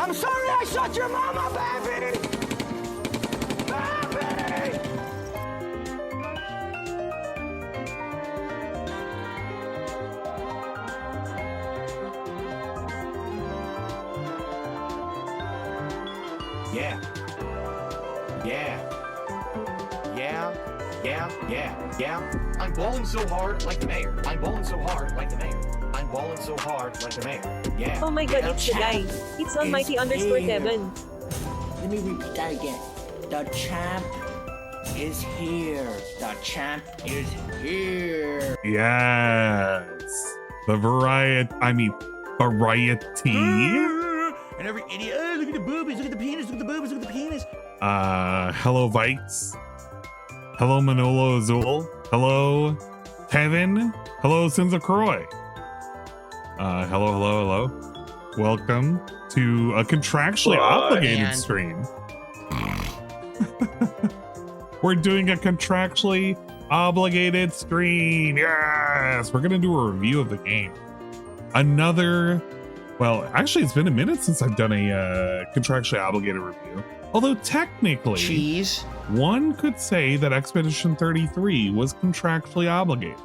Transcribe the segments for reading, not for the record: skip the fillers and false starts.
I'm sorry I shot your mama, baby! Baby! Yeah. Yeah. Yeah. Yeah. Yeah. Yeah. I'm balling so hard like the mayor. I'm balling so hard like the mayor. I'm balling so hard like the mayor. Yeah. Oh my god, Yeah. it's the guy. It's almighty underscore Kevin. Let me repeat that again. The champ is here. The champ is here. Yes. The variety. And every idiot, oh, look at the boobies, look at the penis, look at the boobies, look at the penis. Hello Vikes. Hello Manolo Azul. Hello Kevin. Hello Sins of Croy. Hello. Welcome to a contractually obligated stream. We're doing a contractually obligated stream. Yes, we're gonna do a review of the game. Well, actually, it's been a minute since I've done a contractually obligated review. Although technically, one could say that Expedition 33 was contractually obligated.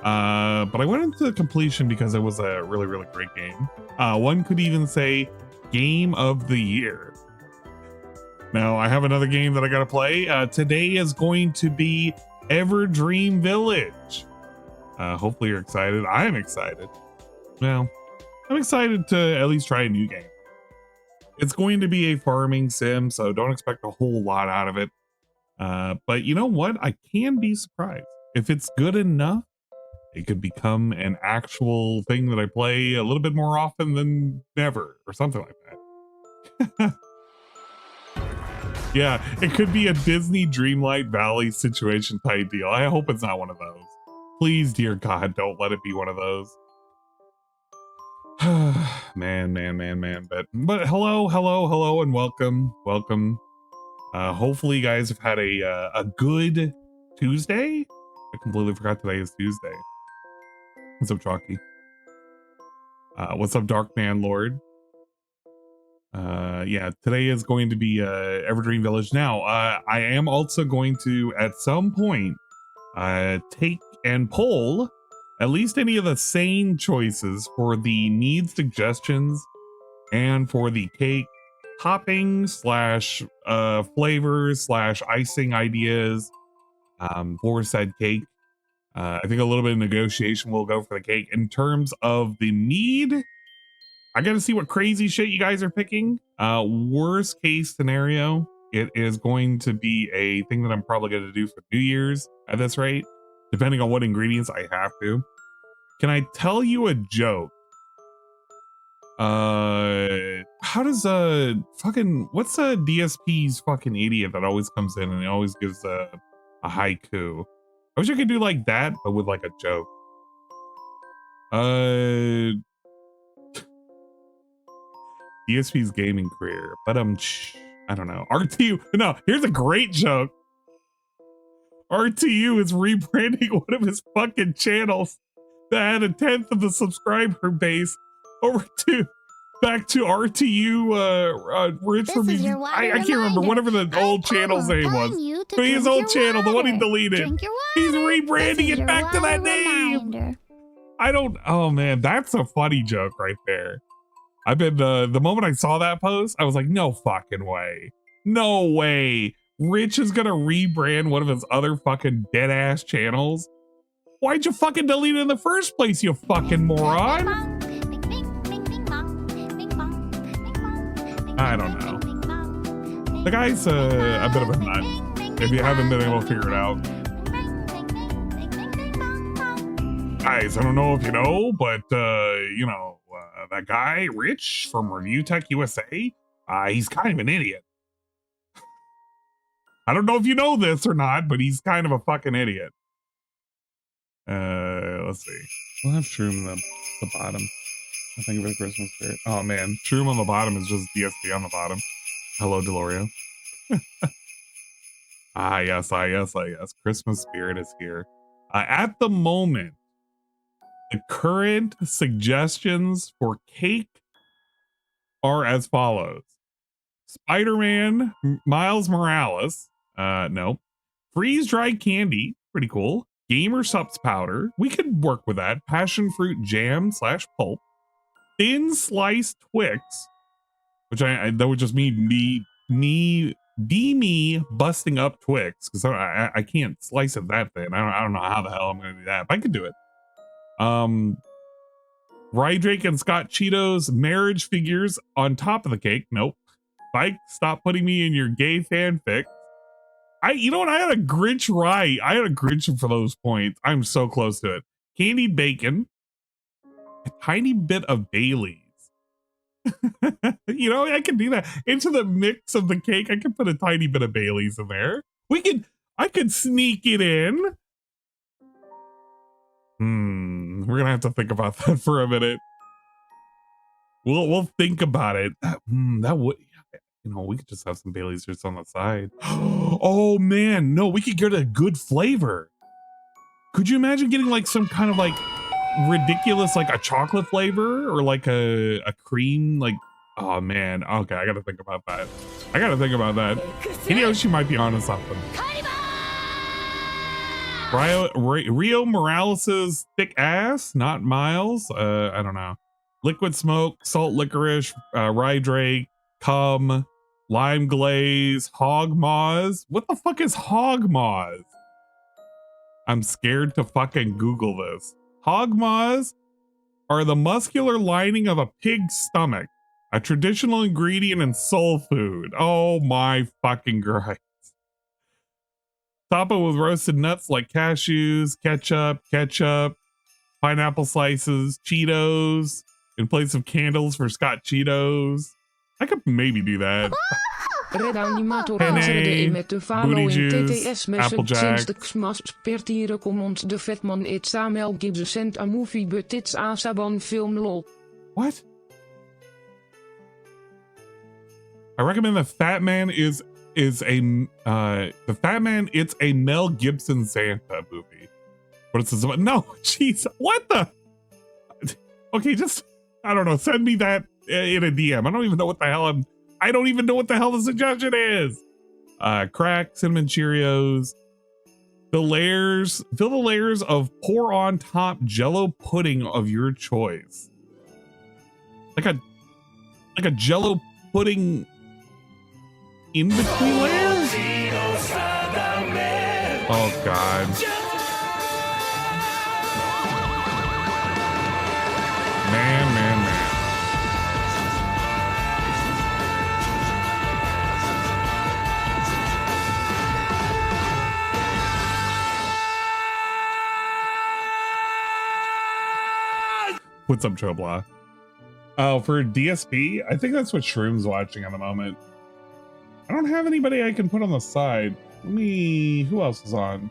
But I went into the completion because it was a really, really great game. One could even say game of the year. Now, I have another game that I gotta play. Today is going to be Everdream Village. Hopefully you're excited. I'm excited. Well, I'm excited to at least try a new game. It's going to be a farming sim, so don't expect a whole lot out of it. But you know what? I can be surprised. If it's good enough, it could become an actual thing that I play a little bit more often than never, or something like that. Yeah, it could be a Disney Dreamlight Valley situation type deal. I hope it's not one of those. Please, dear God, don't let it be one of those. man. But hello, and welcome. Hopefully you guys have had a good Tuesday. I completely forgot today is Tuesday. What's up, Chalky? What's up, Dark Man Lord? Yeah, today is going to be Everdream Village. Now, I am also going to, at some point, take and poll at least any of the sane choices for the need suggestions and for the cake topping slash flavors slash icing ideas for said cake. I think a little bit of negotiation will go for the cake. In terms of the mead, I gotta see what crazy shit you guys are picking. Worst case scenario, it is going to be a thing that I'm probably gonna do for New Year's at this rate, depending on what ingredients I have to. Can I tell you a joke? How does what's DSP's fucking idiot that always comes in and he always gives a haiku? I wish I could do like that, but with like a joke. DSP's gaming career, but I don't know. RTU, no, here's a great joke. RTU is rebranding one of his fucking channels that had 1/10 of the subscriber base back to RTU Rich from his, I can't remember whatever the old channel's name was. But his old channel, the one he deleted. He's rebranding it back to that name. Oh man, that's a funny joke right there. I've been the moment I saw that post, I was like, no fucking way. No way. Rich is gonna rebrand one of his other fucking dead ass channels. Why'd you fucking delete it in the first place, you fucking moron? I don't know. The guy's a bit of a nut. If you haven't been able to figure it out. Guys, I don't know if you know, but that guy, Rich from Review Tech USA, he's kind of an idiot. I don't know if you know this or not, but he's kind of a fucking idiot. Let's see. We'll have Shroom on the bottom. I think of it Christmas spirit. Oh man, Shroom on the bottom is just DSP on the bottom. Hello, Delorio. yes. Christmas spirit is here. At the moment, the current suggestions for cake are as follows. Spider-Man, Miles Morales. No. Freeze-dried candy. Pretty cool. GameChops powder. We could work with that. Passion fruit jam / pulp. Thin sliced Twix. Which that would just mean me busting up Twix. Because I can't slice it that thin. I don't know how the hell I'm going to do that. But I could do it. Rye Drake and Scott Cheetos marriage figures on top of the cake. Nope. Spike, stop putting me in your gay fanfic. You know what? I had a Grinch right. I had a Grinch for those points. I'm so close to it. Candied bacon. A tiny bit of Bailey's. You know, I can do that. Into the mix of the cake, I can put a tiny bit of Bailey's in there. I could sneak it in. We're gonna have to think about that for a minute. We'll think about it. That would, you know, we could just have some Bailey's just on the side. Oh man, no, we could get a good flavor. Could you imagine getting like some kind of like ridiculous, like a chocolate flavor or like a cream, like, oh man, okay, I gotta think about that. Hideyoshi might be onto something. Rio Morales's thick ass, not Miles. I don't know. Liquid smoke, salt licorice, rye drake, cum, lime glaze, hog maws. What the fuck is hog maws? I'm scared to fucking Google this. Hog maws are the muscular lining of a pig's stomach, a traditional ingredient in soul food. Oh my fucking Christ. Top it with roasted nuts like cashews, ketchup, pineapple slices, Cheetos, in place of candles for Scott Cheetos. I could maybe do that. Redanimator Penne, met de booty juice, TTS-messen Applejack. sinds de xmas spertieren komt de vetman it Samuel gives a cent a movie but it's a Saban film lol. What? I recommend The Fat Man it's a Mel Gibson Santa movie. But it's no, jeez, what the? Okay, just, I don't know, send me that in a DM. I don't even know what the suggestion is. Crack, cinnamon Cheerios. Fill the layers of pour on top Jello pudding of your choice. Like a Jello pudding in between layers? Oh God. Man. What's up, Chobla? Oh, for DSP, I think that's what Shroom's watching at the moment. I don't have anybody I can put on the side. Who else is on?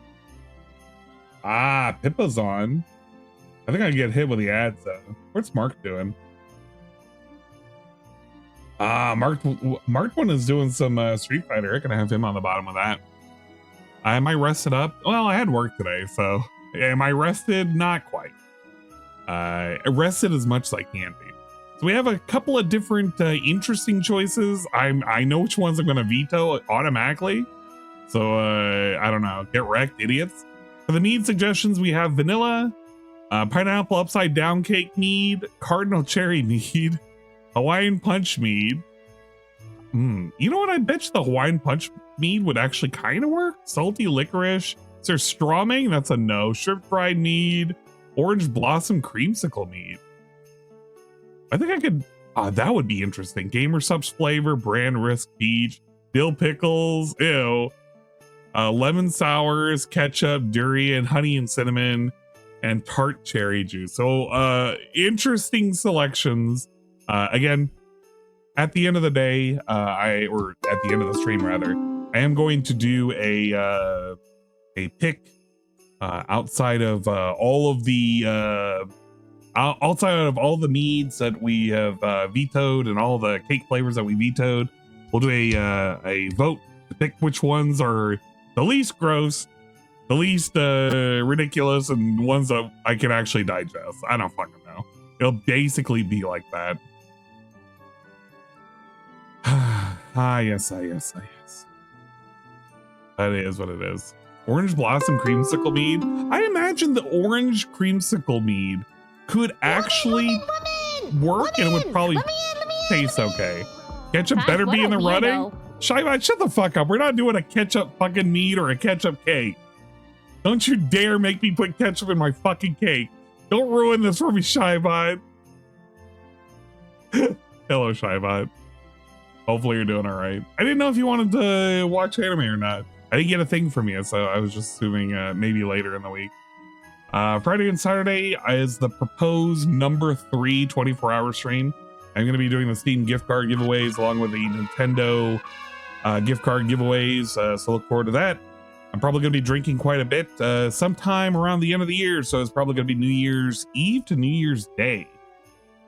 Pippa's on. I think I get hit with the ads though. What's Mark doing? Mark one is doing some Street Fighter. I can have him on the bottom of that. Am I rested up? Well, I had work today, so am I rested? Not quite. Rested as much as I can be. So we have a couple of different interesting choices. I know which ones I'm going to veto automatically. So I don't know. Get wrecked, idiots. For the mead suggestions, we have vanilla, pineapple upside down cake mead, cardinal cherry mead, Hawaiian punch mead. You know what? I bet you the Hawaiian punch mead would actually kind of work. Salty licorice. Is there strawming? That's a no. Shrimp fried mead, orange blossom creamsicle mead. I think I could, that would be interesting. GamerSupps flavor, brand risk peach, dill pickles, ew. Lemon sours, ketchup, durian, honey and cinnamon, and tart cherry juice. So interesting selections. Again, at the end of the day, or at the end of the stream rather, I am going to do a pick outside of all of the outside of all the meads that we have vetoed and all the cake flavors that we vetoed. We'll do a vote to pick which ones are the least gross, the least ridiculous, and ones that I can actually digest. I don't fucking know. It'll basically be like that. Yes. That is what it is. Orange Blossom Creamsicle Mead. I imagine the orange creamsicle mead could actually work and it would probably taste okay. Ketchup better be in the running. Shyvine, shut the fuck up. We're not doing a ketchup fucking mead or a ketchup cake. Don't you dare make me put ketchup in my fucking cake. Don't ruin this for me, Shyvine. Hello, Shyvine. Hopefully you're doing all right. I didn't know if you wanted to watch anime or not. I didn't get a thing from you, so I was just assuming maybe later in the week. Friday and Saturday is the proposed number 3 24-hour stream. I'm going to be doing the Steam gift card giveaways along with the Nintendo gift card giveaways, so look forward to that. I'm probably going to be drinking quite a bit sometime around the end of the year, so it's probably going to be New Year's Eve to New Year's Day.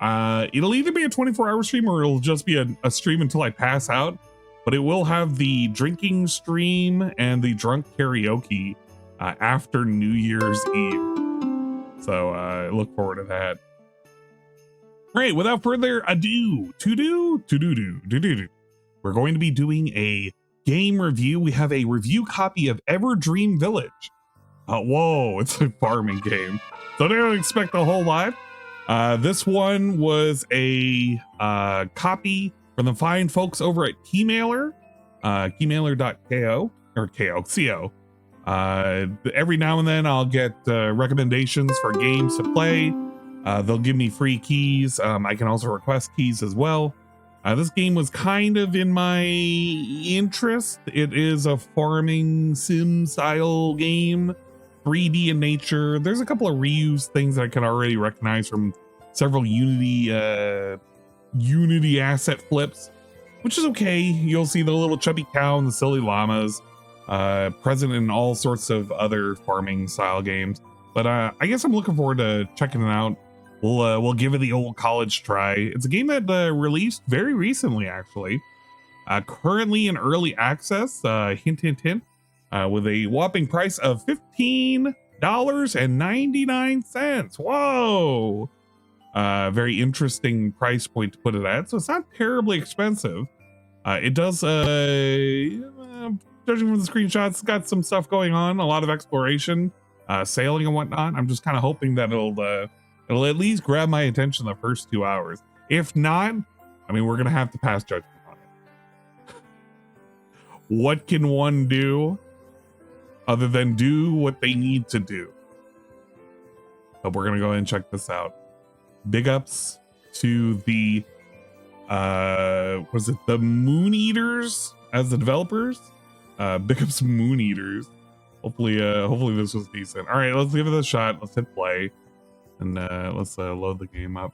It'll either be a 24-hour stream or it'll just be a stream until I pass out. But it will have the drinking stream and the drunk karaoke after New Year's Eve. So look forward to that. All right, without further ado, we're going to be doing a game review. We have a review copy of Everdream Village. Whoa, it's a farming game. So don't expect a whole lot. This one was a copy from the fine folks over at Keymailer, keymailer.co or co. Every now and then I'll get recommendations for games to play. They'll give me free keys. I can also request keys as well. This game was kind of in my interest. It is a farming sim style game, 3D in nature. There's a couple of reused things that I can already recognize from several Unity asset flips, which is okay. You'll see the little chubby cow and the silly llamas present in all sorts of other farming style games. But I guess I'm looking forward to checking it out. We'll give it the old college try. It's a game that released very recently, actually. Currently in early access, hint, with a whopping price of $15.99. Whoa! Very interesting price point to put it at. So it's not terribly expensive. It does, judging from the screenshots, it's got some stuff going on, a lot of exploration, sailing and whatnot. I'm just kind of hoping that it'll at least grab my attention the first 2 hours. If not, I mean, we're going to have to pass judgment on it. What can one do other than do what they need to do? But we're going to go ahead and check this out. Big ups to the was it the Moon Eaters as the developers? Big ups Moon Eaters. Hopefully this was decent. All right, let's give it a shot. Let's hit play and let's load the game up.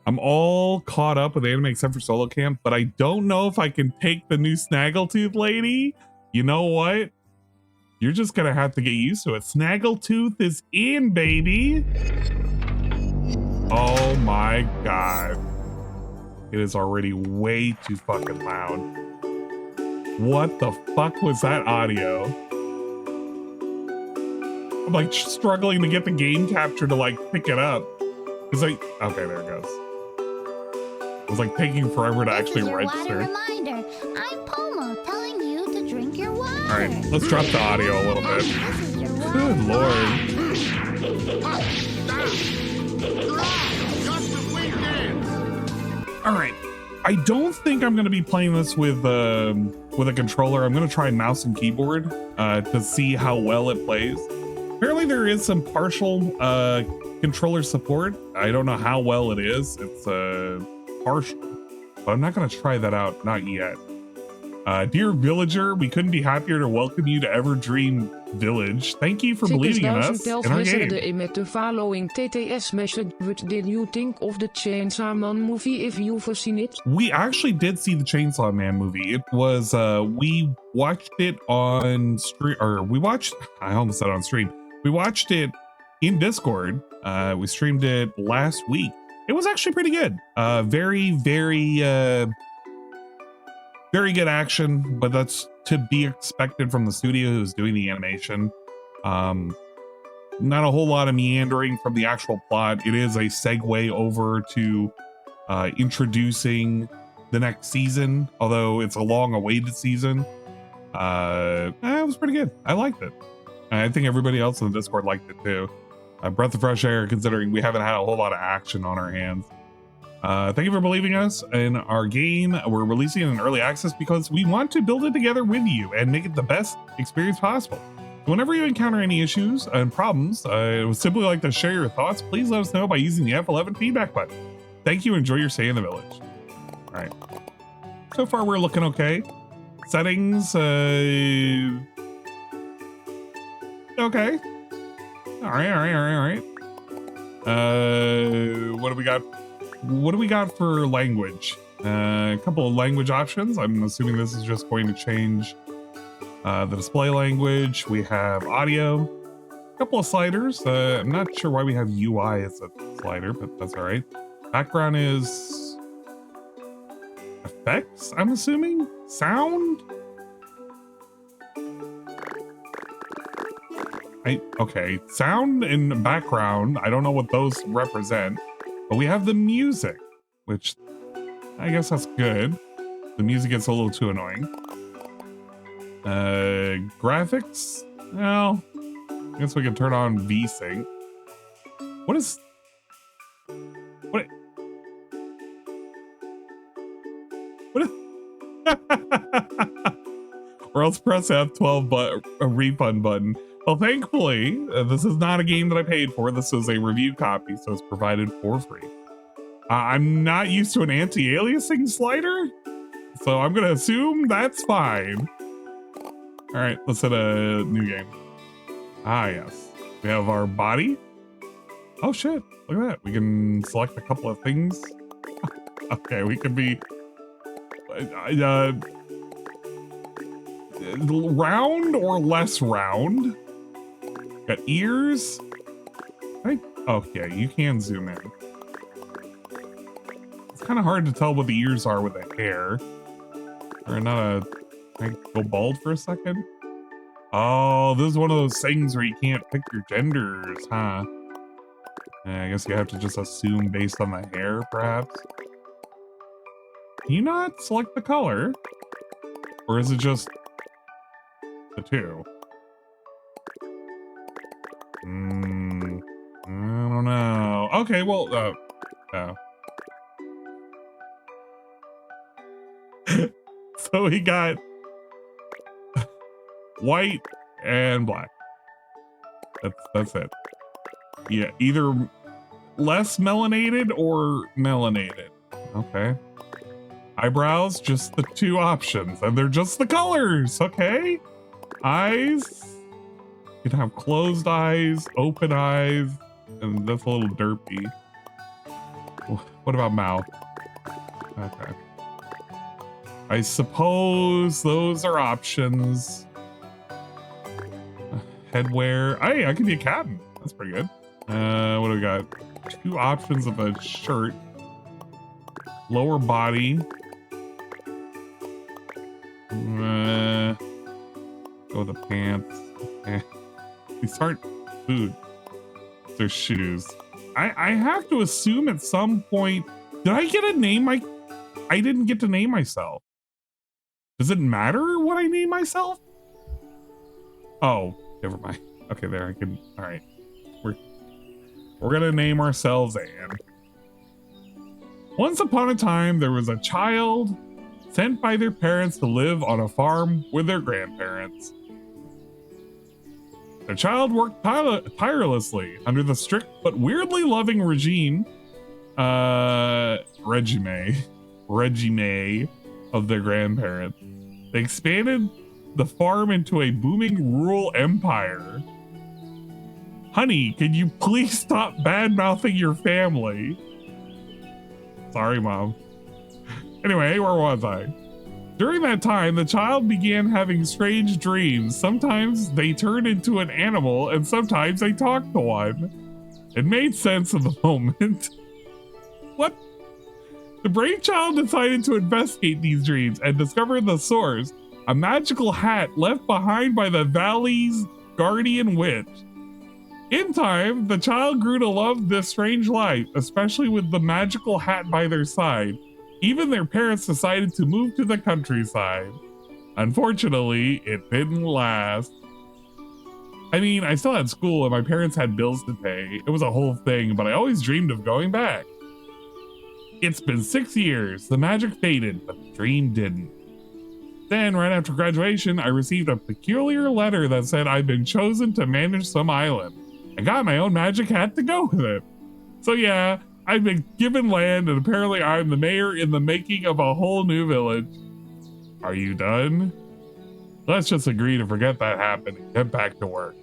I'm all caught up with anime except for Solo Camp, but I don't know if I can take the new Snaggletooth lady. You know what? You're just gonna have to get used to it. Snaggletooth is in, baby. Oh my god. It is already way too fucking loud. What the fuck was that audio? I'm like struggling to get the game capture to like pick it up. It's like, okay, there it goes. It was like taking forever to actually register. Reminder. I'm Pomo telling you to drink your water. All right, let's drop the audio a little bit. Good lord. All right, I don't think I'm going to be playing this with a controller. I'm going to try mouse and keyboard to see how well it plays. Apparently there is some partial controller support. I don't know how well it is. It's partial, but I'm not going to try that out, not yet. Dear villager, we couldn't be happier to welcome you to Everdream Village. Thank you for believing in us in our game. Met the following TTS message. What did you think of the Chainsaw Man movie if you've seen it? We actually did see the Chainsaw Man movie. It was, we watched it on stream, or we watched, I almost said on stream. We watched it in Discord. We streamed it last week. It was actually pretty good. Very good action, but that's to be expected from the studio who's doing the animation. Not a whole lot of meandering from the actual plot. It is a segue over to introducing the next season, although it's a long awaited season. It was pretty good. I liked it. I think everybody else in the Discord liked it too. A breath of fresh air, considering we haven't had a whole lot of action on our hands. Thank you for believing us in our game. We're releasing it in early access because we want to build it together with you and make it the best experience possible. Whenever you encounter any issues and problems, I would simply like to share your thoughts. Please let us know by using the F11 feedback button. Thank you. Enjoy your stay in the village. All right. So far, we're looking okay. Settings. Okay. All right. What do we got? What do we got for language? A couple of language options. I'm assuming this is just going to change the display language. We have audio, a couple of sliders. I'm not sure why we have UI as a slider, but that's all right. Background is effects, I'm assuming. Sound. Okay, sound and background. I don't know what those represent, but we have the music, which I guess that's good. The music gets a little too annoying. Graphics? Well, I guess we can turn on VSync. What is... What... What is... Or else press F12 but a refund button. Well, thankfully, this is not a game that I paid for. This is a review copy, so it's provided for free. I'm not used to an anti-aliasing slider, so I'm going to assume that's fine. All right, let's hit a new game. Ah, yes. We have our body. Oh, shit. Look at that. We can select a couple of things. Okay, we could be... round or less round. Got ears. Okay, you can zoom in. It's kind of hard to tell what the ears are with the hair. Or not a... Can I go bald for a second? Oh, this is one of those things where you can't pick your genders, huh? I guess you have to just assume based on the hair, perhaps. Can you not select the color? Or is it just the two? I don't know. Okay, well, no. So we got white and black. That's it. Yeah, either less melanated or melanated. Okay. Eyebrows, just the two options, and they're just the colors, okay? Eyes, you can have closed eyes, open eyes, and that's a little derpy. What about mouth? Okay. I suppose those are options. Headwear. Hey, I could be a captain. That's pretty good. What do we got? Two options of a shirt. Lower body. Go with the pants. These aren't food. They're shoes. I have to assume at some point. Did I get a name? I didn't get to name myself. Does it matter what I name myself? Oh, never mind. Okay, there I can. All right, we're gonna name ourselves Anne. Once upon a time, there was a child sent by their parents to live on a farm with their grandparents. The child worked tirelessly under the strict but weirdly loving regime of their grandparents. They expanded the farm into a booming rural empire. Honey, can you please stop bad-mouthing your family? Sorry, Mom. Anyway, where was I? During that time, the child began having strange dreams. Sometimes they turned into an animal, and sometimes they talked to one. It made sense in the moment. What? The brave child decided to investigate these dreams and discovered the source, a magical hat left behind by the valley's guardian witch. In time, the child grew to love this strange life, especially with the magical hat by their side. Even their parents decided to move to the countryside. Unfortunately, it didn't last. I mean, I still had school and my parents had bills to pay. It was a whole thing, but I always dreamed of going back. It's been 6 years. The magic faded, but the dream didn't. Then, right after graduation, I received a peculiar letter that said I'd been chosen to manage some island. I got my own magic hat to go with it. So yeah, I've been given land and apparently I'm the mayor in the making of a whole new village. Are you done? Let's just agree to forget that happened and get back to work.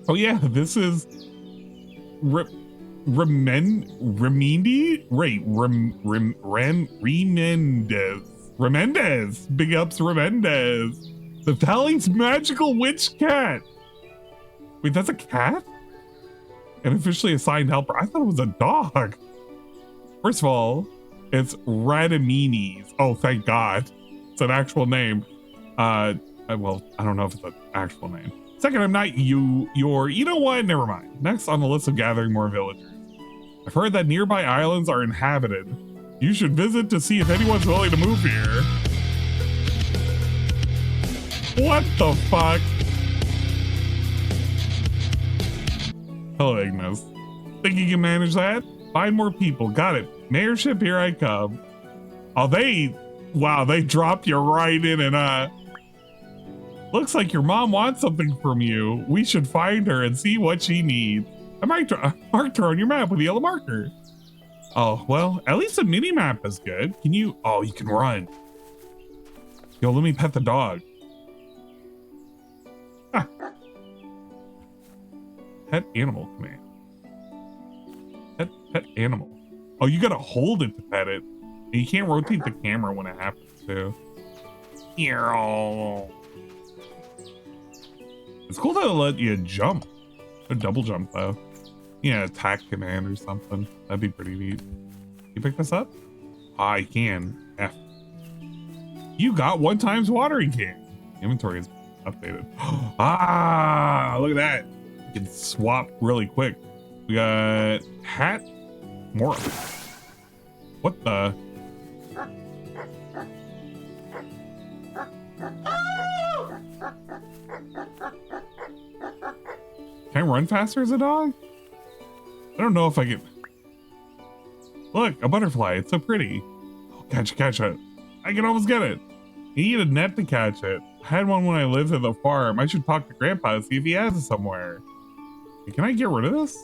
Oh yeah, this is Remendez. Big ups Remendez. The Valley's magical witch cat. Wait, that's a cat? An officially assigned helper. I thought it was a dog. First of all, it's Radamines. Oh, thank God. It's an actual name. Well, I don't know if it's an actual name. Second, I'm not you know what? Never mind. Next on the list of gathering more villagers. I've heard that nearby islands are inhabited. You should visit to see if anyone's willing to move here. What the fuck? Hello, Ignis. Think you can manage that? Find more people. Got it. Mayorship, here I come. Oh, wow, they dropped you right in and, looks like your mom wants something from you. We should find her and see what she needs. I marked her on your map with a yellow marker. Oh, well, at least a mini map is good. Can you, oh, you can run. Yo, let me pet the dog. Ah. Pet animal command. Pet animal. Oh, you gotta hold it to pet it. And you can't rotate the camera when it happens too. It's cool that it'll let you jump. A double jump though. Yeah, attack command or something. That'd be pretty neat. You pick this up? I can. F. You got 1 times watering can. Inventory is updated. Ah, look at that. You can swap really quick. We got hat. More. What the? Can I run faster as a dog? I don't know if I can. Look, a butterfly. It's so pretty. Oh, catch it. I can almost get it. You need a net to catch it. I had one when I lived at the farm. I should talk to Grandpa to see if he has it somewhere. Can I get rid of this?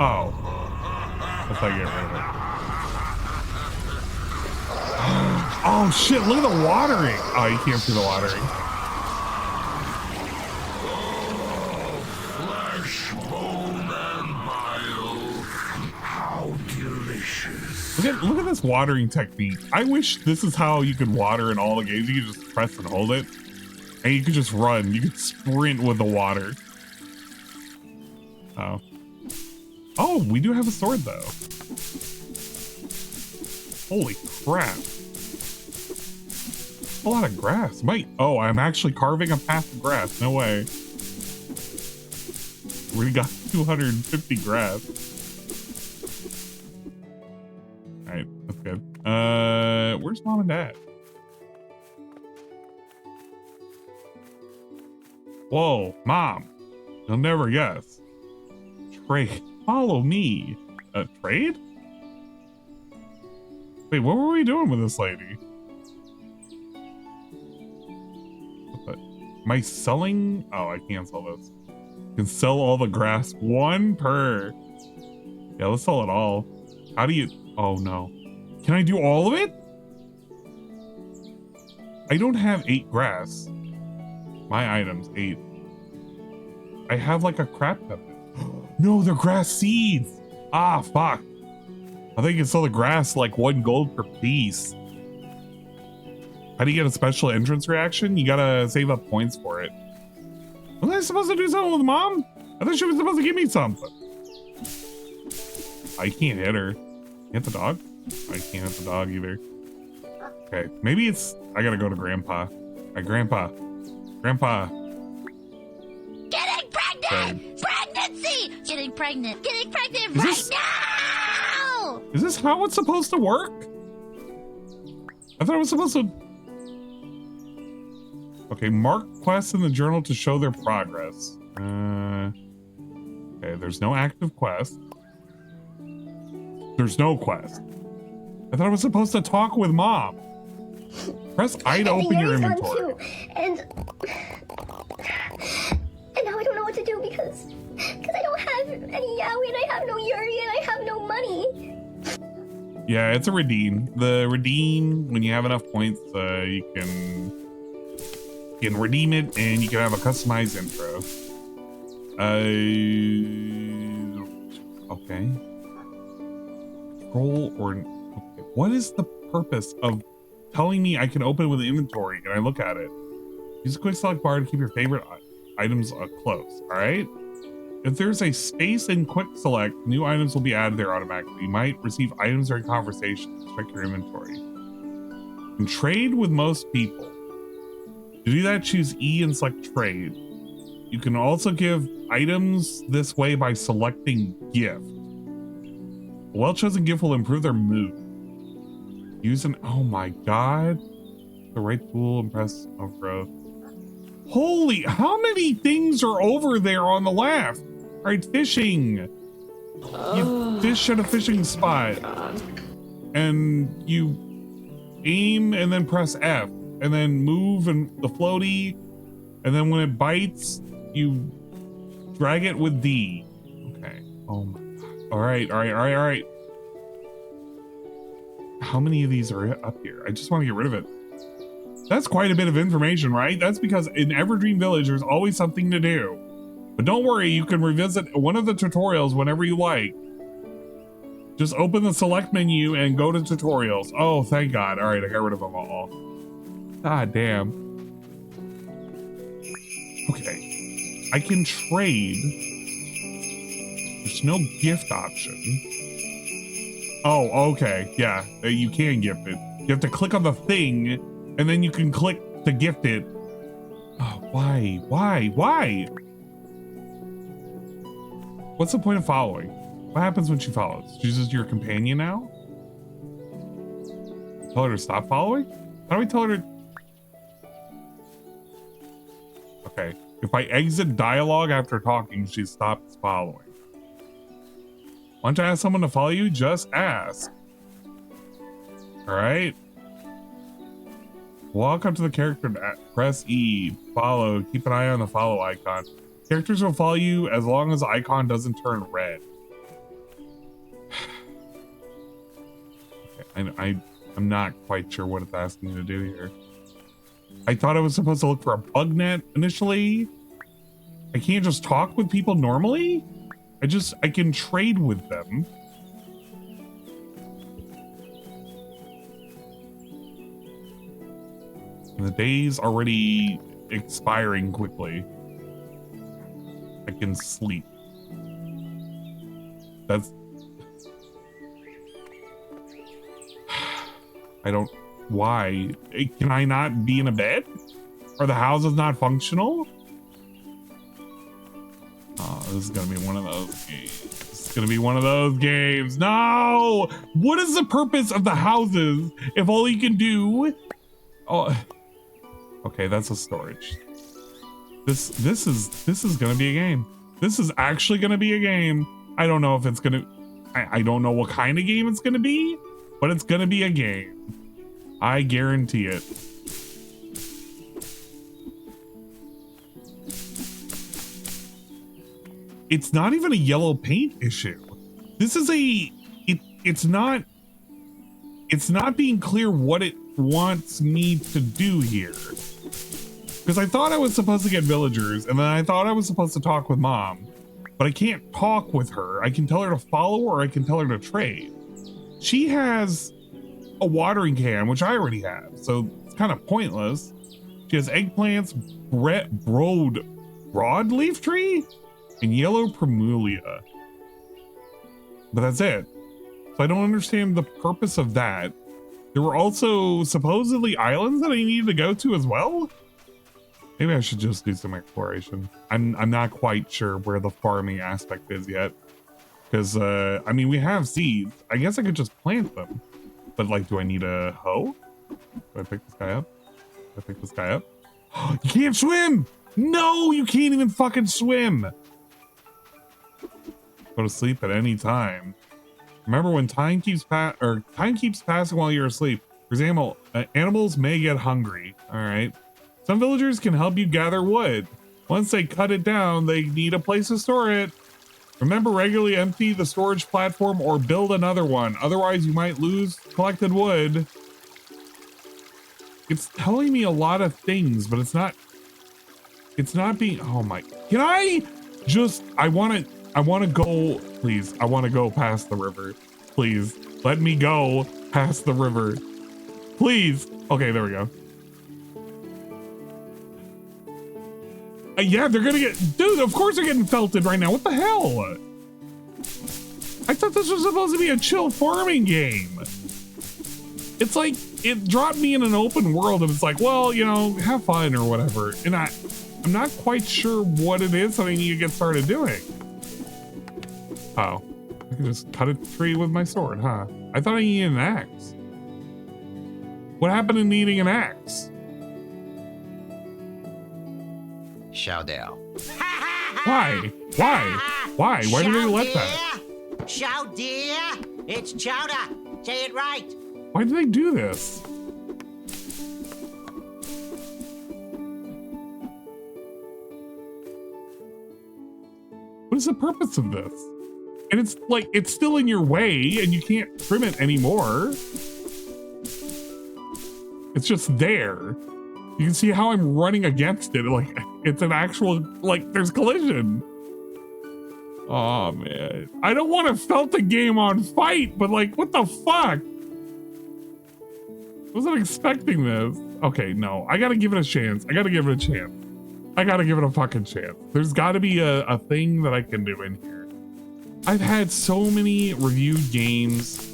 Oh. Let's not get rid of it. Oh shit, look at the watering. Oh, you can't see the watering. Flesh, bone, and bile. How delicious. Look at this watering technique. I wish this is how you could water in all the games. You could just press and hold it. And you could just run. You could sprint with the water. Oh. Oh, we do have a sword though. Holy crap. A lot of grass. Oh, I'm actually carving a path of grass. No way. We got 250 grass. Alright, that's good. Where's Mom and Dad? Whoa, Mom. You'll never guess. Trade. Follow me. Trade? Wait, what were we doing with this lady? Am I selling? Oh, I can't sell this. You can sell all the grass. 1 per. Yeah, let's sell it all. How do you? Oh no. Can I do all of it? I don't have 8 grass. My items, 8. I have like a crap ton. No, they're grass seeds. Ah, fuck. I think you can sell the grass like 1 gold per piece. How do you get a special entrance reaction? You gotta save up points for it. Was I supposed to do something with Mom? I thought she was supposed to give me something. I can't hit her. Hit the dog? I can't hit the dog either. Okay, maybe it's... I gotta go to Grandpa. Hi, Grandpa. Grandpa. Getting pregnant! trade. Pregnancy! Getting pregnant right now! Is this how it's supposed to work? I thought it was supposed to... Okay, mark quests in the journal to show their progress. Okay, there's no active quest. There's no quest. I thought I was supposed to talk with Mom. Press I to open your inventory. And now I don't know what to do because I don't have any yaoi and I have no yuri and I have no money. Yeah, it's a redeem. The redeem, when you have enough points, you can redeem it and you can have a customized intro. Okay. Control or okay. What is the purpose of telling me I can open it with the inventory and I look at it? Use a quick select bar to keep your favorite items close. All right. If there's a space in quick select, new items will be added there automatically. You might receive items during conversations. Check your inventory. You can trade with most people. To do that, choose E and select trade. You can also give items this way by selecting gift. A well-chosen gift will improve their mood. Use an, oh my God. The right tool and press growth. Holy, how many things are over there on the left? All right, fishing. You fish at a fishing spot. And you aim and then press F. And then move and the floaty. And then when it bites, you drag it with D. Okay. Oh my God. All right. How many of these are up here? I just want to get rid of it. That's quite a bit of information, right? That's because in Everdream Village, there's always something to do. But don't worry, you can revisit one of the tutorials whenever you like. Just open the select menu and go to tutorials. Oh, thank God. All right, I got rid of them all. God damn. Okay. I can trade. There's no gift option. Oh, okay. Yeah, you can gift it. You have to click on the thing, and then you can click to gift it. Oh, why? What's the point of following? What happens when she follows? She's just your companion now? Tell her to stop following? How do we tell her to... Okay. If I exit dialogue after talking, she stops following. Want to ask someone to follow you? Just ask. All right. Walk up to the character, press E, follow, keep an eye on the follow icon. Characters will follow you as long as the icon doesn't turn red. Okay, I'm not quite sure what it's asking me to do here. I thought I was supposed to look for a bug net initially. I can't just talk with people normally. I can trade with them. And the day's already expiring quickly. I can sleep. That's... I don't... Why? Can I not be in a bed? Are the houses not functional? Oh, this is gonna be one of those games. It's gonna be one of those games. No! What is the purpose of the houses if all you can do... Oh... Okay, that's a storage. This is gonna be a game. This is actually gonna be a game. I don't know if it's gonna... I don't know what kind of game it's gonna be, but it's gonna be a game. I guarantee it. It's not even a yellow paint issue. This is a... It's not being clear what it wants me to do here. Because I thought I was supposed to get villagers, and then I thought I was supposed to talk with Mom. But I can't talk with her. I can tell her to follow or I can tell her to trade. She has a watering can, which I already have, so it's kind of pointless. She has eggplants, broadleaf tree, and yellow primulia. But that's it. So I don't understand the purpose of that. There were also supposedly islands that I needed to go to as well. Maybe I should just do some exploration. I'm not quite sure where the farming aspect is yet. Because, I mean, we have seeds. I guess I could just plant them. But, like, do I need a hoe? Do I pick this guy up? Do I pick this guy up? You can't swim! No, you can't even fucking swim! Go to sleep at any time. Remember, when time keeps passing while you're asleep. For example, animals may get hungry. All right. Some villagers can help you gather wood. Once they cut it down, they need a place to store it. Remember, regularly empty the storage platform or build another one. Otherwise, you might lose collected wood. It's telling me a lot of things, but it's not being, oh my, can I just, I want to go, please. I want to go past the river. Please let me go past the river. Please. Okay, there we go. Yeah, they're gonna get, dude, of course they're getting felted right now. What the hell? I thought this was supposed to be a chill farming game. It's like, it dropped me in an open world and it's like, well, you know, have fun or whatever. And I'm not quite sure what it is that I need to get started doing. Oh, I can just cut a tree with my sword, huh? I thought I needed an axe. What happened to needing an axe? Shoudell. Why? Why? Why? Why did they let that? Chowder! It's chowder! Say it right! Why do they do this? What is the purpose of this? And it's like, it's still in your way and you can't trim it anymore. It's just there. You can see how I'm running against it. Like, it's an actual, like, there's collision. Oh, man. I don't want to felt the game on fight, but like, what the fuck? I wasn't expecting this. Okay, no. I gotta give it a chance. I gotta give it a chance. I gotta give it a fucking chance. There's gotta be a thing that I can do in here. I've had so many reviewed games.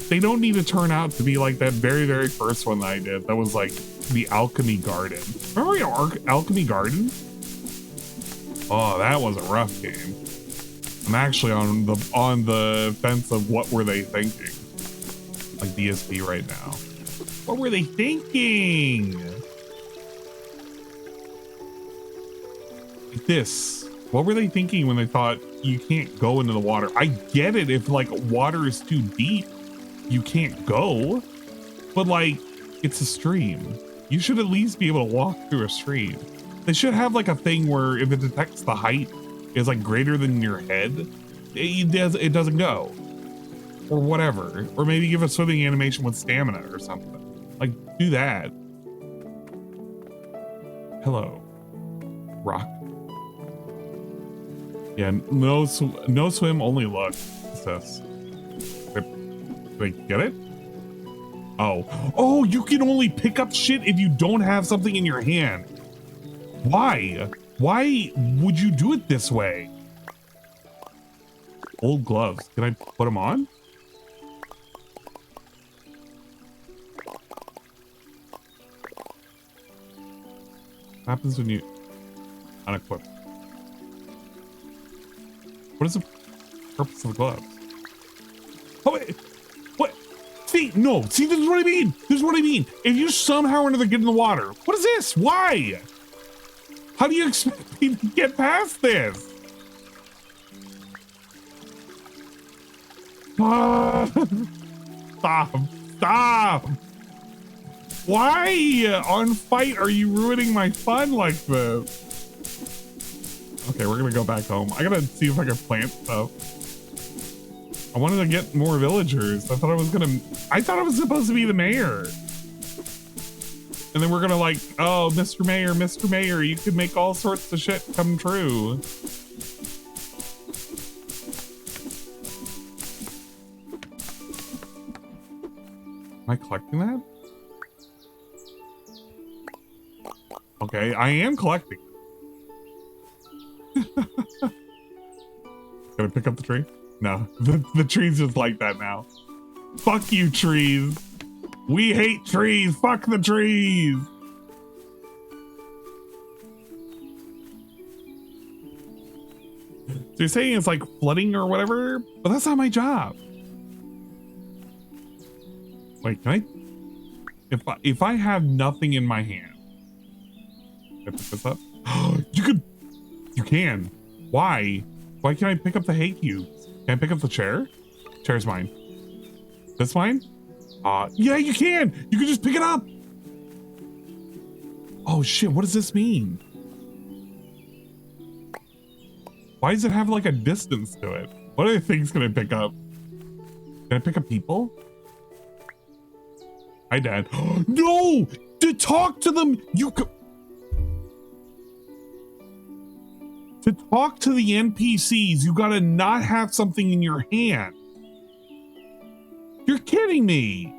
They don't need to turn out to be like that very, very first one that I did. That was like the Alchemy Garden. Remember your Alchemy Garden? Oh, that was a rough game. I'm actually on the fence of what were they thinking. Like DSP right now. What were they thinking? Like this. What were they thinking when they thought you can't go into the water? I get it if like water is too deep, you can't go. But like, it's a stream. You should at least be able to walk through a stream. They should have like a thing where if it detects the height is like greater than your head, it doesn't go. Or whatever. Or maybe give a swimming animation with stamina or something. Like, do that. Hello. Rock. Yeah, no swim, only look. What's this? Did I get it? Oh. Oh, you can only pick up shit if you don't have something in your hand. Why? Why would you do it this way? Old gloves. Can I put them on? What happens when you unequip? What is the purpose of the gloves? Oh, wait. What? See, no. See, this is what I mean. This is what I mean. If you somehow or another get in the water, what is this? Why? How do you expect me to get past this? Stop. Stop. Why on fight are you ruining my fun like this? Okay, we're gonna go back home. I gotta see if I can plant stuff. I wanted to get more villagers. I thought I was supposed to be the mayor. And then we're gonna like, oh, Mr. Mayor, you could make all sorts of shit come true. Am I collecting that? Okay, I am collecting. Gonna pick up the tree? No, the tree's just like that now. Fuck you, trees. We hate trees. Fuck the trees. They're saying it's like flooding or whatever, but that's not my job. Wait, can I? If I have nothing in my hand, can I pick this up? You can. Why? Why can't I pick up the hay cubes? Can I pick up the chair? Chair's mine. This mine? Yeah, you can. You can just pick it up. Oh shit! What does this mean? Why does it have like a distance to it? What other things can I pick up? Can I pick up people? Hi, Dad. No! To talk to them, to talk to the NPCs, you gotta not have something in your hand. You're kidding me.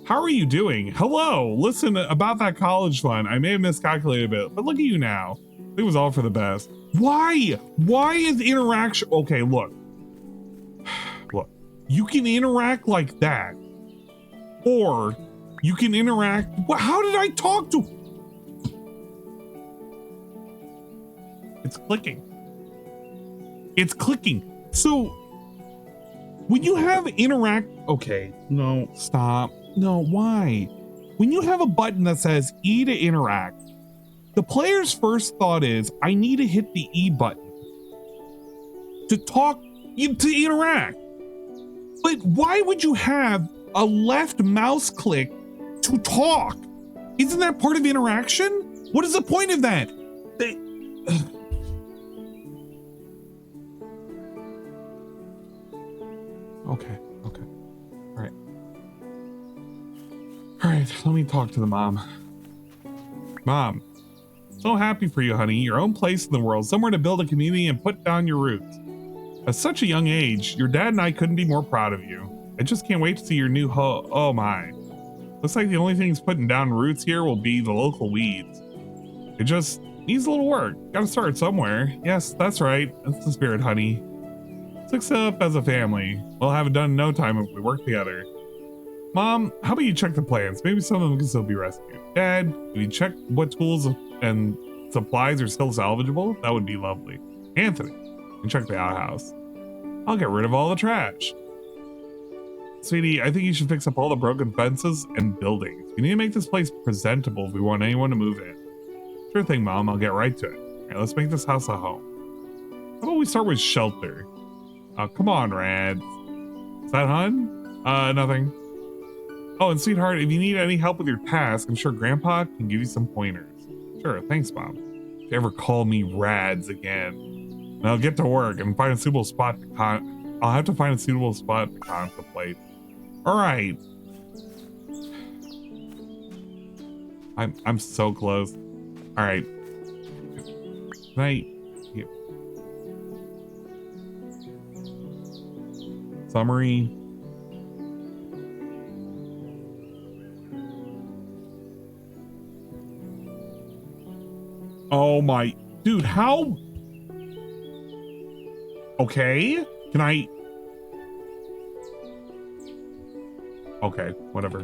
How are you doing? Hello. Listen, about that college fund, I may have miscalculated a bit, but look at you now. It was all for the best. Why? Why is interaction? Okay, look. Look, you can interact like that. Or you can interact. How did I talk to? It's clicking. It's clicking. So when you have interact, okay, no, stop. No, why? When you have a button that says E to interact, the player's first thought is, I need to hit the E button to talk, to interact. But why would you have a left mouse click to talk? Isn't that part of interaction? What is the point of that? Okay. All right, let me talk to the mom. Mom, so happy for you, honey. Your own place in the world, somewhere to build a community and put down your roots. At such a young age, your dad and I couldn't be more proud of you. I just can't wait to see your new oh my. Looks like the only things putting down roots here will be the local weeds. It just needs a little work. Gotta start somewhere. Yes, that's right. That's the spirit, honey. Let's up as a family. We'll have it done in no time if we work together. Mom, how about you check the plans? Maybe some of them can still be rescued. Dad, can you check what tools and supplies are still salvageable? That would be lovely. Anthony, you can check the outhouse. I'll get rid of all the trash. Sweetie, I think you should fix up all the broken fences and buildings. We need to make this place presentable if we want anyone to move in. Sure thing, Mom. I'll get right to it. All right, let's make this house a home. How about we start with shelter? Oh, come on, Rad. Is that hun? Nothing. Oh, and sweetheart, if you need any help with your task, I'm sure Grandpa can give you some pointers. Sure, thanks, Mom. If you ever call me Rads again, and I'll get to work and find a suitable spot to I'll have to find a suitable spot to contemplate. All right. I'm so close. All right. Can I? Yeah. Summary. Oh my, dude, how? Okay, can I? Okay, whatever.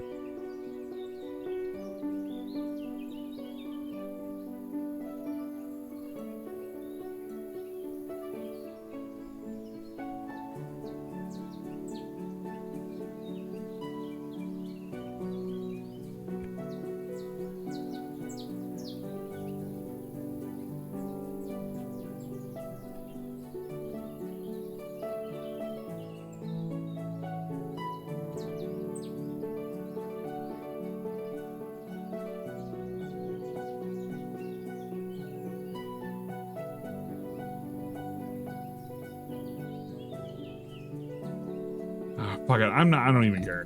Fuck it, I don't even care.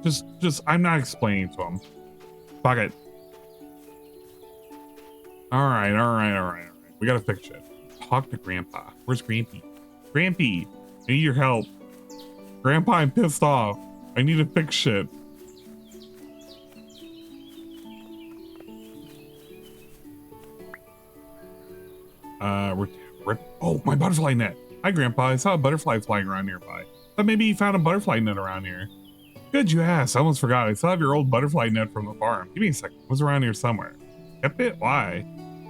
Just, I'm not explaining to him. Fuck it. All right. We gotta fix it. Talk to Grandpa. Where's Grampy? Grampy, I need your help. Grandpa, I'm pissed off. I need to fix shit. Oh, my butterfly net. Hi, Grandpa. I saw a butterfly flying around nearby. Thought maybe you found a butterfly net around here. Good you asked. I almost forgot. I still have your old butterfly net from the farm. Give me a second. It was around here somewhere. Kept it? Why?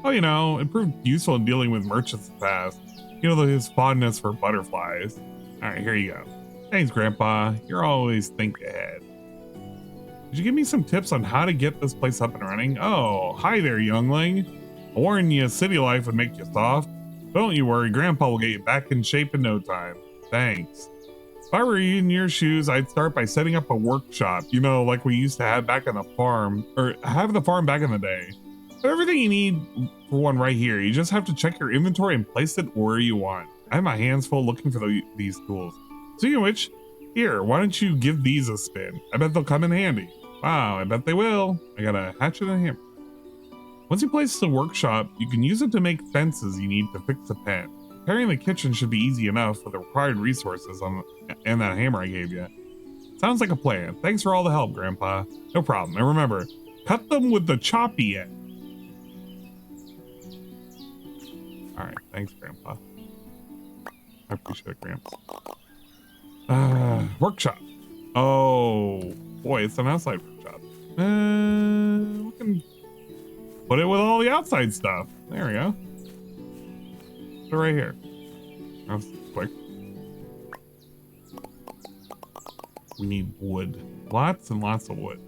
Oh, you know, it proved useful in dealing with merchants in the past. You know, his fondness for butterflies. All right, here you go. Thanks, Grandpa. You're always think ahead. Could you give me some tips on how to get this place up and running? Oh, hi there, youngling. I warned you city life would make you soft. Don't you worry, Grandpa will get you back in shape in no time. Thanks. If I were in your shoes, I'd start by setting up a workshop, you know, like we used to have back on the farm, or have the farm back in the day. Everything you need for one right here. You just have to check your inventory and place it where you want. I have my hands full looking for these tools. Speaking of which, here, why don't you give these a spin? I bet they'll come in handy. Wow, I bet they will. I got a hatchet and a hammer. Once you place the workshop, you can use it to make fences you need to fix a pen. Repairing the kitchen should be easy enough with the required resources and that hammer I gave you. Sounds like a plan. Thanks for all the help, Grandpa. No problem. And remember, cut them with the choppy end. All right, thanks, Grandpa. I appreciate it, Gramps. Workshop. Oh, boy, it's an outside workshop. We can put it with all the outside stuff. There we go. Put it right here. That's quick. We need wood. Lots and lots of wood.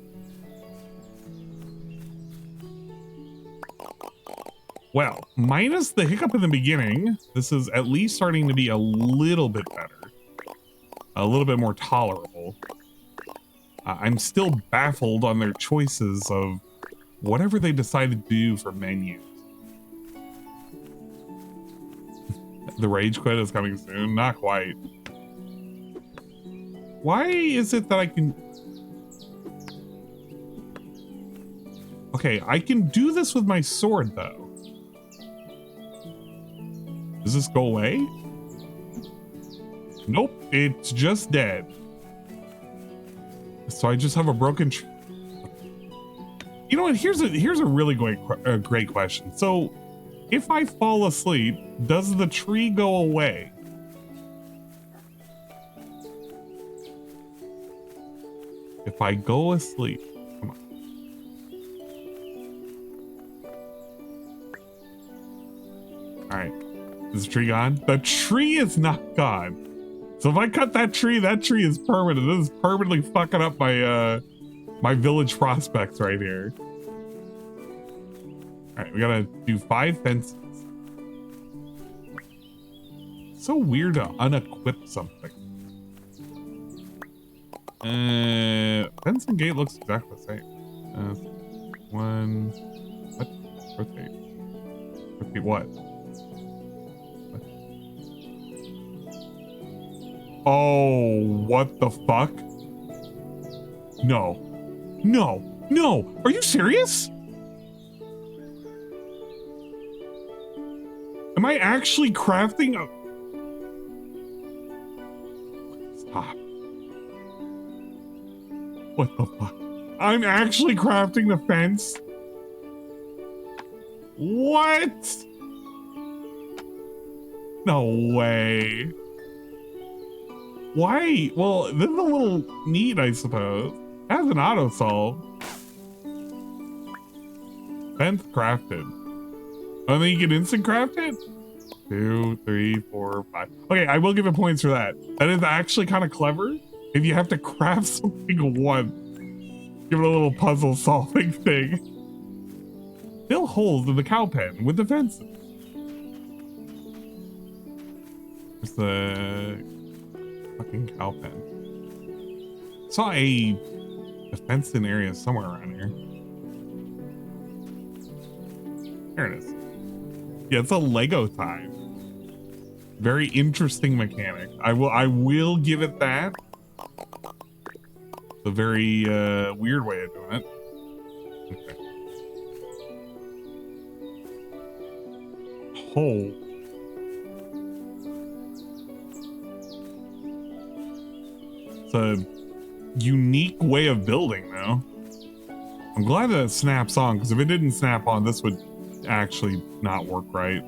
Well, minus the hiccup in the beginning, this is at least starting to be a little bit better. A little bit more tolerable. I'm still baffled on their choices of whatever they decided to do for menus. The rage quit is coming soon? Not quite. Why is it that I can... Okay, I can do this with my sword, though. Does this go away? Nope, it's just dead. So I just have a broken tree. You know what? Here's a really great question. So, if I fall asleep, does the tree go away? If I go asleep, come on. All right. Is the tree gone? The tree is not gone. So if I cut that tree is permanent. This is permanently fucking up my my village prospects right here. All right, we gotta do 5 fences. So weird to unequip something. Fence and gate looks exactly the same. One. What? Rotate. Rotate what? Oh, what the fuck? No. No. No. Are you serious? Am I actually crafting a... Stop. What the fuck? I'm actually crafting the fence? What? No way. Why? Well, this is a little neat, I suppose. It has an auto solve. Fence crafted. Oh, then you can instant craft it? 2, 3, 4, 5. Okay, I will give it points for that. That is actually kind of clever. If you have to craft something once, give it a little puzzle solving thing. Fill holes in the cow pen with the fences. There's the fucking cow pen. Saw a fenced in area somewhere around here. There it is. Yeah, it's a Lego time. Very interesting mechanic. I will give it that. It's a very weird way of doing it. Okay. Hole. It's a unique way of building, though. I'm glad that it snaps on, because if it didn't snap on, this would actually not work right.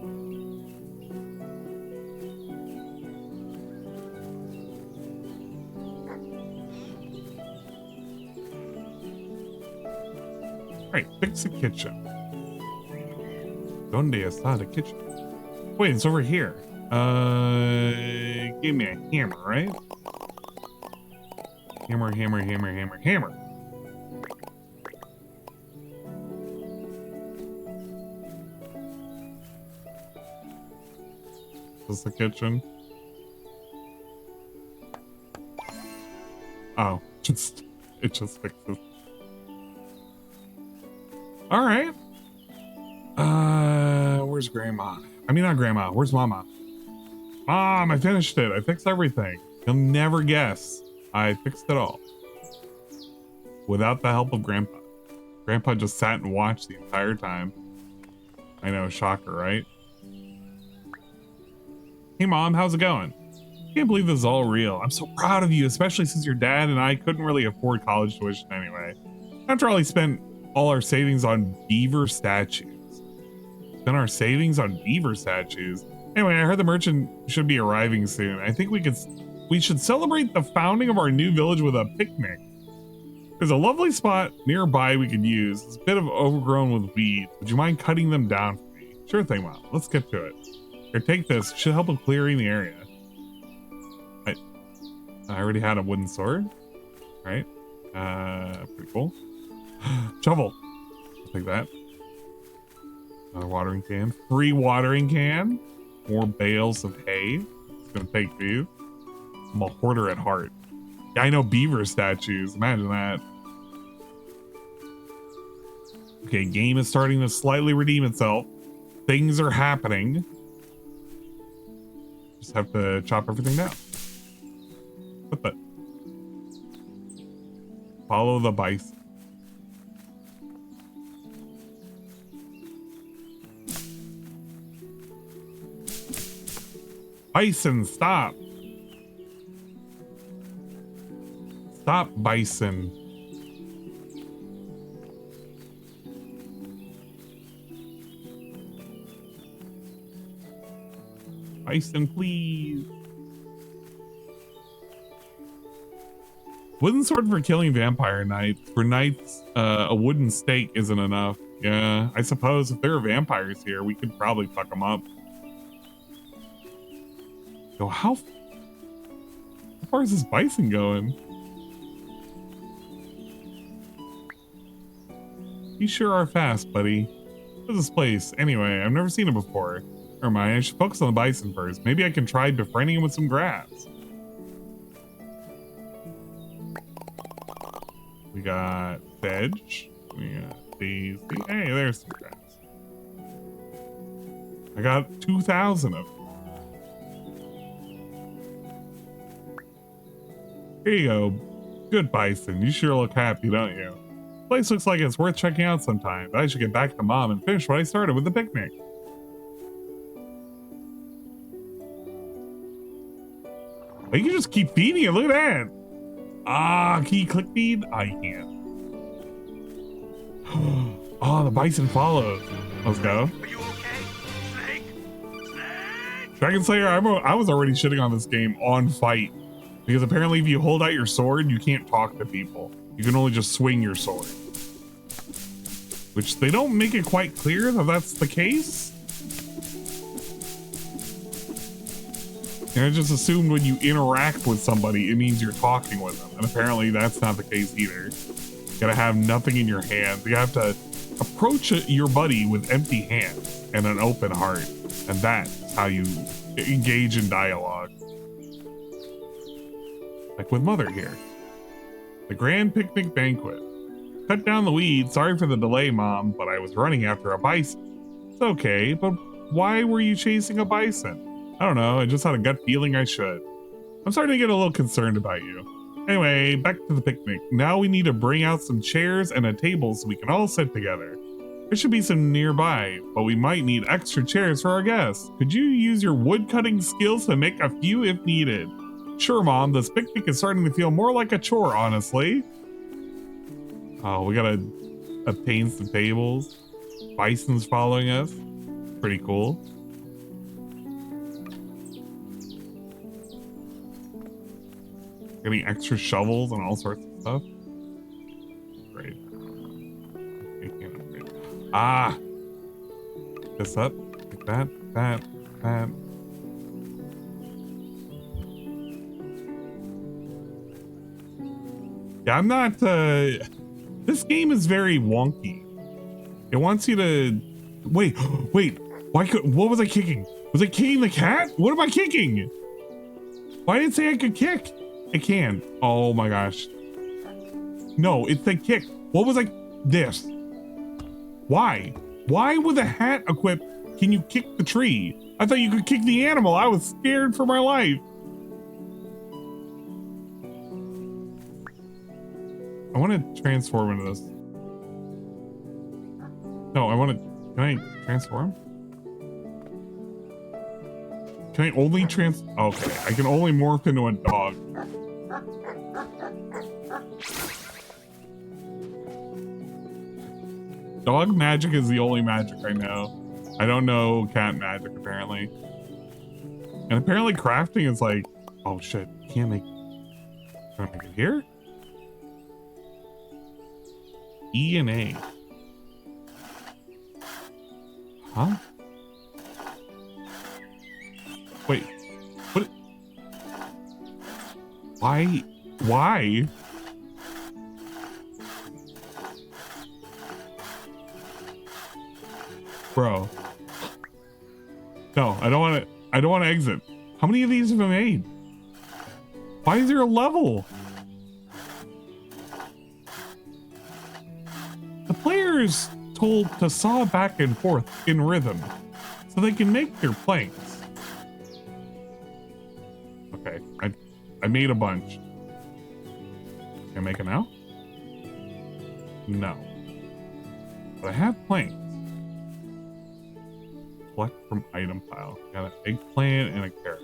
Alright, fix the kitchen. Donde está the kitchen? Wait, it's over here. Give me a hammer, right? Hammer, hammer, hammer, hammer, hammer. Is this the kitchen? Oh, it just fixes. All right. Where's Grandma? I mean, not Grandma. Where's Mama? Mom, I finished it. I fixed everything. You'll never guess. I fixed it all. Without the help of Grandpa. Grandpa just sat and watched the entire time. I know, shocker, right? Hey, Mom, how's it going? Can't believe this is all real. I'm so proud of you, especially since your dad and I couldn't really afford college tuition anyway. After all, he spent all our savings on beaver statues. Spent our savings on beaver statues? Anyway, I heard the merchant should be arriving soon. I think we should celebrate the founding of our new village with a picnic. There's a lovely spot nearby we could use. It's a bit of overgrown with weeds. Would you mind cutting them down for me? Sure thing, Mom. Let's get to it. Here, take this. It should help with clearing the area. I already had a wooden sword. Right? Pretty cool. Shovel. I'll take that. Another watering can. Free watering can. More bales of hay. It's gonna take these. I'm a hoarder at heart. Yeah, I know beaver statues. Imagine that. Okay, game is starting to slightly redeem itself. Things are happening. Just have to chop everything down. What the? Follow the bison. Bison, stop. Stop, bison. Bison, please. Wooden sword for killing vampire knights. For knights, a wooden stake isn't enough. Yeah, I suppose if there are vampires here, we could probably fuck them up. So how far is this bison going? You sure are fast, buddy. What's this place? Anyway, I've never seen it before. Never mind, I should focus on the bison first. Maybe I can try befriending him with some grass. We got sedge. We got daisy. Hey, there's some grass. I got 2,000 of them. Here you go. Good bison. You sure look happy, don't you? The place looks like it's worth checking out sometime, but I should get back to Mom and finish what I started with the picnic. You can just keep feeding it. Look at that. Ah, can you click feed? I can't. Oh, the bison follows. Let's go. Are you okay? Snake? Dragon Slayer, I was already shitting on this game on fight. Because apparently if you hold out your sword, you can't talk to people. You can only just swing your sword. Which they don't make it quite clear that that's the case. And I just assumed when you interact with somebody, it means you're talking with them. And apparently that's not the case either. You gotta have nothing in your hands. You have to approach your buddy with empty hands and an open heart. And that's how you engage in dialogue. Like with Mother here. The grand picnic banquet. Cut down the weeds. Sorry for the delay, Mom, but I was running after a bison. It's okay, but why were you chasing a bison? I don't know. I just had a gut feeling I should. I'm starting to get a little concerned about you. Anyway, back to the picnic. Now we need to bring out some chairs and a table so we can all sit together. There should be some nearby, but we might need extra chairs for our guests. Could you use your wood cutting skills to make a few if needed? Sure, Mom, this picnic is starting to feel more like a chore, honestly. Oh, we gotta obtain some tables. Bison's following us. Pretty cool. Getting extra shovels and all sorts of stuff. Great. Ah! This up. Like that. Yeah, I'm not, this game is very wonky. It wants you to, wait, what was I kicking? Was I kicking the cat? What am I kicking? Why did it say I could kick? I can. Oh my gosh. No, it's the kick. What was this? Why? Why with a hat equipped can you kick the tree? I thought you could kick the animal. I was scared for my life. I want to transform into this. No, can I transform? Can I only okay, I can only morph into a dog. Dog magic is the only magic I know. I don't know cat magic apparently. And apparently crafting is like, oh shit, can I make it here? E and A. Huh? Wait, what? Why? Bro. No, I don't want to exit. How many of these have I made? Why is there a level? The players told to saw back and forth in rhythm so they can make their planks. Okay, I made a bunch. Can I make it now? No. But I have planks. Select from item pile. Got an eggplant and a carrot.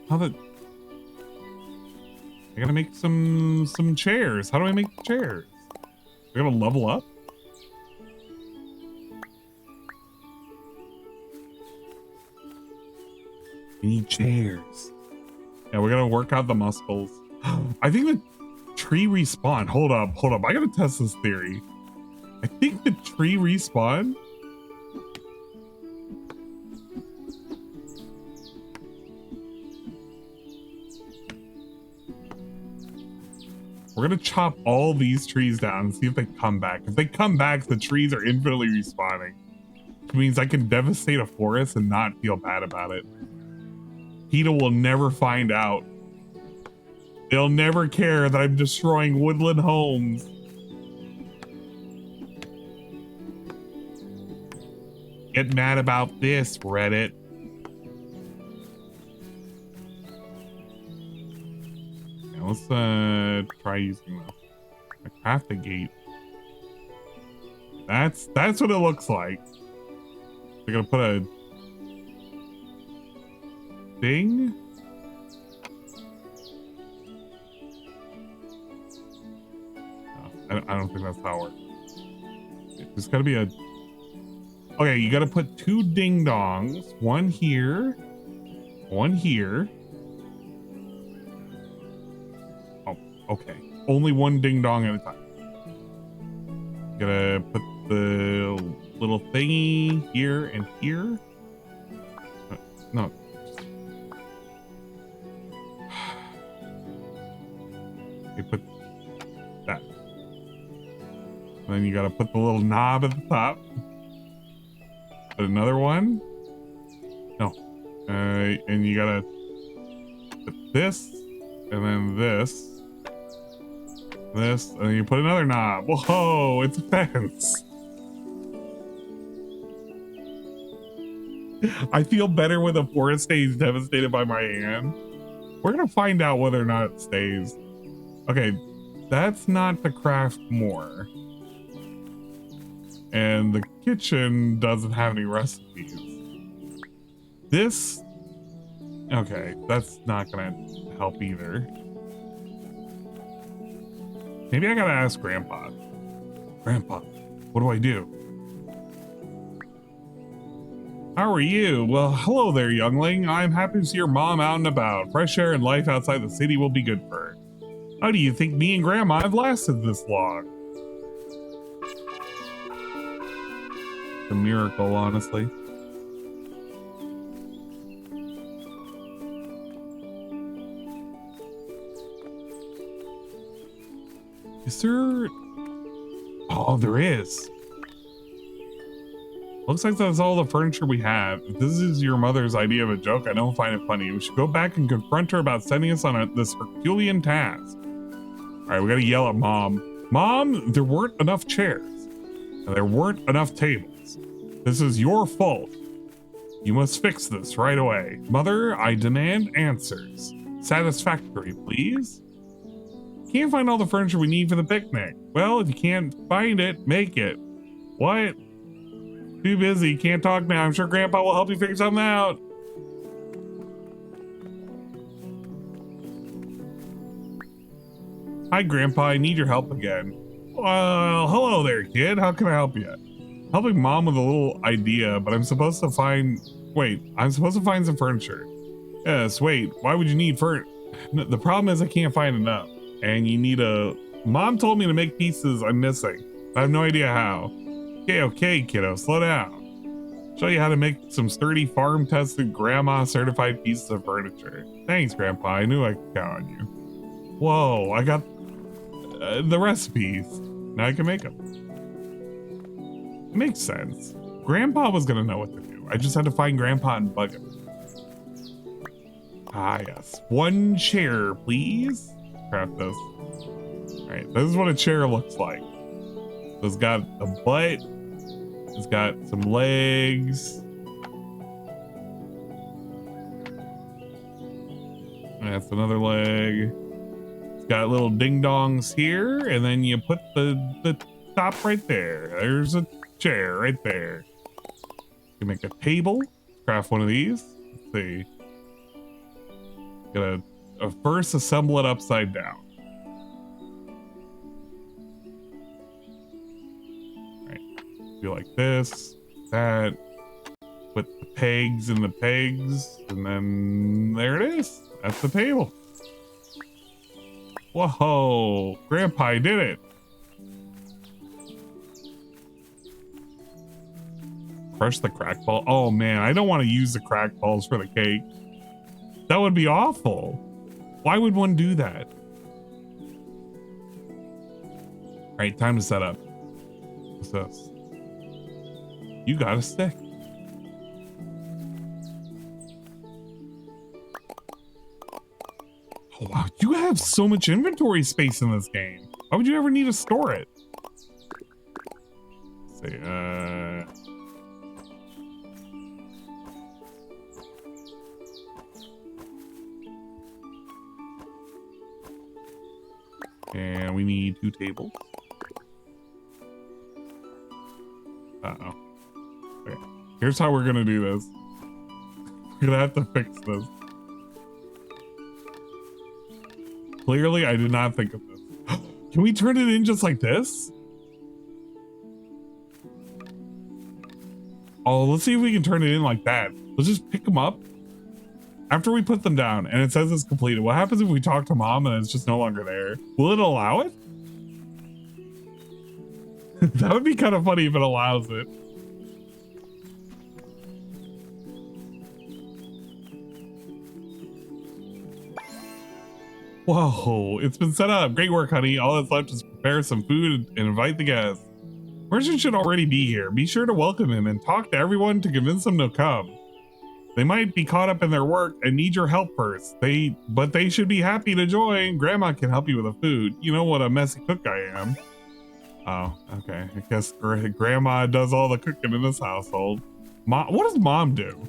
I gotta make some chairs. How do I make chairs? I gotta level up? We need chairs. Yeah, we're gonna work out the muscles. I think the tree respawn. Hold up. I gotta test this theory. I think the tree respawn. We're gonna chop all these trees down and see if they come back. If they come back, the trees are infinitely respawning. Which means I can devastate a forest and not feel bad about it. PETA will never find out. They'll never care that I'm destroying woodland homes. Get mad about this, Reddit. Yeah, let's try using the craft the gate. That's what it looks like. They're gonna put a thing. No, I don't think that's how it works. There's gotta be a. Okay, you gotta put 2 ding dongs. One here. One here. Oh, okay. Only 1 ding dong at a time. You gotta put the little thingy here and here. No. Okay, put that. And then you gotta put the little knob at the top. Put another one. No. And you gotta put this, and then this, and then you put another knob. Whoa, it's a fence. I feel better when the forest stays devastated by my hand. We're gonna find out whether or not it stays. Okay, that's not to craft more. And the kitchen doesn't have any recipes. This, okay, that's not gonna help either. Maybe I gotta ask Grandpa. Grandpa, what do I do? How are you? Well, hello there, youngling. I'm happy to see your mom out and about. Fresh air and life outside the city will be good for her. How do you think me and Grandma have lasted this long? A miracle, honestly. Is there? Oh, there is. Looks like that's all the furniture we have. If this is your mother's idea of a joke, I don't find it funny. We should go back and confront her about sending us on this Herculean task. All right, we gotta yell at Mom. Mom, there weren't enough chairs. And there weren't enough tables. This is your fault. You must fix this right away. Mother, I demand answers. Satisfactory, please. Can't find all the furniture we need for the picnic. Well, if you can't find it, make it. What? Too busy, can't talk now. I'm sure Grandpa will help you figure something out. Hi, Grandpa, I need your help again. Well, hello there, kid. How can I help you? Helping Mom with a little idea, but I'm supposed to find... Wait, I'm supposed to find some furniture. Yes, wait, why would you need furniture? The problem is I can't find enough. And you need a... Mom told me to make pieces I'm missing. I have no idea how. Okay, kiddo, slow down. Show you how to make some sturdy, farm-tested, grandma-certified pieces of furniture. Thanks, Grandpa. I knew I could count on you. Whoa, I got the recipes. Now I can make them. It makes sense. Grandpa was gonna know what to do. I just had to find Grandpa and bug him. Ah, yes. One chair, please. Craft this. All right, this is what a chair looks like. So it's got a butt. It's got some legs. That's another leg. It's got little ding dongs here, and then you put the top right there. There's a chair right there. You can make a table. Craft one of these. Let's see. Gotta first assemble it upside down. Do like this, that, put the pegs in the pegs, and then there it is. That's the table. Whoa, Grandpa did it. Crush the crack ball. Oh man, I don't want to use the crack balls for the cake. That would be awful. Why would one do that? All right, time to set up. What's this? You got a stick. Oh, wow, you have so much inventory space in this game. Why would you ever need to store it? Let's see, and we need 2 tables. Uh-oh. Okay. Here's how we're gonna do this. We're gonna have to fix this. Clearly, I did not think of this. Can we turn it in just like this? Oh, let's see if we can turn it in like that. Let's just pick them up after we put them down and it says it's completed. What happens if we talk to Mom and it's just no longer there? Will it allow it? That would be kind of funny if it allows it. Whoa, it's been set up. Great work, honey. All that's left is prepare some food and invite the guests. Merchant should already be here. Be sure to welcome him and talk to everyone to convince them to come. They might be caught up in their work and need your help first. But they should be happy to join. Grandma can help you with the food. You know what a messy cook I am. Oh, okay. I guess Grandma does all the cooking in this household. Mom, what does Mom do?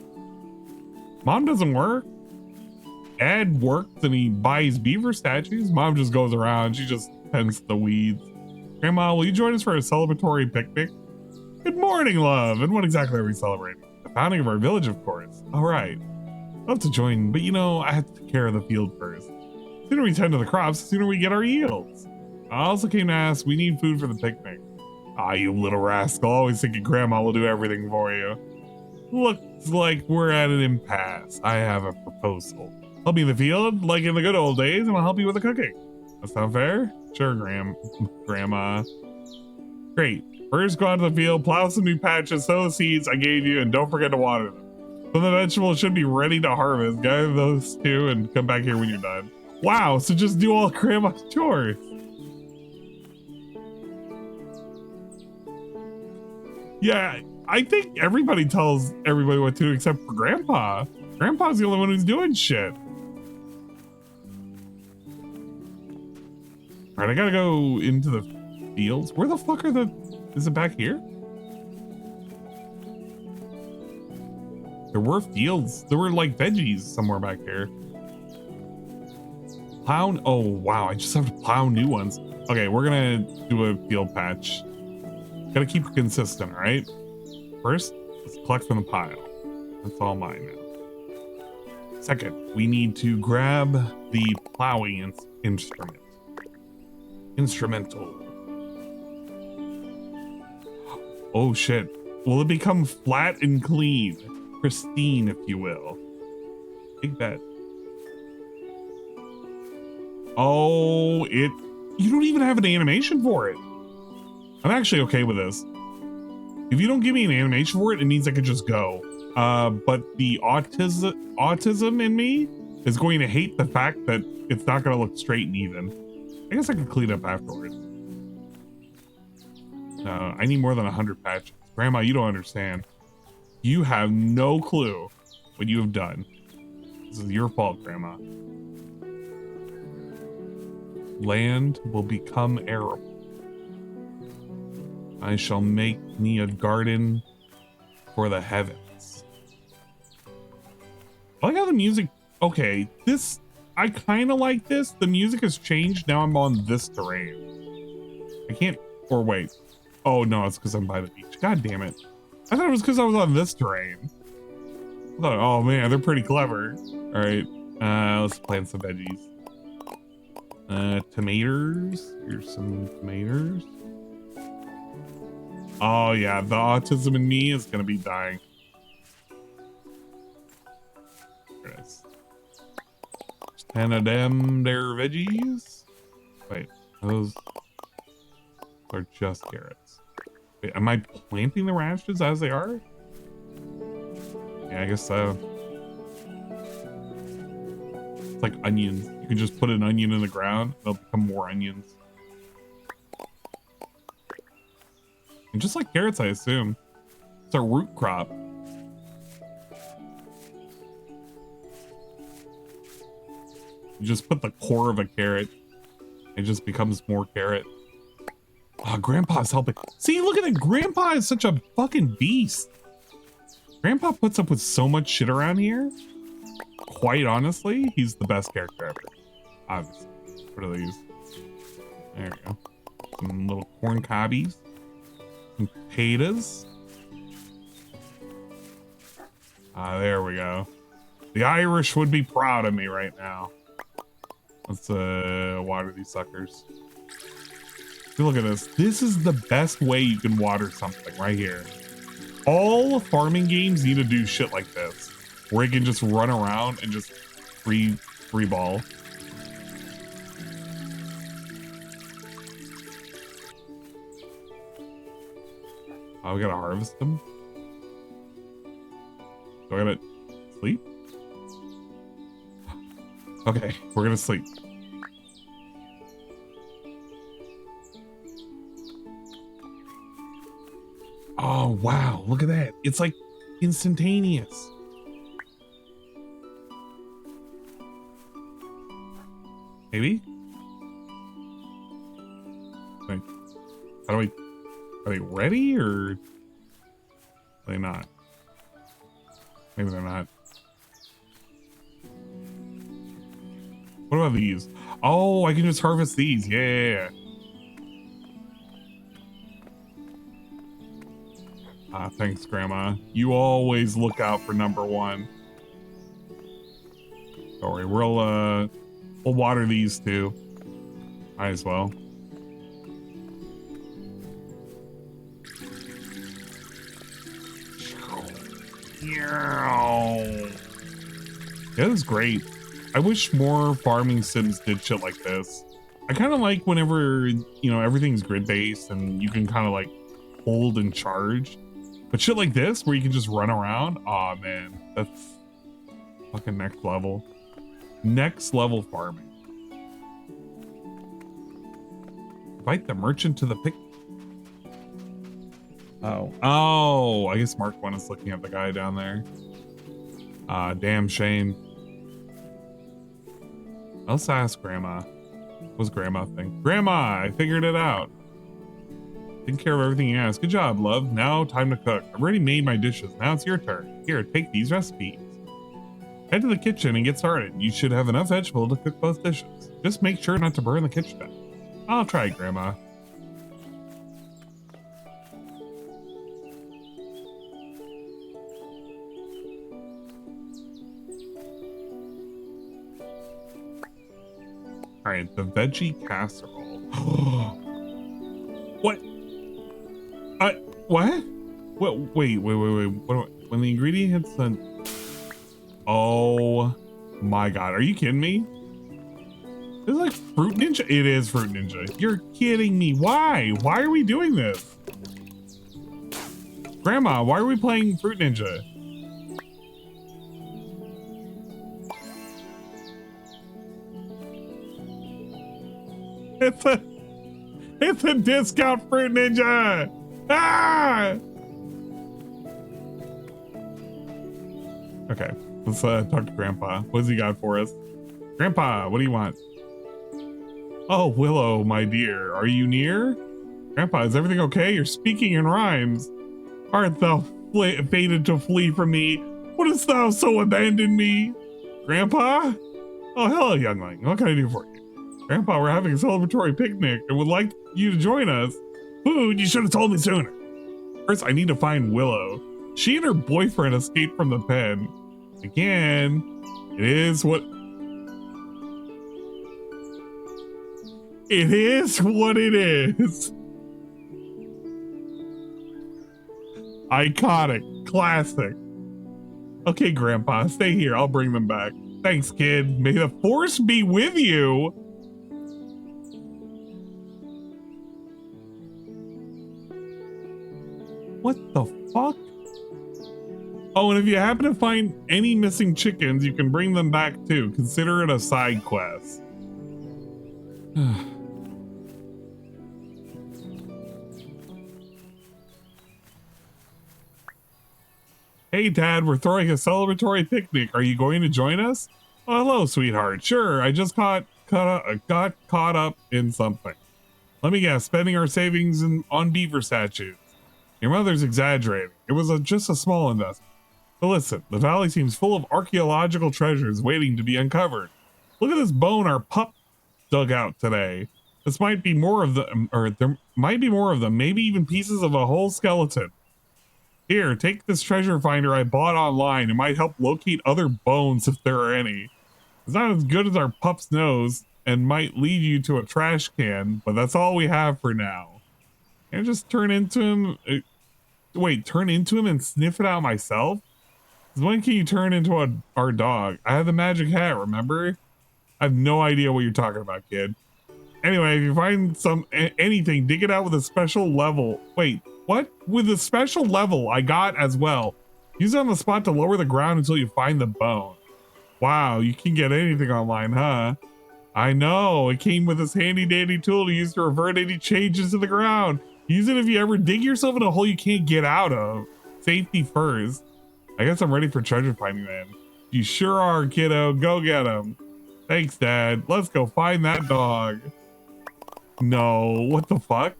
Mom doesn't work. Ed works and he buys beaver statues. Mom just goes around. She just tends to the weeds. Grandma, will you join us for a celebratory picnic? Good morning, love. And what exactly are we celebrating? The founding of our village, of course. All right. I'd love to join, but you know, I have to take care of the field first. The sooner we tend to the crops, the sooner we get our yields. I also came to ask, we need food for the picnic. Ah, you little rascal, always thinking Grandma will do everything for you. Looks like we're at an impasse. I have a proposal. Help me in the field, like in the good old days, and I'll help you with the cooking. That sound fair? Sure, Grandma. Great. First, go out to the field, plow some new patches, sow the seeds I gave you, and don't forget to water them. So the vegetables should be ready to harvest. Gather those two and come back here when you're done. Wow, so just do all Grandma's chores. Yeah, I think everybody tells everybody what to do except for Grandpa. Grandpa's the only one who's doing shit. All right, I gotta go into the fields. Where the fuck are the... Is it back here? There were fields. There were like veggies somewhere back here. Plow... Oh, wow. I just have to plow new ones. Okay, we're gonna do a field patch. Gotta keep it consistent, right? First, let's collect from the pile. That's all mine now. Second, we need to grab the plowing instrument. Instrumental. Oh shit. Will it become flat and clean? Pristine, if you will. Big bet. Oh, you don't even have an animation for it. I'm actually okay with this. If you don't give me an animation for it, it means I could just go. But the autism in me is going to hate the fact that it's not going to look straight and even. I guess I could clean up afterwards. I need more than 100 patches. Grandma, you don't understand. You have no clue what you have done. This is your fault, Grandma. Land will become arable. I shall make me a garden for the heavens. I like how the music... Okay, this... I kind of like this. The music has changed. Now I'm on this terrain. I can't... Or wait. Oh, no, it's because I'm by the beach. God damn it. I thought it was because I was on this terrain. I thought, oh, man, they're pretty clever. All right. Let's plant some veggies. Tomatoes. Here's some tomatoes. Oh, yeah. The autism in me is going to be dying. There it is. 10 of them there veggies. Wait, those are just carrots. Wait, am I planting the radishes as they are? Yeah, I guess so. It's like onions. You can just put an onion in the ground, they'll become more onions. And just like carrots, I assume. It's a root crop. You just put the core of a carrot. It just becomes more carrot. Oh, Grandpa's helping. See, look at it. Grandpa is such a fucking beast. Grandpa puts up with so much shit around here. Quite honestly, he's the best character ever. Obviously. What are these? There we go. Some little corn cobbies. Some potatoes. Ah, there we go. The Irish would be proud of me right now. Let's water these suckers. See, look at this. This is the best way you can water something right here. All farming games need to do shit like this, where you can just run around and just free ball. Oh, we gotta harvest them. Do I gotta sleep? Okay, we're gonna sleep. Oh, wow. Look at that. It's like instantaneous. Maybe? Wait. How do I... Are they ready or... Are they not? Maybe they're not. What about these? Oh, I can just harvest these. Yeah. Ah, thanks, Grandma. You always look out for number one. Don't worry, we'll water these too. Might as well. Yeah, this is great. I wish more farming sims did shit like this. I kind of like whenever, you know, everything's grid-based and you can kind of like hold and charge. But shit like this, where you can just run around, aw, man, that's fucking next level. Next level farming. Invite the merchant to the pick. Oh, I guess Mark 1 is looking at the guy down there. Damn shame. Let's ask Grandma. What's Grandma think? Grandma, I figured it out. Taking care of everything you asked. Good job, love. Now time to cook. I've already made my dishes. Now it's your turn. Here, take these recipes. Head to the kitchen and get started. You should have enough vegetable to cook both dishes. Just make sure not to burn the kitchen down. I'll try, Grandma. All right, the veggie casserole. What? What? Wait. When the ingredient hits the... Oh my God, are you kidding me? It's like Fruit Ninja. It is Fruit Ninja. You're kidding me. Why? Why are we doing this? Grandma, why are we playing Fruit Ninja? It's a discount Fruit Ninja. Ah! Okay, let's talk to Grandpa. What's he got for us? Grandpa, what do you want? Oh, Willow, my dear, are you near? Grandpa, is everything okay? You're speaking in rhymes. Art thou fated to flee from me? Wouldst thou so abandon me? Grandpa? Oh, hello, youngling. What can I do for you? Grandpa, we're having a celebratory picnic and would like you to join us. Food? You should have told me sooner. First, I need to find Willow. She and her boyfriend escaped from the pen. Again, it is what it is. Iconic, classic. Okay, Grandpa, stay here. I'll bring them back. Thanks, kid. May the force be with you. What the fuck? Oh, and if you happen to find any missing chickens, you can bring them back too. Consider it a side quest. Hey, Dad, we're throwing a celebratory picnic. Are you going to join us? Oh, hello, sweetheart. Sure, I just got caught up in something. Let me guess, spending our savings on beaver statues. Your mother's exaggerating. It was just a small investment. But listen, the valley seems full of archaeological treasures waiting to be uncovered. Look at this bone our pup dug out today. This might be more of them, or there might be more of them, maybe even pieces of a whole skeleton. Here, take this treasure finder I bought online. It might help locate other bones if there are any. It's not as good as our pup's nose and might lead you to a trash can, but that's all we have for now. Can I just turn into him? Wait, turn into him and sniff it out myself? When can you turn into our dog? I have the magic hat, remember? I have no idea what you're talking about, kid. Anyway, if you find anything, dig it out with a special level. Wait, what? With a special level I got as well. Use it on the spot to lower the ground until you find the bone. Wow, you can get anything online, huh? I know, it came with this handy dandy tool to use to revert any changes to the ground. Use it if you ever dig yourself in a hole you can't get out of. Safety first. I guess I'm ready for treasure finding then. You sure are, kiddo. Go get him. Thanks, Dad. Let's go find that dog. No, what the fuck?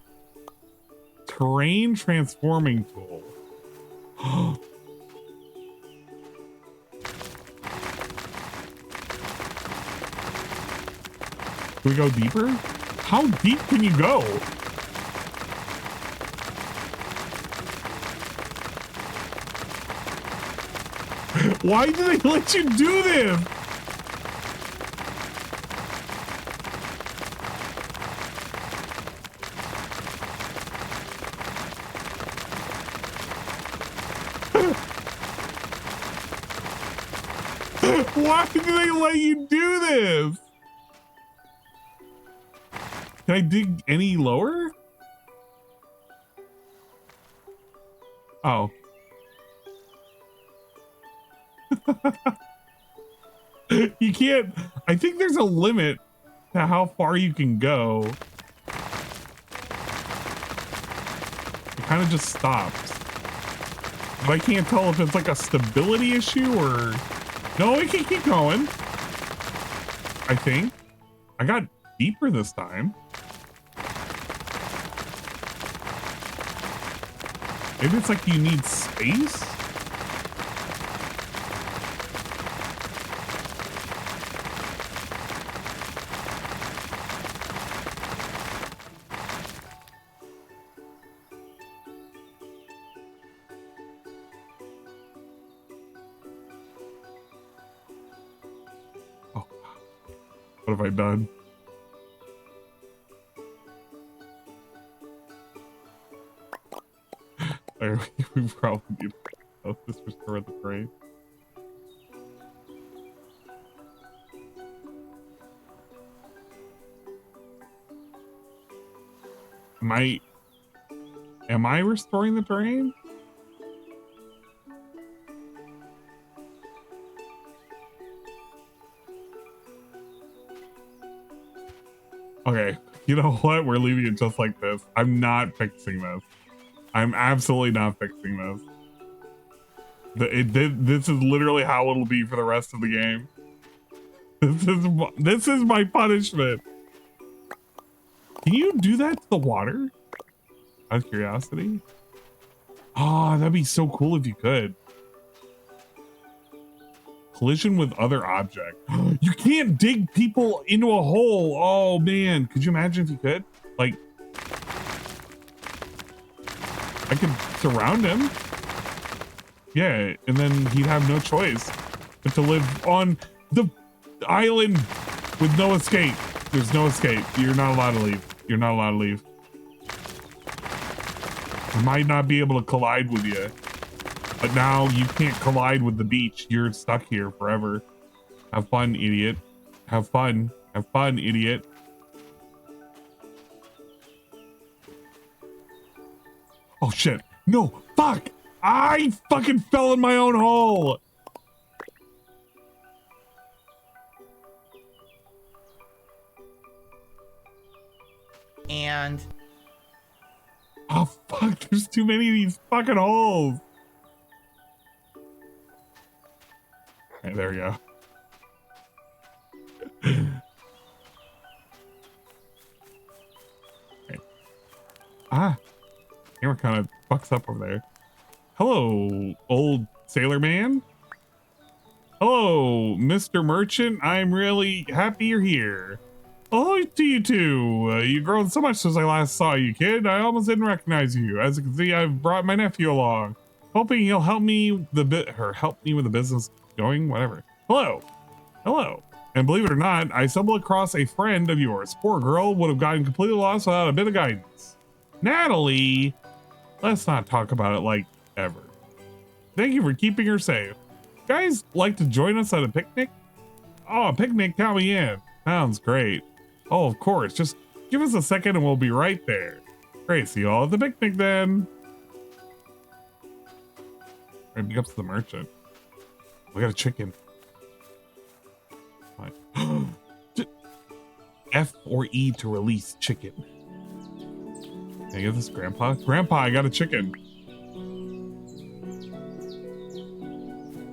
Terrain transforming tool. Can we go deeper? How deep can you go? Why do they let you do this? Why do they let you do this? Can I dig any lower? Oh. You can't. I think there's a limit to how far you can go. I kind of just stops. But I can't tell if it's like a stability issue or... No, it can keep going. I think. I got deeper this time. Maybe it's like you need space? What have I done? We probably need to just restore the train. Am I restoring the terrain? Okay, you know what? We're leaving it just like this. I'm not fixing this. I'm absolutely not fixing this. This is literally how it'll be for the rest of the game. This is my punishment. Can you do that to the water? Out of curiosity. Oh, that'd be so cool if you could. Collision with other object. You can't dig people into a hole. Oh man, could you imagine if you could? Like, I could surround him. Yeah, and then he'd have no choice but to live on the island with no escape. There's no escape. You're not allowed to leave. You're not allowed to leave. I might not be able to collide with you, but now you can't collide with the beach. You're stuck here forever. Have fun, idiot. Have fun. Have fun, idiot. Oh shit. No, fuck. I fucking fell in my own hole. And oh fuck, there's too many of these fucking holes. Alright, there we go. Okay. Ah, camera kind of fucks up over there. Hello, old sailor man. Hello, Mr. Merchant. I'm really happy you're here. Oh, to you too. You've grown so much since I last saw you, kid. I almost didn't recognize you. As you can see, I've brought my nephew along, hoping he'll help me with the business going. Whatever. Hello, hello. And believe it or not, I stumbled across a friend of yours. Poor girl would have gotten completely lost without a bit of guidance. Natalie, let's not talk about it like ever. Thank you for keeping her safe. Guys, like to join us at a picnic? Oh, a picnic? Count me in. Sounds great. Oh, of course. Just give us a second and we'll be right there. Great. See you all at the picnic then. Right, pick up to the merchant. We got a chicken. F or E to release chicken. Can I get this, Grandpa? Grandpa, I got a chicken.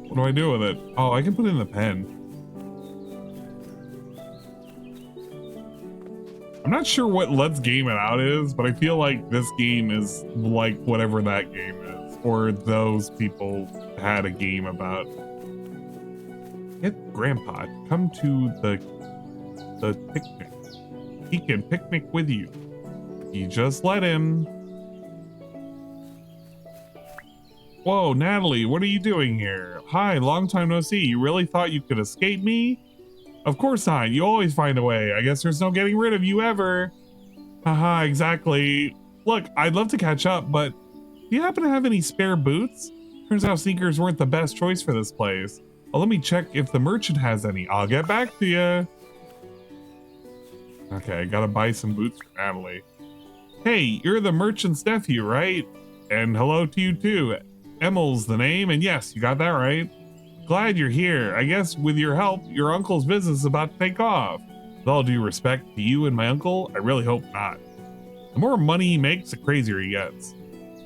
What do I do with it? Oh, I can put it in the pen. I'm not sure what Let's Game It Out is, but I feel like this game is like whatever that game is, or those people had a game about. Get Grandpa to come to the picnic. He can picnic with you. You just let him. Whoa, Natalie, what are you doing here? Hi, long time no see. You really thought you could escape me? Of course not. You always find a way. I guess there's no getting rid of you ever. Haha, exactly. Look, I'd love to catch up, but do you happen to have any spare boots? Turns out sneakers weren't the best choice for this place. Well, let me check if the merchant has any. I'll get back to you. Okay, I gotta buy some boots for Natalie. Hey, you're the merchant's nephew, right? And hello to you too. Emil's the name, and yes, you got that right. Glad you're here. I guess with your help, your uncle's business is about to take off. With all due respect to you and my uncle, I really hope not. The more money he makes, the crazier he gets.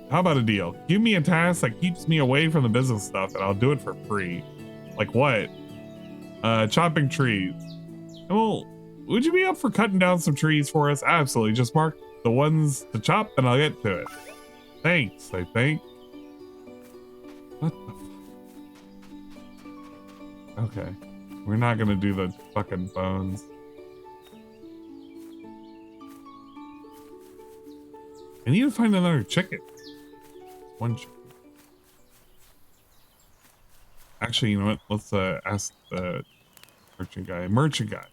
How about a deal? Give me a task that keeps me away from the business stuff and I'll do it for free. Like what? Chopping trees. Well, would you be up for cutting down some trees for us? Absolutely. Just mark the ones to chop and I'll get to it. Thanks, I think. What the fuck? Okay. We're not gonna do the fucking bones. I need to find another chicken. One chicken. Actually, you know what? Let's ask the merchant guy. Merchant guy.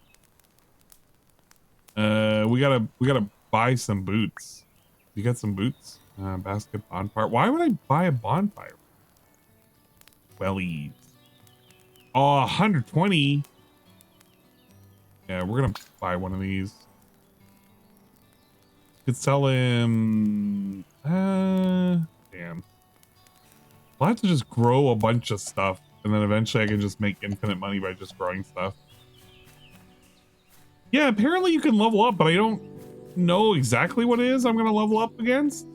We gotta buy some boots. You got some boots? Basket bonfire. Why would I buy a bonfire? Wellies. Oh, 120. Yeah, we're gonna buy one of these. Could sell him. Damn. I'll have to just grow a bunch of stuff, and then eventually I can just make infinite money by just growing stuff. Yeah, apparently you can level up, but I don't know exactly what it is I'm gonna level up against.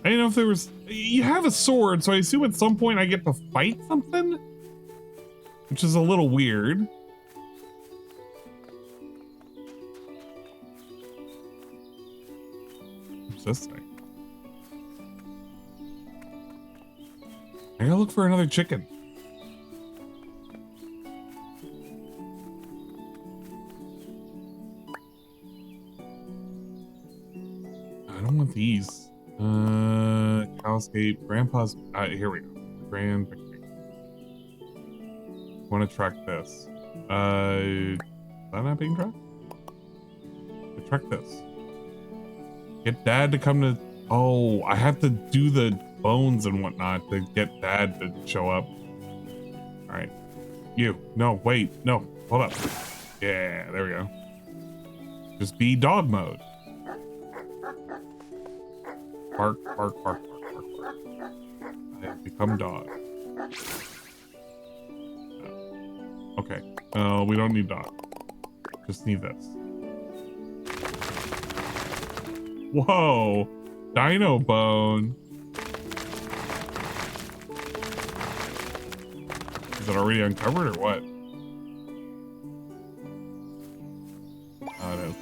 I didn't know if there was. You have a sword, so I assume at some point I get to fight something, which is a little weird. What's this thing? I gotta look for another chicken. I don't want these. Cowscape, Grandpa's. Here we go. Grand picnic. Want to track this? Is that not being tracked? Track this. Get Dad to come to. Oh, I have to do the bones and whatnot to get Dad to show up. All right. You. No, wait. No. Hold up. Yeah, there we go. Just be dog mode. Bark, bark, bark, bark, bark, bark. I have become dog. Okay. We don't need dog. Just need this. Whoa. Dino bone. Is it already uncovered or what? Oh, it is.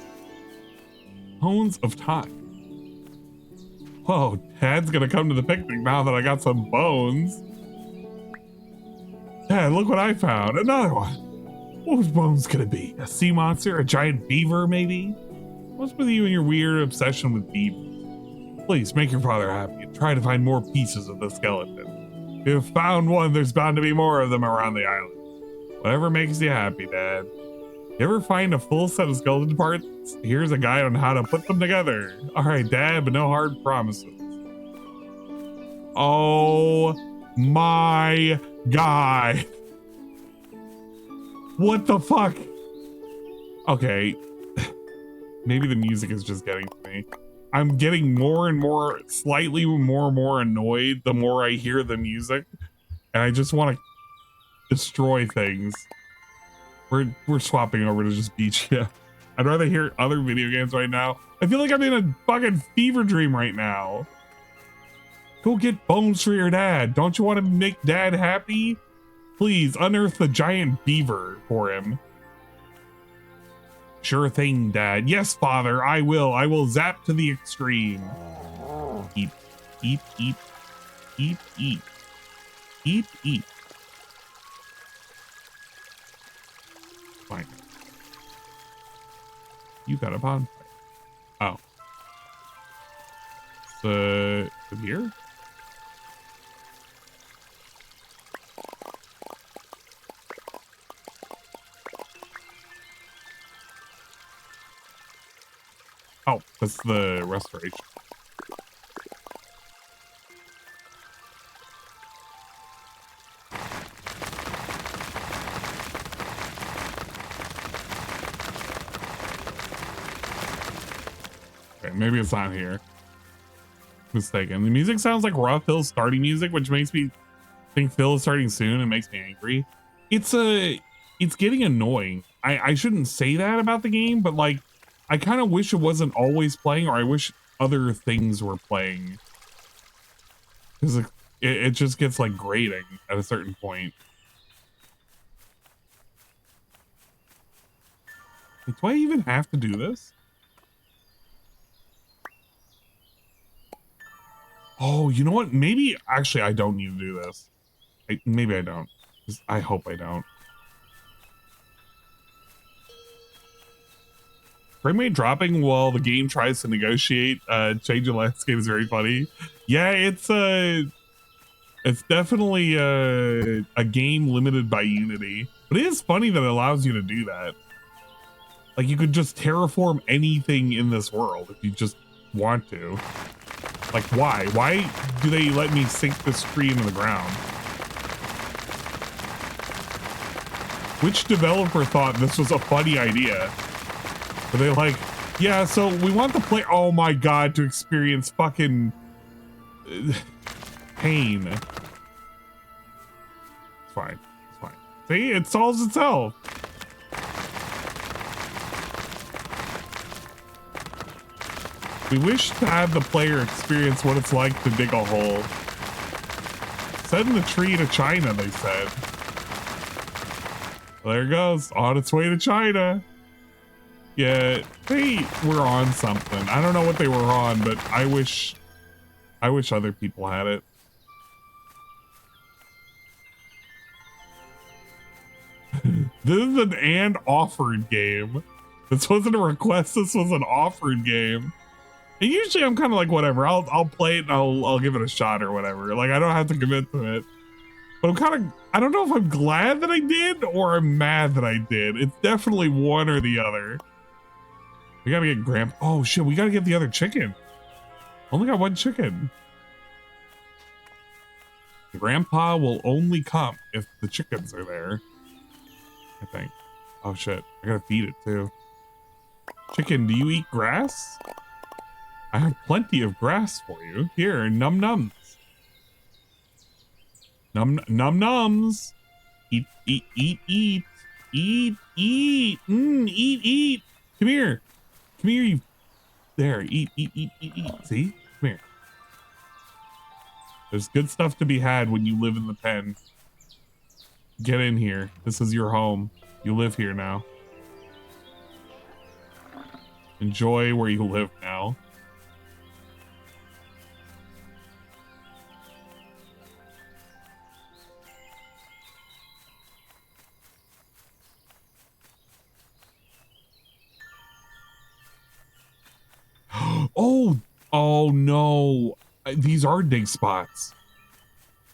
Bones of time. Whoa, Dad's gonna come to the picnic now that I got some bones. Dad, look what I found. Another one. Whose bones could it be? A sea monster? A giant beaver, maybe? What's with you and your weird obsession with beavers? Please, make your father happy and try to find more pieces of the skeleton. If you've found one, there's bound to be more of them around the island. Whatever makes you happy, Dad. You ever find a full set of skeleton parts? Here's a guide on how to put them together. All right, Dad, but no hard promises. Oh my God. What the fuck? Okay. Maybe the music is just getting to me. I'm getting more and more, slightly more and more annoyed the more I hear the music. And I just want to destroy things. We're swapping over to just beach. Yeah. I'd rather hear other video games right now. I feel like I'm in a fucking fever dream right now. Go get bones for your dad. Don't you want to make Dad happy? Please unearth the giant beaver for him. Sure thing, Dad. Yes, Father, I will. I will zap to the extreme. Eat, eat, eat, eat, eat, eat, eat. Fine. You got a bonfire. Oh. Is it here? Oh, that's the restoration. Okay, maybe it's not here. Mistaken. The music sounds like Raw Phil's starting music, which makes me think Phil is starting soon and makes me angry. It's getting annoying. I shouldn't say that about the game, but like, I kind of wish it wasn't always playing, or I wish other things were playing Because it just gets like grating at a certain point. Like, do I even have to do this? Oh, you know what? Maybe actually I don't need to do this. Maybe I don't. I hope I don't. Frame rate dropping while the game tries to negotiate change the landscape is very funny. Yeah, it's definitely a game limited by Unity, but it is funny that it allows you to do that. Like, you could just terraform anything in this world if you just want to. Like, why? Why do they let me sink this tree into the ground? Which developer thought this was a funny idea? Are they like, yeah, so we want the player, oh my god, to experience fucking pain. It's fine. It's fine. See, it solves itself. We wish to have the player experience what it's like to dig a hole. Send the tree to China, they said. Well, there it goes, on its way to China. Yeah, they were on something. I don't know what they were on, but I wish other people had it. This is an and offered game. This wasn't a request, this was an offered game. And usually I'm kind of like, whatever, I'll play it and I'll give it a shot or whatever. Like, I don't have to commit to it. But I'm kind of, I don't know if I'm glad that I did or I'm mad that I did. It's definitely one or the other. We gotta get Grandpa. Oh shit, we gotta get the other chicken. Only got one chicken. Grandpa will only come if the chickens are there, I think. Oh shit, I gotta feed it too. Chicken, do you eat grass? I have plenty of grass for you. Here, num nums. Num nums. Eat, eat, eat, eat. Eat, eat. Eat, eat. Come here. Come here, you. There, eat, eat, eat, eat, eat. See? Come here. There's good stuff to be had when you live in the pen. Get in here. This is your home. You live here now. Enjoy where you live now. Oh no, these are dig spots.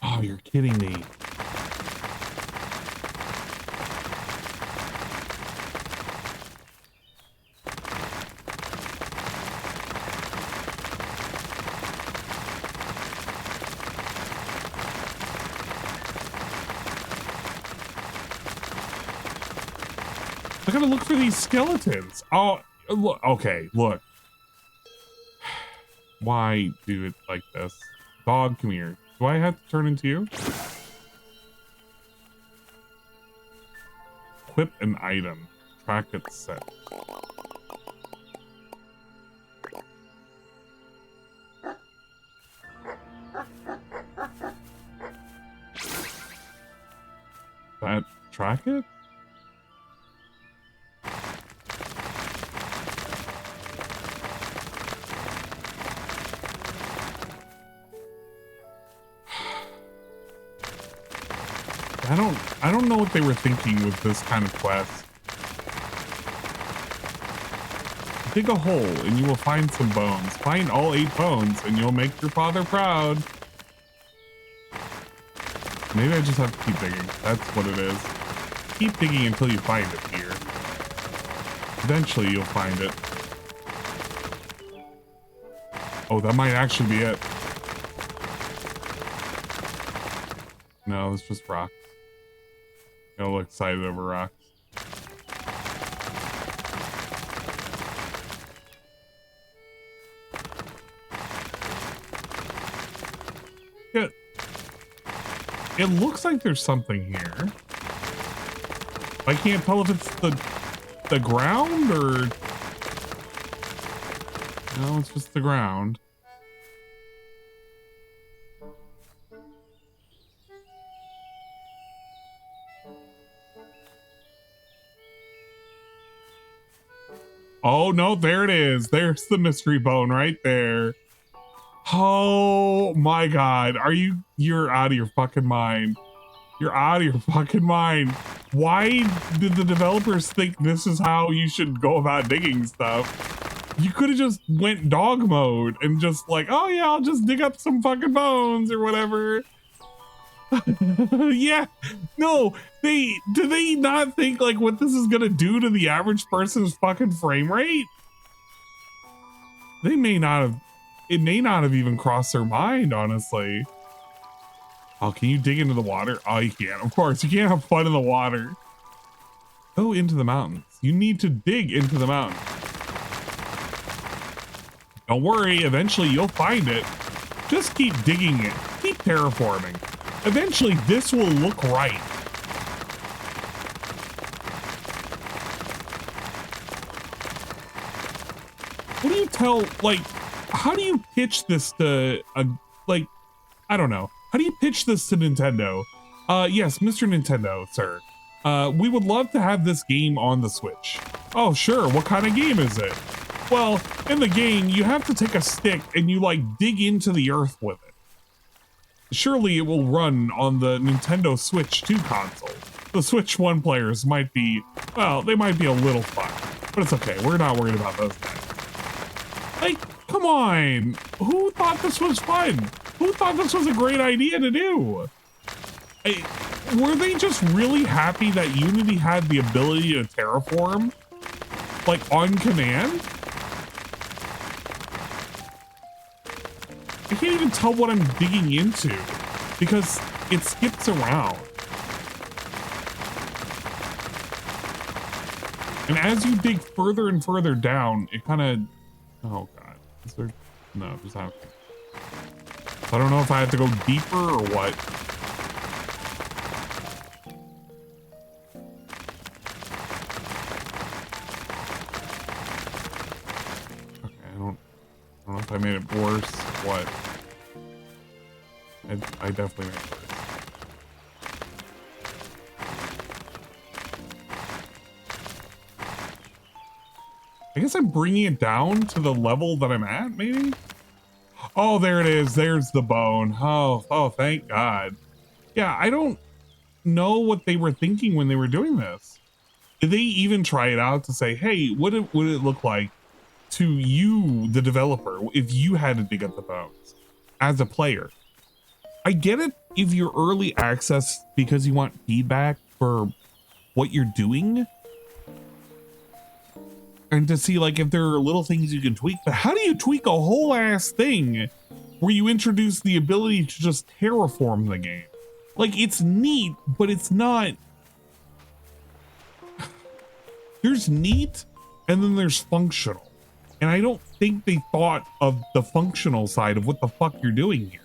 Oh, you're kidding me. I gotta look for these skeletons. Oh, look, okay, look. Why do it like this? Dog, come here. Do I have to turn into you? Equip an item. Track it set. That track it? I don't know what they were thinking with this kind of quest. Dig a hole and you will find some bones. Find all 8 bones and you'll make your father proud. Maybe I just have to keep digging. That's what it is. Keep digging until you find it here. Eventually you'll find it. Oh, that might actually be it. No, it's just rocks. I look excited over rocks. Yeah. It looks like there's something here. I can't tell if it's the ground or... No, it's just the ground. Oh no, there it is. There's the mystery bone right there. Oh my God. You're out of your fucking mind. You're out of your fucking mind. Why did the developers think this is how you should go about digging stuff? You could have just went dog mode and just like, oh yeah, I'll just dig up some fucking bones or whatever. Yeah, no, do they not think like what this is gonna do to the average person's fucking frame rate? It may not have even crossed their mind, honestly. Oh, can you dig into the water? Oh, you can. Of course, you can't have fun in the water. Go into the mountains. You need to dig into the mountains. Don't worry, eventually you'll find it. Just keep digging it. Keep terraforming. Eventually this will look right. What do you tell, like, how do you pitch this to, like, I don't know. How do you pitch this to Nintendo? Yes, Mr. Nintendo, sir. We would love to have this game on the Switch. Oh, sure. What kind of game is it? Well, in the game, you have to take a stick and you like dig into the earth with it. Surely it will run on the Nintendo Switch 2 console. The Switch 1 players might be, well, they might be a little fun, but it's okay. We're not worried about those guys. Like, come on. Who thought this was fun? Who thought this was a great idea to do? Were they just really happy that Unity had the ability to terraform? Like, on command? I can't even tell what I'm digging into because it skips around. And as you dig further and further down, it kind of, oh God, is there, no, there's not. I don't know if I have to go deeper or what. Okay, I don't know if I made it worse or what. I definitely made it worse. I guess I'm bringing it down to the level that I'm at, maybe? Oh, there it is. There's the bone. Oh, thank God. Yeah, I don't know what they were thinking when they were doing this. Did they even try it out to say, hey, what would it look like to you, the developer, if you had to dig up the bones as a player? I get it if you're early access because you want feedback for what you're doing and to see like if there are little things you can tweak, but how do you tweak a whole ass thing where you introduce the ability to just terraform the game? Like, it's neat, but it's not. There's neat and then there's functional, and I don't think they thought of the functional side of what the fuck you're doing here.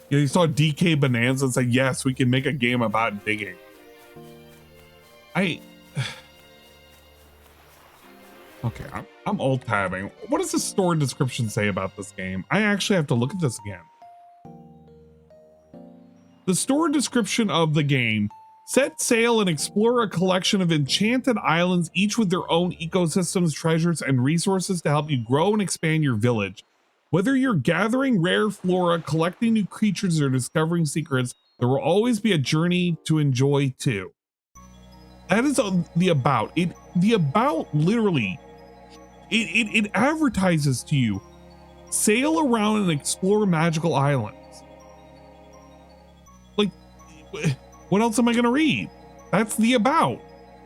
Yeah, you saw DK Bonanza and said, yes, we can make a game about digging. Okay, I'm alt tabbing. What does the store description say about this game? I actually have to look at this again. The store description of the game: set sail and explore a collection of enchanted islands, each with their own ecosystems, treasures, and resources to help you grow and expand your village. Whether you're gathering rare flora, collecting new creatures, or discovering secrets, there will always be a journey to enjoy too. That is the about. The about literally, it advertises to you, sail around and explore magical islands. Like, what else am I gonna read? That's the about.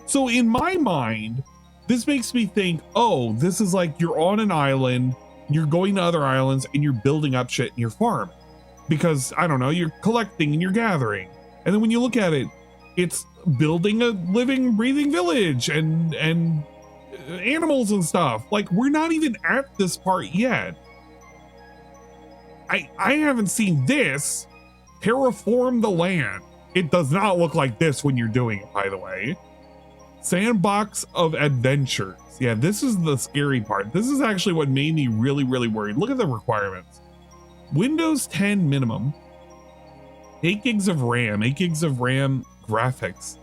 So in my mind, this makes me think, oh, this is like you're on an island, you're going to other islands, and you're building up shit in your farm. Because, I don't know, you're collecting and you're gathering. And then when you look at it, it's building a living, breathing village and animals and stuff. Like, we're not even at this part yet. I haven't seen this terraform the land. It does not look like this when you're doing it, by the way. Sandbox of adventures. Yeah, this is the scary part. This is actually what made me really, really worried. Look at the requirements. Windows 10 minimum. 8 gigs of RAM. 8 gigs of RAM graphics.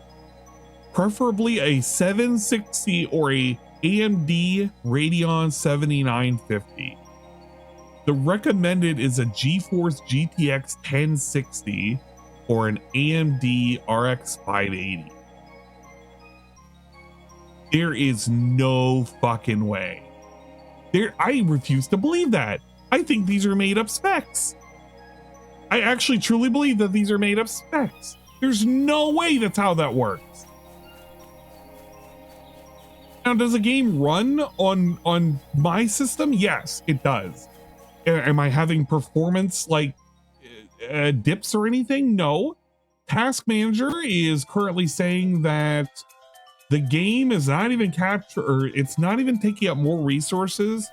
preferably a 760 or a AMD Radeon 7950. The recommended is a GeForce GTX 1060 or an AMD RX 580. There is no fucking way. I refuse to believe that. I think these are made up specs. I actually truly believe that these are made up specs. There's no way that's how that works. Now, does a game run on my system? Yes, it does. Am I having performance like dips or anything? No. Task Manager is currently saying that the game is not even it's not even taking up more resources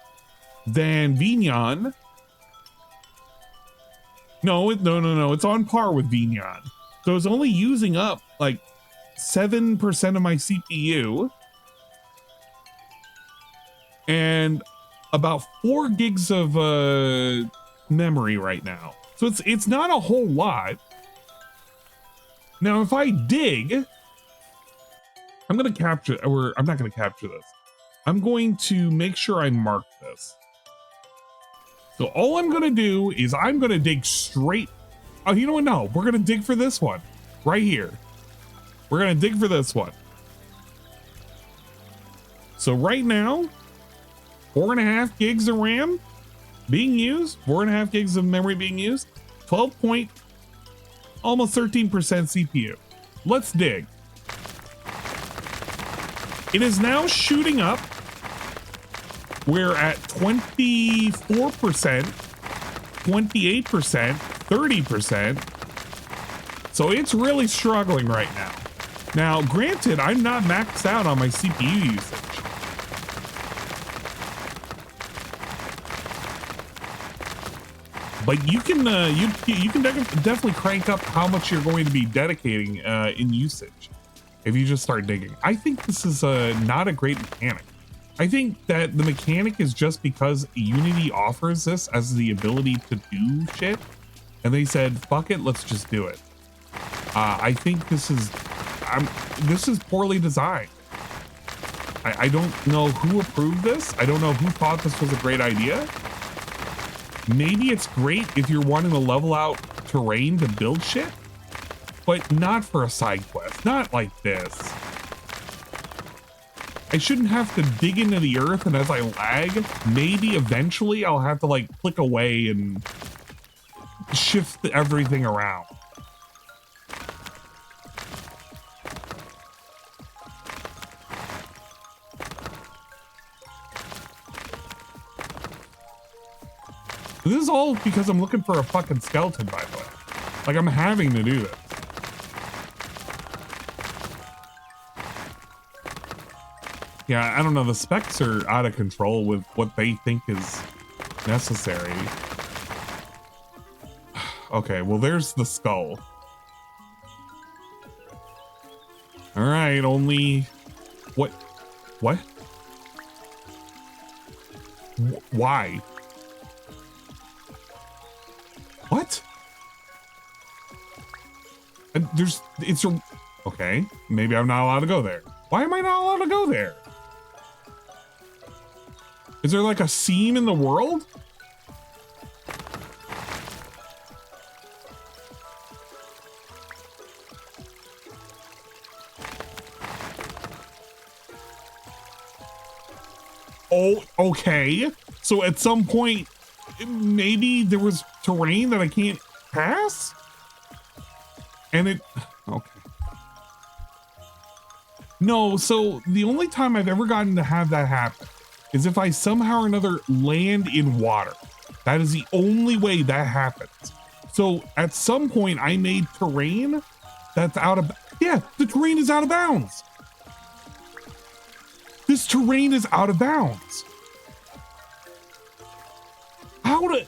than Vignon. No, it's on par with Vignon. So it's only using up like 7% of my CPU and about 4 gigs of memory right now. So it's not a whole lot. Now, if I dig, I'm gonna capture, or I'm not gonna capture this. I'm going to make sure I mark this. So all I'm gonna do is I'm gonna dig straight. Oh, you know what? No, we're gonna dig for this one right here. We're gonna dig for this one. So right now, 4.5 gigs of RAM being used, 4.5 gigs of memory being used, 12 almost 13% CPU. Let's dig. It is now shooting up. We're at 24%, 28%, 30%. So it's really struggling right now. Now, granted, I'm not maxed out on my CPU usage. But you can definitely crank up how much you're going to be dedicating in usage if you just start digging. I think this is not a great mechanic. I think that the mechanic is just because Unity offers this as the ability to do shit, and they said, "Fuck it, let's just do it." I think this is poorly designed. I don't know who approved this. I don't know who thought this was a great idea. Maybe it's great if you're wanting to level out terrain to build shit, but not for a side quest, not like this. I shouldn't have to dig into the earth, and as I lag, maybe eventually I'll have to like click away and shift everything around. This is all because I'm looking for a fucking skeleton, by the way. Like, I'm having to do this. Yeah, I don't know. The specs are out of control with what they think is necessary. Okay, well, there's the skull. All right, only... What? What? Why? What? Okay, maybe I'm not allowed to go there. Why am I not allowed to go there? Is there like a seam in the world? Oh, okay. So at some point, maybe there was terrain that I can't pass? And it... Okay. No, so the only time I've ever gotten to have that happen is if I somehow or another land in water. That is the only way that happens. So at some point I made terrain that's out of... Yeah, the terrain is out of bounds. This terrain is out of bounds. How to...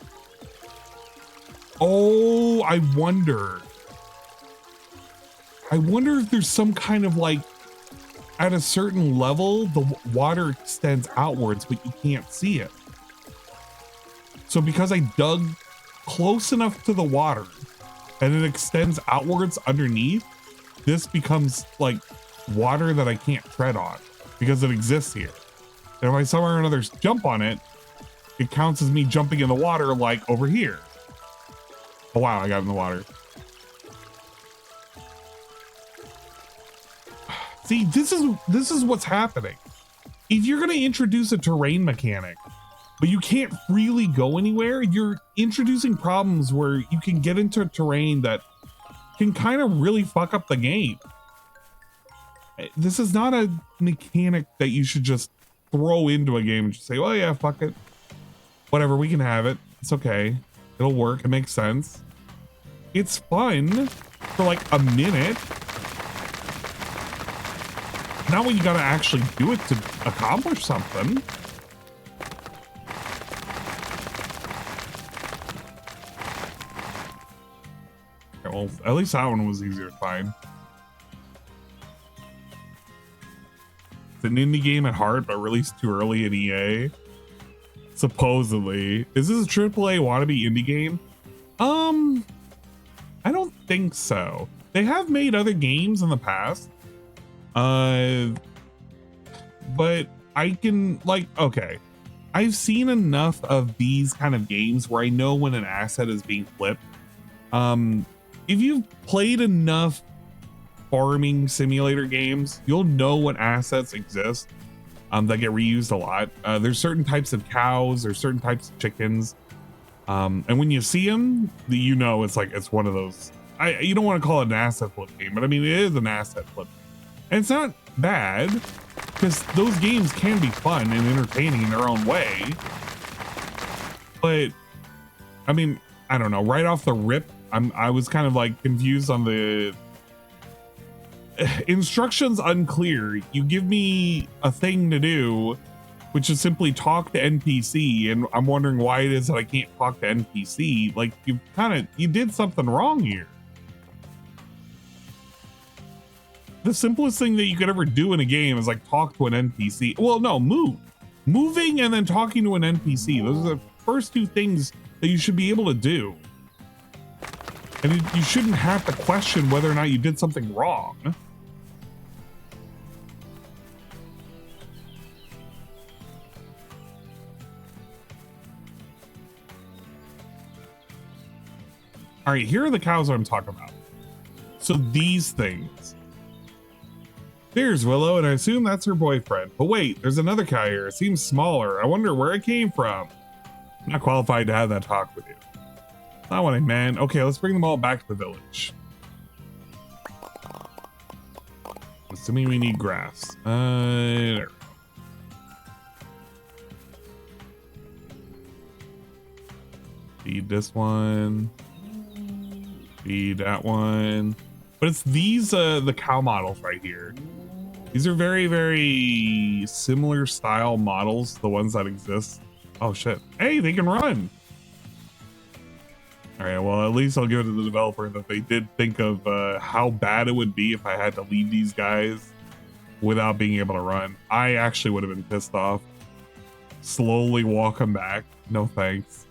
Oh, I wonder if there's some kind of like, at a certain level, the water extends outwards, but you can't see it. So because I dug close enough to the water and it extends outwards underneath, this becomes like water that I can't tread on because it exists here. And if I somehow or another jump on it, it counts as me jumping in the water like over here. Oh wow, I got in the water. See, this is what's happening. If you're gonna introduce a terrain mechanic, but you can't really go anywhere, you're introducing problems where you can get into terrain that can kind of really fuck up the game. This is not a mechanic that you should just throw into a game and just say, well, yeah, fuck it. Whatever, we can have it. It's okay. It'll work. It makes sense. It's fun for like a minute. Not when you gotta actually do it to accomplish something. Okay, well, at least that one was easier to find. It's an indie game at heart, but released too early in EA. Supposedly. Is this a AAA wannabe indie game? I don't think so. They have made other games in the past. But I can, like, okay. I've seen enough of these kind of games where I know when an asset is being flipped. If you've played enough farming simulator games, you'll know what assets exist that get reused a lot. There's certain types of cows, there's certain types of chickens. And when you see them, you know it's like, it's one of those. You don't want to call it an asset flip game, but I mean, it is an asset flip. And it's not bad, because those games can be fun and entertaining in their own way. But, I mean, I don't know, right off the rip, I was kind of like confused on the instructions. Unclear. You give me a thing to do, which is simply talk to NPC, and I'm wondering why it is that I can't talk to NPC. Like, you did something wrong here. The simplest thing that you could ever do in a game is like talk to an NPC. Well, no, moving and then talking to an NPC. Those are the first two things that you should be able to do. And you shouldn't have to question whether or not you did something wrong. All right, here are the cows I'm talking about. So these things. There's Willow, and I assume that's her boyfriend. But wait, there's another cow here. It seems smaller. I wonder where it came from. I'm not qualified to have that talk with you. That's not what I meant. Okay, let's bring them all back to the village. Assuming we need grass. There. Feed this one. Feed that one. But it's these, the cow models right here. These are very, very similar style models, the ones that exist. Oh shit. Hey, they can run. All right, well, at least I'll give it to the developer that they did think of how bad it would be if I had to leave these guys without being able to run. I actually would have been pissed off. Slowly walk them back. No thanks.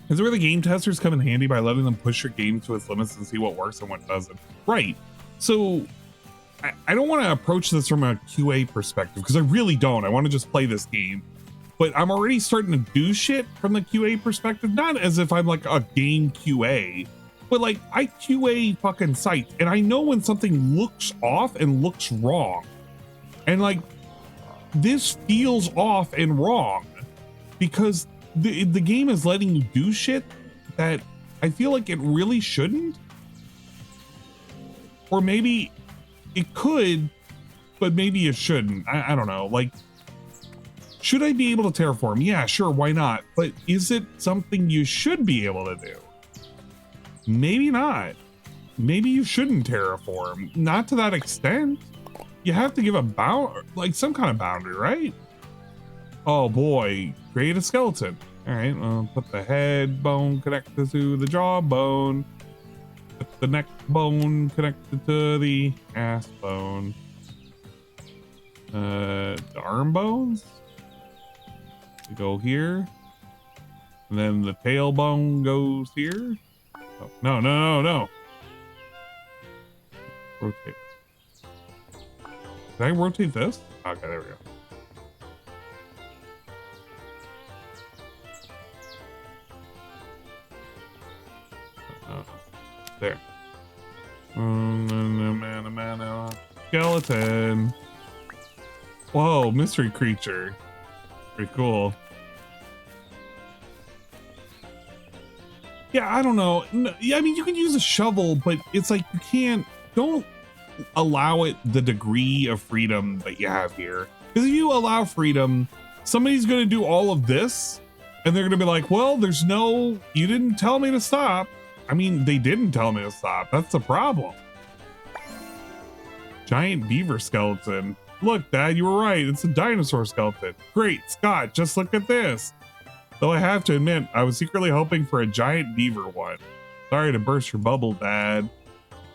Is where the game testers come in handy by letting them push your game to its limits and see what works and what doesn't. Right. So I don't want to approach this from a QA perspective, because I really don't. I want to just play this game. But I'm already starting to do shit from the QA perspective, not as if I'm like a game QA, but like I QA fucking sites, and I know when something looks off and looks wrong. And like, this feels off and wrong because the game is letting you do shit that I feel like it really shouldn't. Or maybe it could, but maybe it shouldn't. I don't know. Like, should I be able to terraform? Yeah, sure, why not? But is it something you should be able to do? Maybe not. Maybe you shouldn't terraform. Not to that extent. You have to give like some kind of boundary, right? Oh boy, create a skeleton. All right, well, put the head bone connected to the jaw bone. Put the neck bone connected to the ass bone. The arm bones. We go here. And then the tail bone goes here. Oh, no. Rotate. Did I rotate this? Okay, there we go. There. Skeleton. Whoa, mystery creature. Pretty cool. Yeah, I don't know. Yeah, I mean, you can use a shovel, but it's like don't allow it the degree of freedom that you have here. Because if you allow freedom, somebody's going to do all of this, and they're going to be like, well, you didn't tell me to stop. I mean, they didn't tell me to stop. That's the problem. Giant beaver skeleton. Look, Dad, you were right. It's a dinosaur skeleton. Great, Scott, just look at this. Though I have to admit, I was secretly hoping for a giant beaver one. Sorry to burst your bubble, Dad.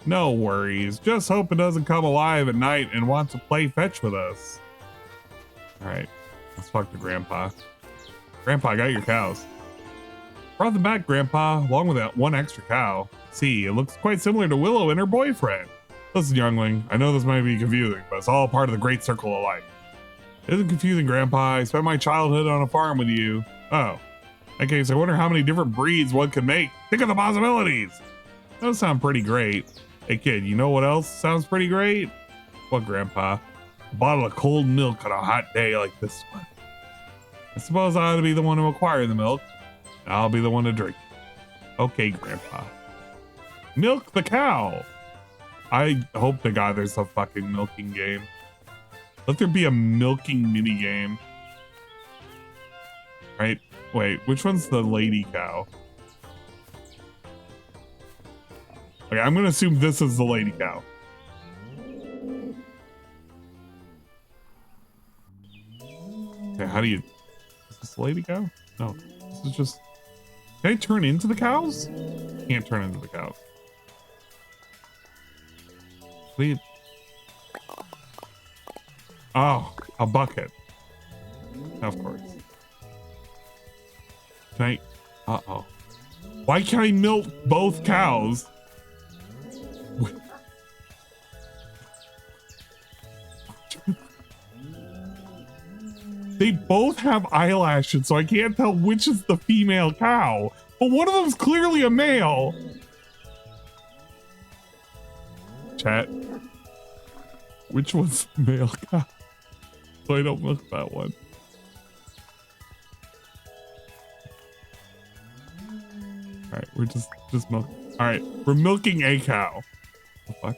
No worries. Just hope it doesn't come alive at night and want to play fetch with us. All right, let's talk to Grandpa. Grandpa, I got your cows. Brought them back, Grandpa, along with that one extra cow. See, it looks quite similar to Willow and her boyfriend. Listen, youngling, I know this might be confusing, but it's all part of the great circle of life. It isn't confusing, Grandpa. I spent my childhood on a farm with you. Oh, in that case, I wonder how many different breeds one could make. Think of the possibilities. Those sound pretty great. Hey, kid, you know what else sounds pretty great? What, Grandpa? A bottle of cold milk on a hot day like this one. I suppose I ought to be the one to acquire the milk. I'll be the one to drink. Okay, Grandpa. Milk the cow. I hope to God there's a fucking milking game. Let there be a milking mini game. Right? Wait, which one's the lady cow? Okay, I'm gonna assume this is the lady cow. Okay, how do you... Is this the lady cow? No, this is just... Can I turn into the cows? Can't turn into the cows. Please. Oh, a bucket. Of course. Can I... Uh-oh. Why can't I milk both cows? They both have eyelashes, so I can't tell which is the female cow. But one of them's clearly a male. Chat. Which one's the male cow? So I don't milk that one. Alright, we're just milk. Alright, we're milking a cow. What the fuck?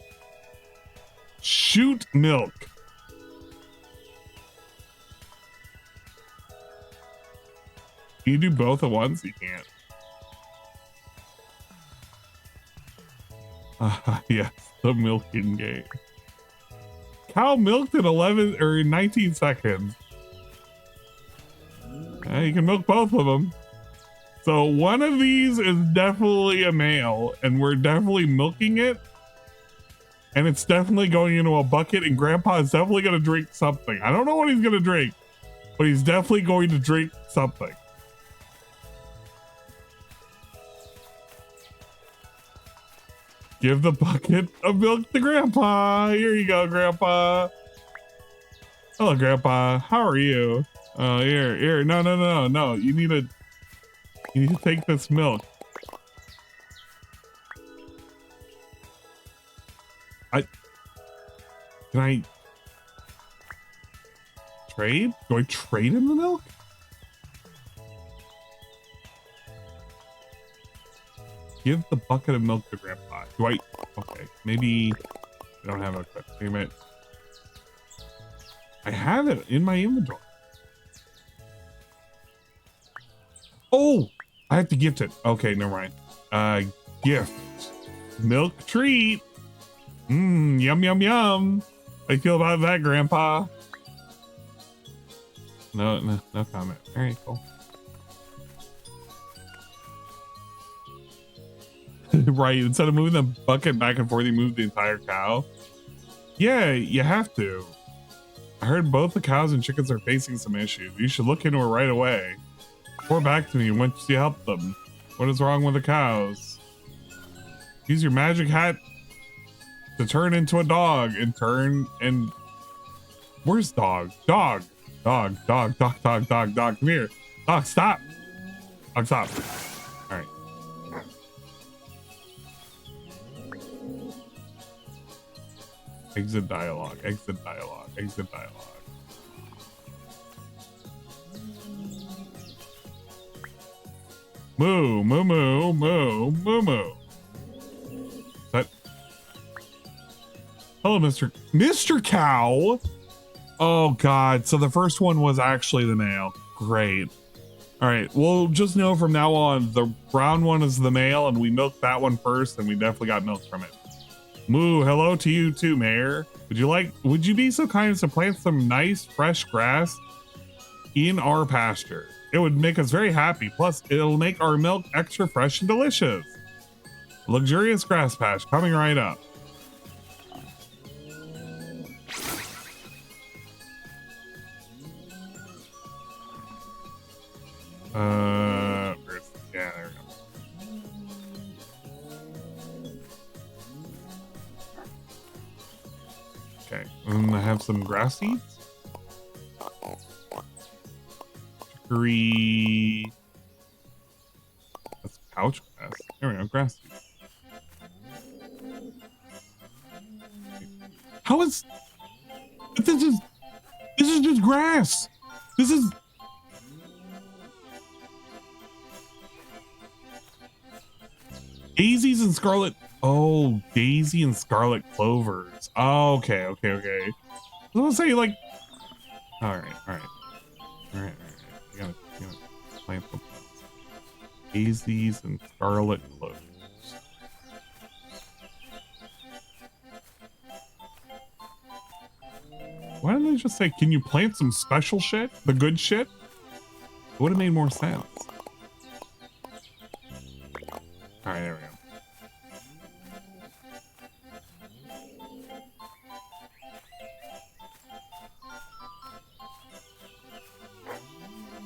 Shoot milk. Can you do both at once? You can't. Yes, the milking game. Cow milked in 11 or 19 seconds. You can milk both of them. So one of these is definitely a male, and we're definitely milking it. And it's definitely going into a bucket, and Grandpa is definitely going to drink something. I don't know what he's going to drink, but he's definitely going to drink something. Give the bucket of milk to Grandpa. Here you go, Grandpa. Hello, Grandpa. How are you? Oh, here. No. You need to take this milk. Can I trade? Do I trade him the milk? Give the bucket of milk to Grandpa. Do I? Okay, maybe I don't have a quick payment. I have it in my inventory. Oh, I have to gift it. Okay, never mind. Gift. Milk treat. Yum, yum, yum. How you feel about that, Grandpa? No comment. All right, cool. Right, instead of moving the bucket back and forth, you move the entire cow. Yeah, you have to. I heard both the cows and chickens are facing some issues. You should look into it right away. Report back to me once you help them. What is wrong with the cows? Use your magic hat to turn into a dog and Where's dog? Dog. Dog. Dog. Dog. Dog. Dog. Dog. Come here. Dog, stop. Dog, stop. All right. Exit dialogue. Exit dialogue. Exit dialogue. Moo, moo, moo, moo, moo, moo. That. Hello, Mr. Cow. Oh God. So the first one was actually the male. Great. All right. We'll just know from now on the brown one is the male, and we milked that one first, and we definitely got milk from it. Moo. Hello to you too, Mayor. Would you be so kind as to plant some nice fresh grass in our pasture? It would make us very happy. Plus, it'll make our milk extra fresh and delicious. Luxurious grass patch coming right up. Yeah, there we go. Okay, I have some grass seeds. Chicory. That's couch grass. There we go, grass seeds. How is this is just grass. This is daisies and scarlet. Oh, daisy and scarlet clovers. Oh, okay. I was gonna say, like, all right. You gotta plant the plants. Daisies and scarlet clovers. Why didn't they just say, can you plant some special shit? The good shit? It would have made more sense. All right, there we go.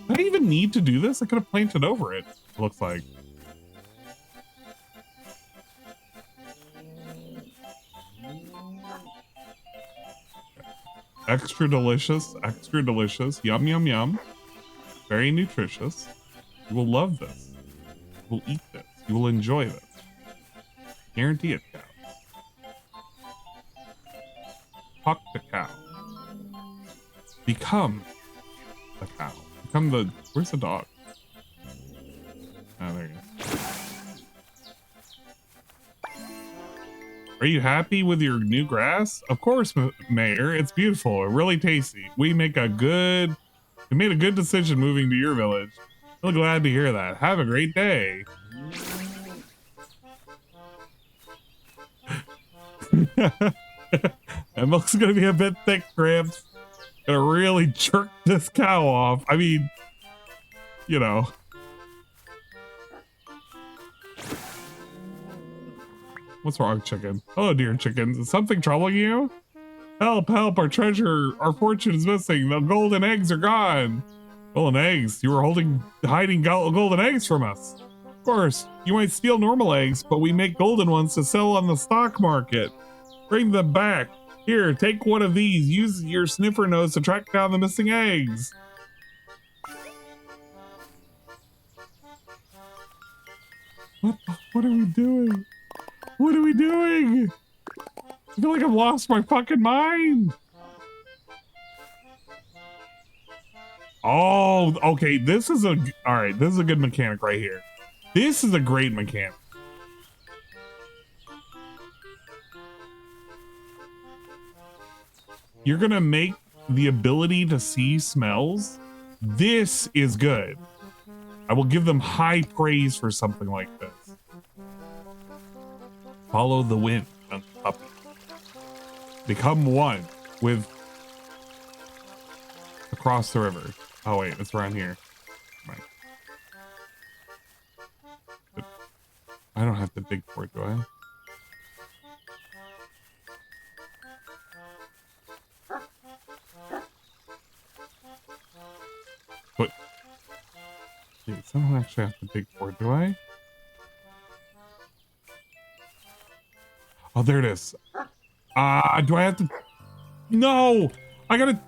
Did I even need to do this? I could have planted over it, it looks like. Extra delicious, yum, yum, yum. Very nutritious. You will love this. You will eat this. You will enjoy this. Guarantee it, cow. Talk the cow. Become the cow. Become the... Where's the dog? Oh, there he is. Are you happy with your new grass? Of course, Mayor. It's beautiful. Really tasty. We made a good decision moving to your village. Really glad to hear that. Have a great day. That milk's gonna be a bit thick, Gramps. Gonna really jerk this cow off. I mean, you know. What's wrong, chicken? Oh dear, chicken. Is something troubling you? Help, help, our treasure, our fortune is missing. The golden eggs are gone. Golden eggs? You were hiding golden eggs from us. Of course, you might steal normal eggs, but we make golden ones to sell on the stock market. Bring them back. Here, take one of these. Use your sniffer nose to track down the missing eggs. What are we doing? What are we doing? I feel like I've lost my fucking mind. Oh, okay. This is a good mechanic right here. This is a great mechanic. You're gonna make the ability to see smells. This is good. I will give them high praise for something like this. Follow the wind, puppy. Become one with across the river. Oh wait, it's around here. Right. I don't have to dig for it, do I? But wait, I don't actually have to dig for it, do I? Oh, there it is. Do I have to? No! I gotta.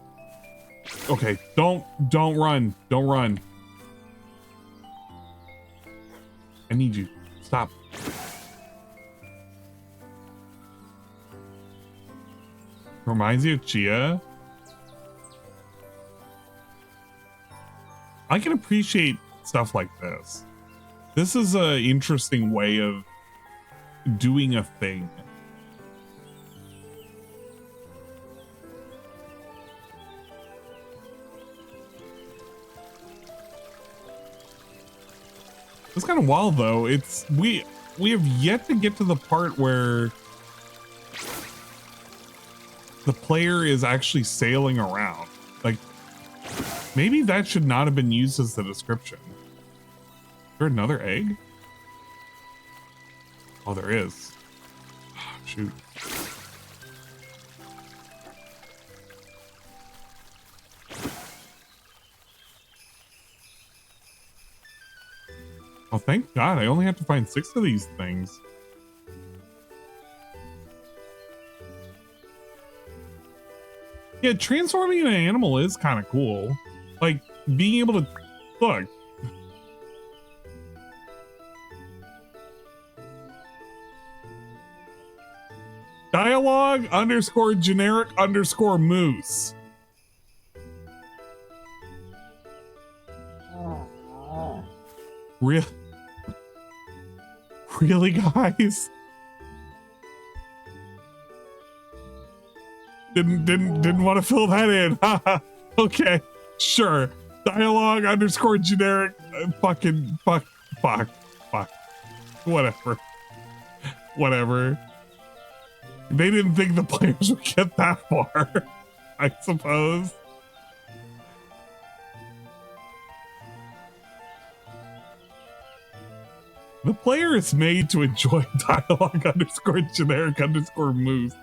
Okay, don't run. Don't run. I need you. Stop. Reminds you of Chia. I can appreciate stuff like this. This is an interesting way of doing a thing. It's kind of wild though. It's we have yet to get to the part where the player is actually sailing around. Like, maybe that should not have been used as the description. Is there another egg? Oh, there is. Shoot. Oh, thank God. I only have to find 6 of these things. Yeah, transforming an animal is kind of cool. Like, being able to... Look. Dialogue _ generic _ moose. Really, guys? Didn't want to fill that in. Okay, sure. Dialogue _ generic fucking fuck. Whatever. They didn't think the players would get that far, I suppose. The player is made to enjoy dialogue _ generic _ moose.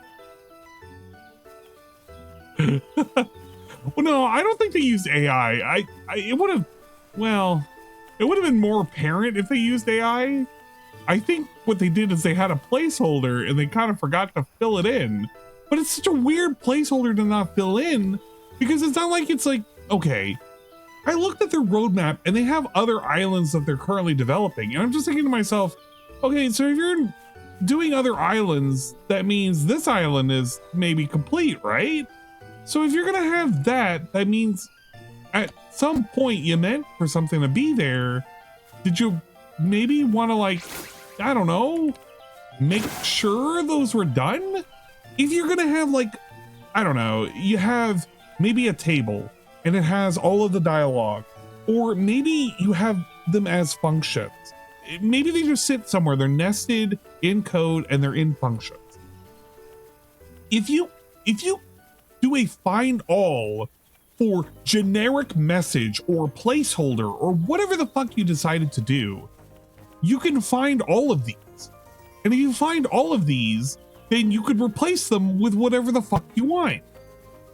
Well, no, I don't think they used AI. It would have, well, it would have been more apparent if they used AI. I think what they did is they had a placeholder and they kind of forgot to fill it in. But it's such a weird placeholder to not fill in because it's not like it's like, okay, I looked at their roadmap and they have other islands that they're currently developing. And I'm just thinking to myself, okay, so if you're doing other islands, that means this island is maybe complete, right? So if you're gonna have that, that means at some point you meant for something to be there. Did you maybe want to, like, I don't know, make sure those were done? If you're gonna have, like, I don't know, you have maybe a table and it has all of the dialogue, or maybe you have them as functions. Maybe they just sit somewhere, they're nested in code and they're in functions. If you do a find all for generic message or placeholder or whatever the fuck you decided to do, you can find all of these. And if you find all of these, then you could replace them with whatever the fuck you want.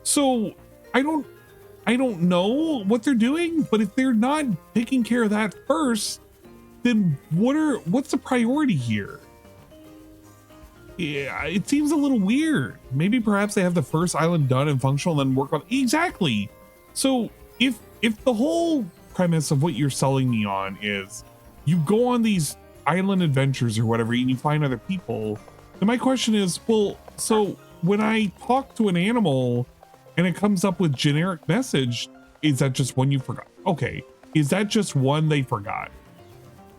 So I don't know what they're doing, but if they're not taking care of that first, then what's the priority here? Yeah, it seems a little weird. Maybe perhaps they have the first island done and functional, then work on exactly. So if the whole premise of what you're selling me on is you go on these island adventures or whatever and you find other people, then my question is, well, so when I talk to an animal and it comes up with generic message, is that just one you forgot? Okay, is that just one they forgot?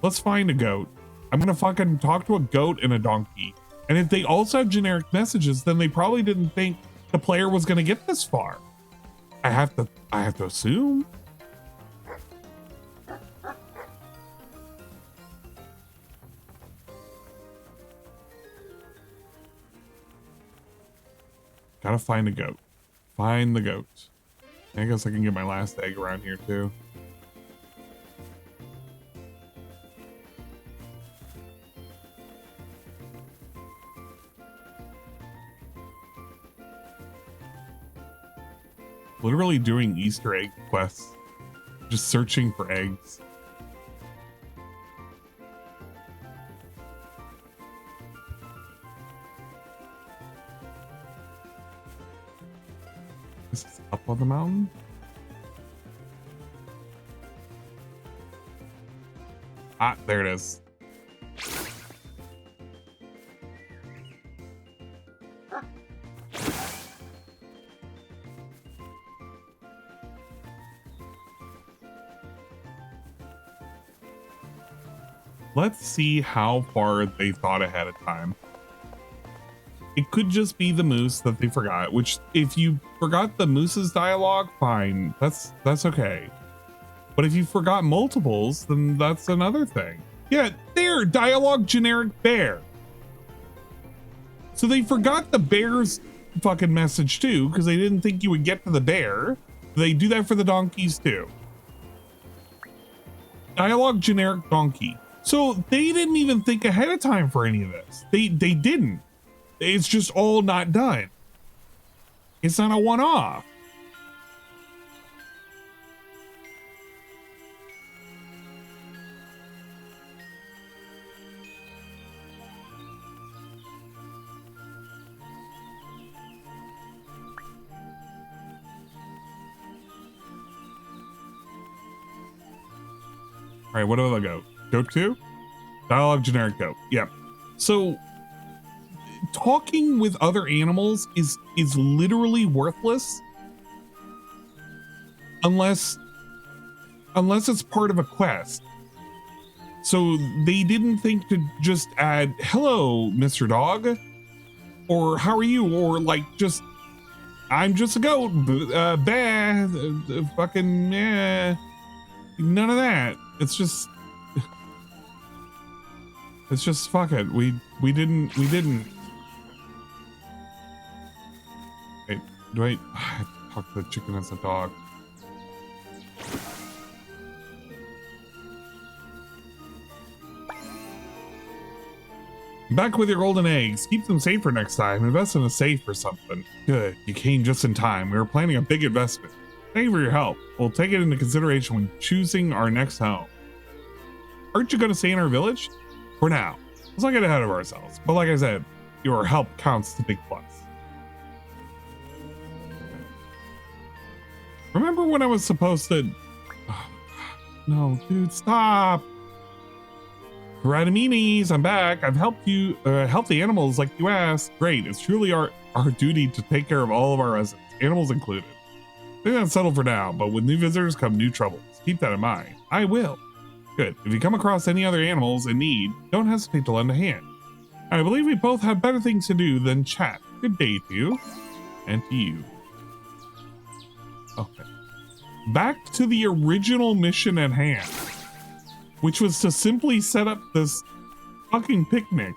Let's find a goat. I'm gonna fucking talk to a goat and a donkey. And if they also have generic messages, then they probably didn't think the player was gonna get this far. I have to assume. Gotta find a goat. Find the goat. I guess I can get my last egg around here too. Literally doing Easter egg quests. Just searching for eggs. This is on the mountain? Ah, there it is. Let's see how far they thought ahead of time. It could just be the moose that they forgot, which if you forgot the moose's dialogue, fine. That's okay. But if you forgot multiples, then that's another thing. Yeah, there, dialogue generic bear. So they forgot the bear's fucking message too, because they didn't think you would get to the bear. They do that for the donkeys too. Dialogue generic donkey. So they didn't even think ahead of time for any of this. They didn't. It's just all not done. It's not a one-off. All right, what do I go? Goat 2? Dialogue generic goat. Yep. So talking with other animals is literally worthless unless it's part of a quest. So they didn't think to just add hello Mr. Dog or how are you or like just I'm just a goat fucking none of that. It's just fuck it. We didn't. Wait, do I have to talk to the chicken as a dog? Back with your golden eggs. Keep them safe for next time. Invest in a safe or something. Good. You came just in time. We were planning a big investment. Thank you for your help. We'll take it into consideration when choosing our next home. Aren't you going to stay in our village? For now. Let's not get ahead of ourselves. But like I said, your help counts to big plus. Remember when I was supposed to... Oh, no, dude, stop. Radaminis, I'm back. I've helped you help the animals like you asked. Great. It's truly our duty to take care of all of our residents, animals included. I think that's settled for now, but with new visitors come new troubles. Keep that in mind. I will. Good. If you come across any other animals in need, don't hesitate to lend a hand. I believe we both have better things to do than chat. Good day to you. And to you. Okay. Back to the original mission at hand, which was to simply set up this fucking picnic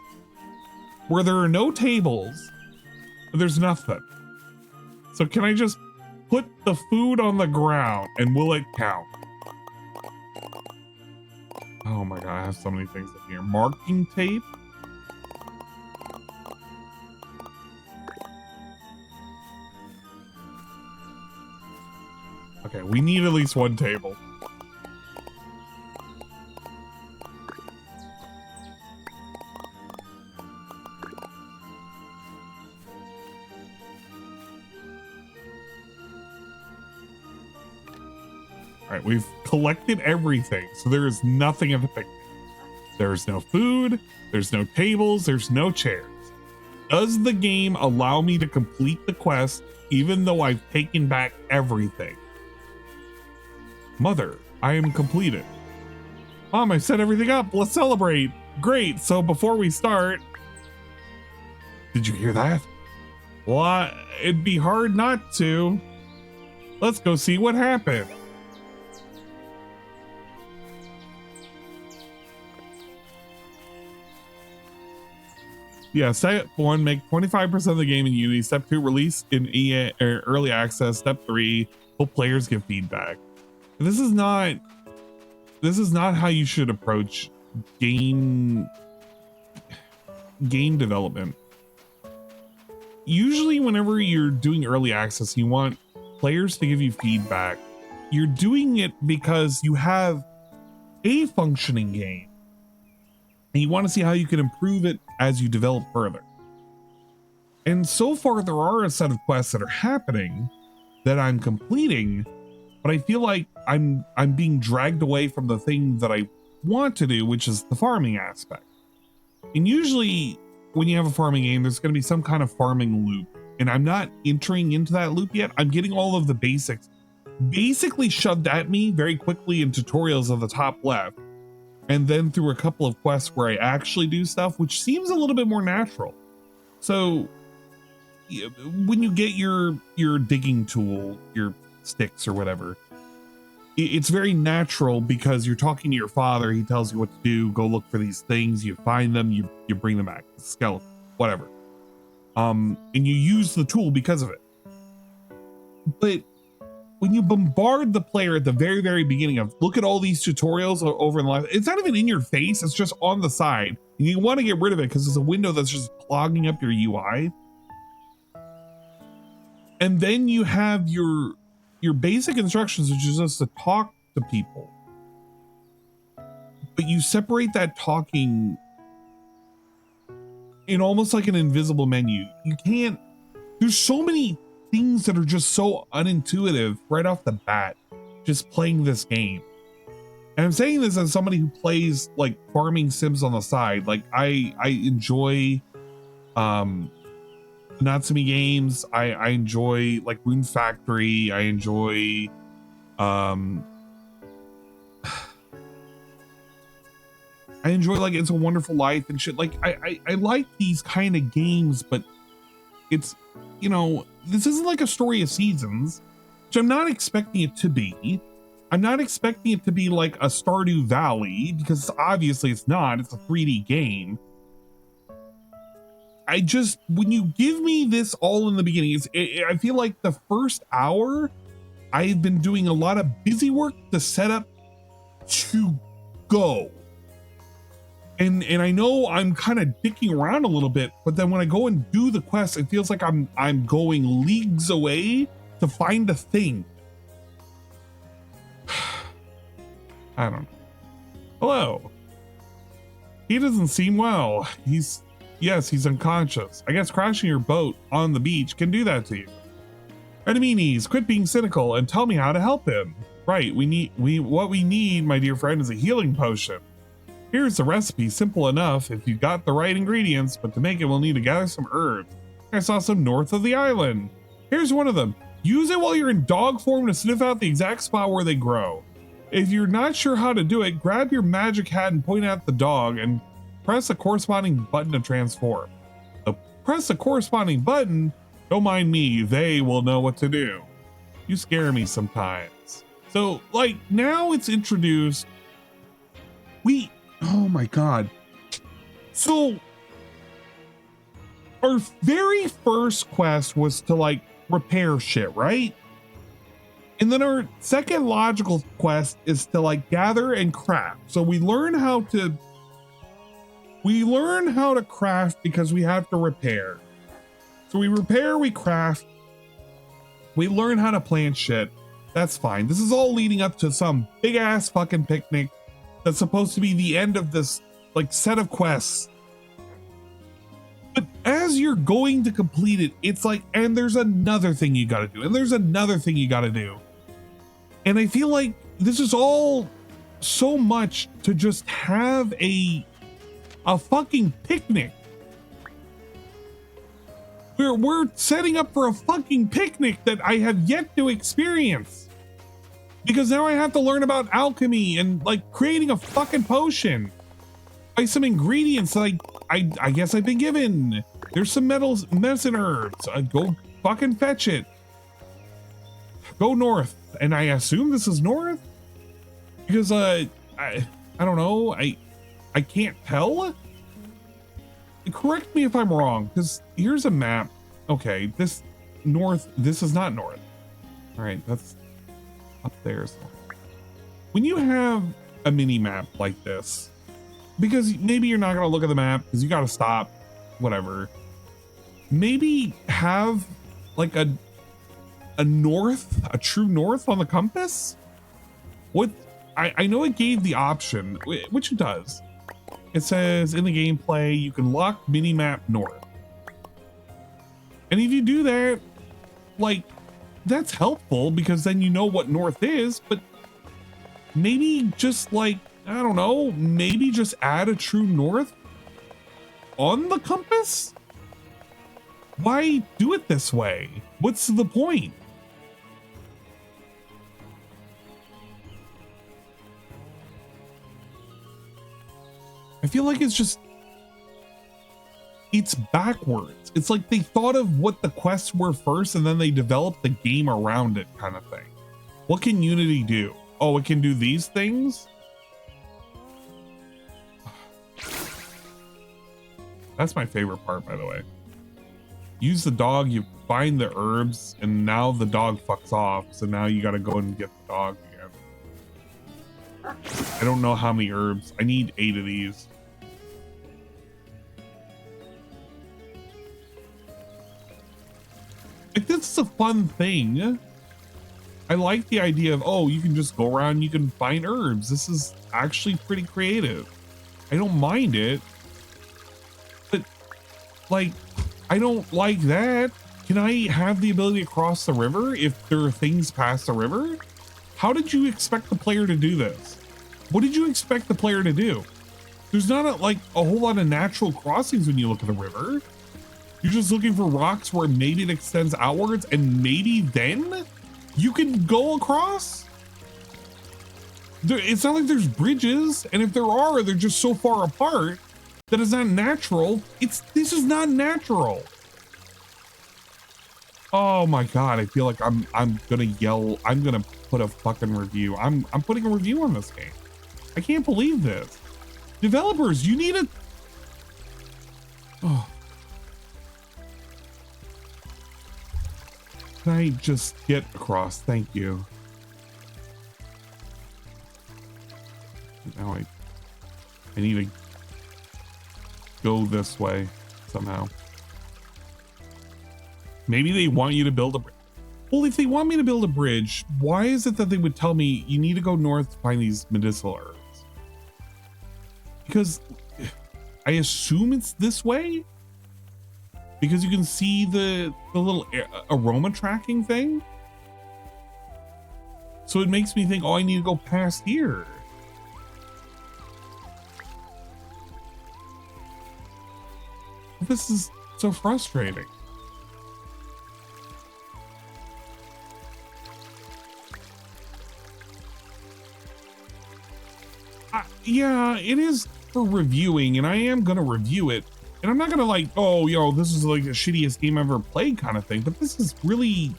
where there are no tables, there's nothing. So can I just put the food on the ground and will it count? Oh my god, I have so many things in here. Marking tape. Okay, we need at least one table. All right, we've collected everything, so there is nothing at the picnic. There's no food, there's no tables, there's no chairs. Does the game allow me to complete the quest even though I've taken back everything? Mother, I am completed. Mom, I set everything up. Let's celebrate. Great. So before we start, did you hear that? Well, it'd be hard not to. Let's go see what happened. Yeah, step 1, make 25% of the game in Unity. Step 2, release in EA early access. Step 3, hope players give feedback. This is not how you should approach game development. Usually whenever you're doing early access, you want players to give you feedback. You're doing it because you have a functioning game and you want to see how you can improve it as you develop further. And so far there are a set of quests that are happening, that I'm completing, but I feel like I'm being dragged away from the thing that I want to do, which is the farming aspect. And usually when you have a farming game, there's going to be some kind of farming loop, and I'm not entering into that loop yet. I'm getting all of the basics basically shoved at me very quickly in tutorials on the top left, and then through a couple of quests where I actually do stuff, which seems a little bit more natural. So when you get your digging tool, your sticks or whatever, it's very natural because you're talking to your father. He tells you what to do. Go look for these things. You find them. You bring them back. Skeleton, whatever. And you use the tool because of it. But when you bombard the player at the very, very beginning of, look at all these tutorials over in the life, it's not even in your face. It's just on the side. And you want to get rid of it because it's a window that's just clogging up your UI. And then you have your basic instructions, which is just to talk to people. But you separate that talking in almost like an invisible menu. You can't, there's so many things that are just so unintuitive right off the bat, just playing this game. And I'm saying this as somebody who plays like farming sims on the side. Like I enjoy Natsumi games. I enjoy like Rune Factory. I enjoy like It's a Wonderful Life and shit. Like I like these kind of games, but it's, you know, this isn't like a Story of Seasons, which I'm not expecting it to be. I'm not expecting it to be like a Stardew Valley, because obviously it's not. It's a 3D game. I just, when you give me this all in the beginning, I feel like the first hour, I've been doing a lot of busy work to set up to go. And I know I'm kind of dicking around a little bit, but then when I go and do the quest, it feels like I'm going leagues away to find a thing. I don't know. Hello. He doesn't seem well. Yes, he's unconscious. I guess crashing your boat on the beach can do that to you. Enemies, quit being cynical and tell me how to help him. Right, what we need, my dear friend, is a healing potion. Here's the recipe, simple enough if you got the right ingredients, but to make it we'll need to gather some herbs. I saw some north of the island. Here's one of them. Use it while you're in dog form to sniff out the exact spot where they grow. If you're not sure how to do it, grab your magic hat and point at the dog and press a corresponding button to transform. So press a corresponding button, don't mind me, they will know what to do. You scare me sometimes. So like now it's introduced, oh my God. So our very first quest was to like repair shit, right? And then our second logical quest is to like gather and craft. So we learn how to craft because we have to repair. So we repair, we craft, we learn how to plant shit. That's fine. This is all leading up to some big ass fucking picnic that's supposed to be the end of this like set of quests. But as you're going to complete it, it's like, and there's another thing you gotta do, and there's another thing you gotta do. And I feel like this is all so much to just have a fucking picnic. We're setting up for a fucking picnic that I have yet to experience. Because now I have to learn about alchemy and like creating a fucking potion. Buy some ingredients that I guess I've been given. There's some medicine herbs. Go fucking fetch it. Go north. And I assume this is north? Because I don't know. I can't tell. Correct me if I'm wrong, because here's a map. Okay, this is not north. All right, that's up there. So when you have a mini map like this, because maybe you're not gonna look at the map because you gotta stop, whatever. Maybe have like a true north on the compass. What I know it gave the option, which it does. It says in the gameplay you can lock minimap north, and if you do that, like that's helpful because then you know what north is, but maybe just like, I don't know, maybe just add a true north on the compass? Why do it this way? What's the point? I feel like it's backwards. It's like they thought of what the quests were first and then they developed the game around it kind of thing. What can Unity do? Oh, it can do these things? That's my favorite part, by the way. Use the dog, you find the herbs, and now the dog fucks off, so now you gotta go and get the dog again. I don't know how many herbs. I need 8 of these. Like, this is a fun thing. I like the idea of, oh, you can just go around, you can find herbs. This is actually pretty creative. I don't mind it. But, like, I don't like that. Can I have the ability to cross the river if there are things past the river? How did you expect the player to do this? What did you expect the player to do? There's not a whole lot of natural crossings when you look at the river. You're just looking for rocks where maybe it extends outwards and maybe then you can go across? It's not like there's bridges, and if there are, they're just so far apart that it's not natural. This is not natural. Oh my god, I feel like I'm gonna yell. I'm gonna put a fucking review. I'm putting a review on this game. I can't believe this. Developers, you need a... Oh. Can I just get across? Thank you. Now I need to go this way somehow. Maybe they want you to build a bridge. Well, if they want me to build a bridge, why is it that they would tell me you need to go north to find these medicinal herbs? Because I assume it's this way? Because you can see the little aroma tracking thing. So it makes me think, oh, I need to go past here. This is so frustrating. Yeah, it is for reviewing, and I am going to review it. And I'm not going to like, oh, yo, this is like the shittiest game I've ever played kind of thing. But this is really...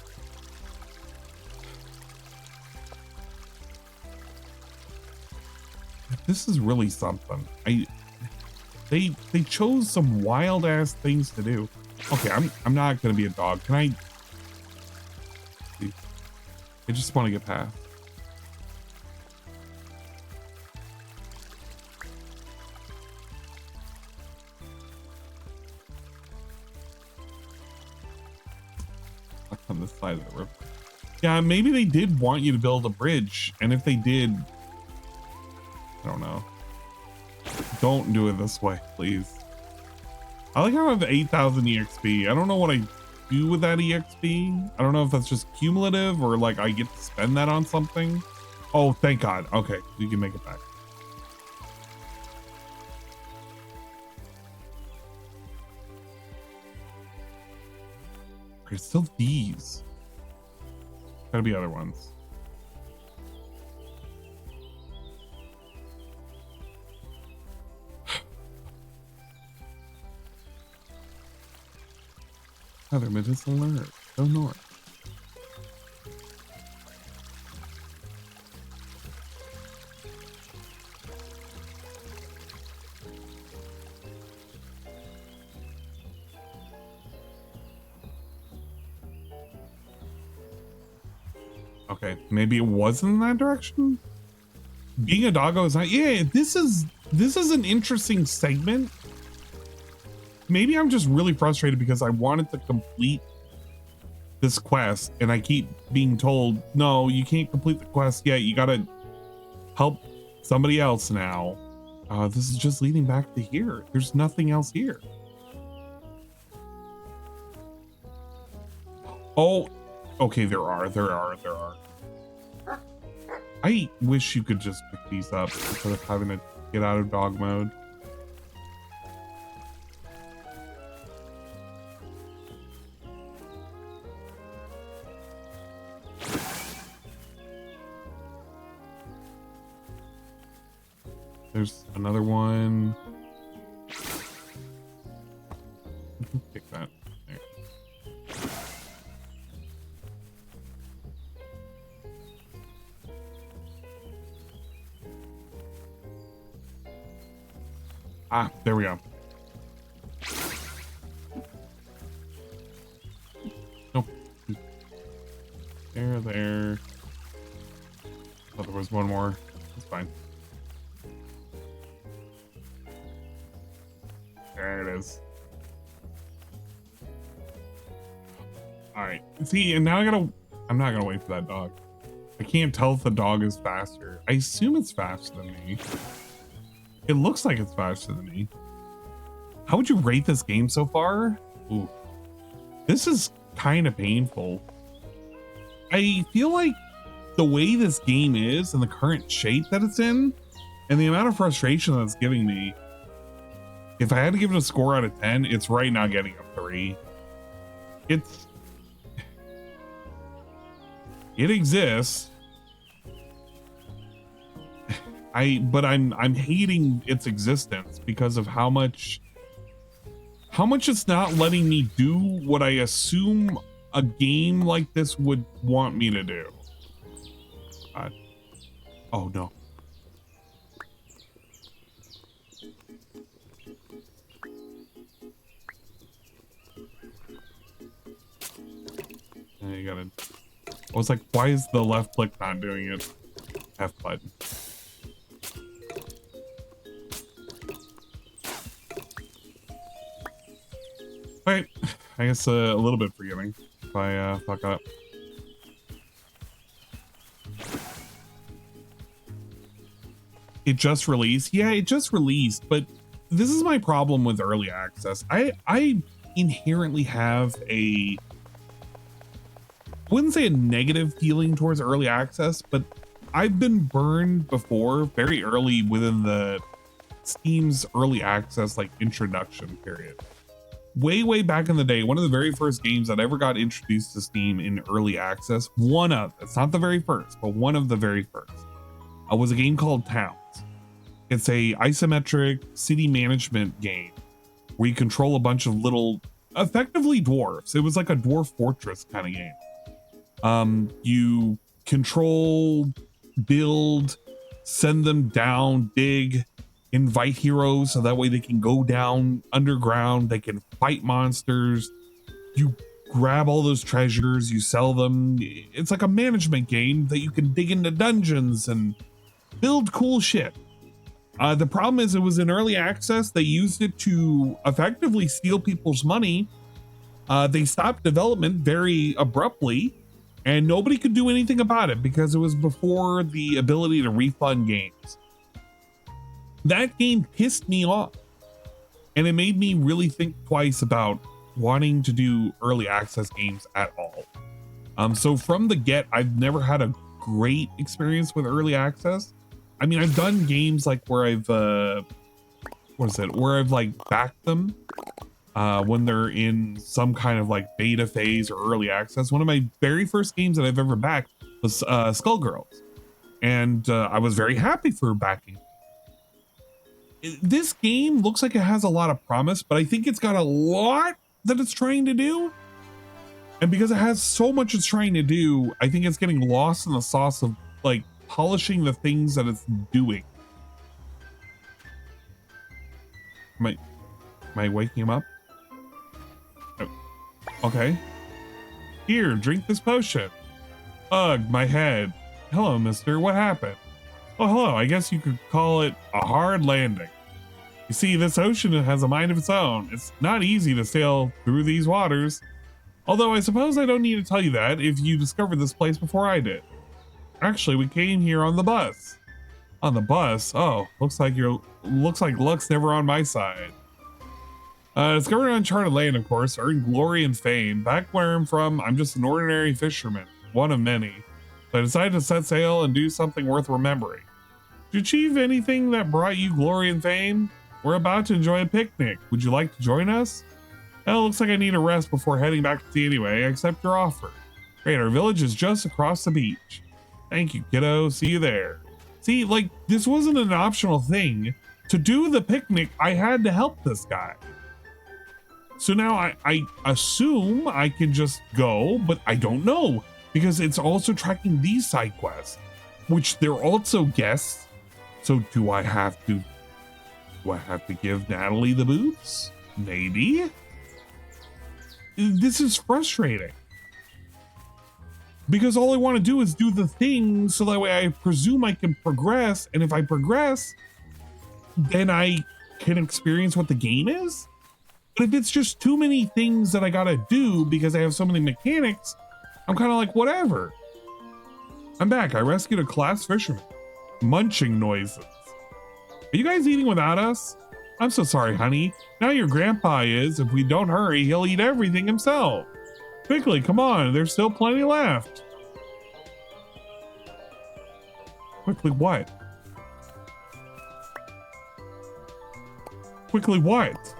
This is really something. They chose some wild ass things to do. Okay, I'm not going to be a dog. Can I just want to get past. On this side of the river. Yeah, maybe they did want you to build a bridge, and if they did, I don't know. Don't do it this way, please. I like how I have 8,000 EXP. I don't know what I do with that EXP. I don't know if that's just cumulative or like I get to spend that on something. Oh, thank God. Okay, we can make it back. There's still these. Gotta be other ones. Other medicinal alert. Go north. Okay, maybe it wasn't in that direction. Being a doggo is not. Yeah, this is an interesting segment. Maybe I'm just really frustrated because I wanted to complete this quest and I keep being told, no, you can't complete the quest yet. You gotta help somebody else now. This is just leading back to here. There's nothing else here. Oh, Okay, there are. I wish you could just pick these up instead of having to get out of dog mode. There's another one. Pick that. There. Ah, there we go. Nope. There. Oh, there was one more. It's fine. There it is. All right. See, and now I'm not gonna wait for that dog. I can't tell if the dog is faster. I assume it's faster than me. It looks like it's faster than me. How would you rate this game so far? Ooh. This is kind of painful. I feel like the way this game is and the current shape that it's in and the amount of frustration that it's giving me, if I had to give it a score out of 10, it's right now getting a 3. It exists. But I'm hating its existence because of how much it's not letting me do what I assume a game like this would want me to do. Oh no. You gotta. I was like, why is the left click not doing it? F button. Alright, I guess a little bit forgiving if I fuck up. It just released? Yeah, it just released, but this is my problem with early access. I inherently have I wouldn't say a negative feeling towards early access, but I've been burned before very early within the Steam's early access like introduction period. Way back in the day, one of the very first games that ever got introduced to Steam in early access, it's not the very first, but one of the very first, was a game called Towns. It's a isometric city management game where you control a bunch of little, effectively dwarves. It was like a dwarf fortress kind of game. You control, build, send them down, dig, invite heroes so that way they can go down underground, they can fight monsters, you grab all those treasures, you sell them. It's like a management game that you can dig into dungeons and build cool shit. The problem is it was in early access. They used it to effectively steal people's money. They stopped development very abruptly and nobody could do anything about it because it was before the ability to refund games. That game pissed me off and it made me really think twice about wanting to do early access games at all. So from the get, I've never had a great experience with early access. I mean, I've done games like where I've where I've like backed them when they're in some kind of like beta phase or early access. One of my very first games that I've ever backed was Skullgirls, and I was very happy for backing. This game looks like it has a lot of promise, but I think it's got a lot that it's trying to do. And because it has so much it's trying to do, I think it's getting lost in the sauce of like polishing the things that it's doing. Am I waking him up? Oh, okay. Here, drink this potion. Ugh, my head. Hello, mister. What happened? Oh, hello. I guess you could call it a hard landing. You see, this ocean has a mind of its own. It's not easy to sail through these waters. Although I suppose I don't need to tell you that if you discovered this place before I did. Actually, we came here on the bus. On the bus? Oh, looks like luck's never on my side. Discovered an uncharted land, of course, earned glory and fame. Back where I'm from, I'm just an ordinary fisherman, one of many. So I decided to set sail and do something worth remembering. Did you achieve anything that brought you glory and fame? We're about to enjoy a picnic. Would you like to join us? Well, looks like I need a rest before heading back to sea anyway. I accept your offer. Great, our village is just across the beach. Thank you, kiddo. See you there. See, like, this wasn't an optional thing. To do the picnic, I had to help this guy. So now I assume I can just go, but I don't know because it's also tracking these side quests, which they're also guests. So do I have to give Natalie the boots? Maybe. This is frustrating because all I want to do is do the thing so that way I presume I can progress. And if I progress, then I can experience what the game is. But if it's just too many things that I gotta do because I have so many mechanics, I'm kind of like, whatever. I'm back. I rescued a class fisherman. Munching noises. Are you guys eating without us? I'm so sorry, honey. Now your grandpa is. If we don't hurry, he'll eat everything himself. Quickly, come on. There's still plenty left. Quickly what? Quickly what?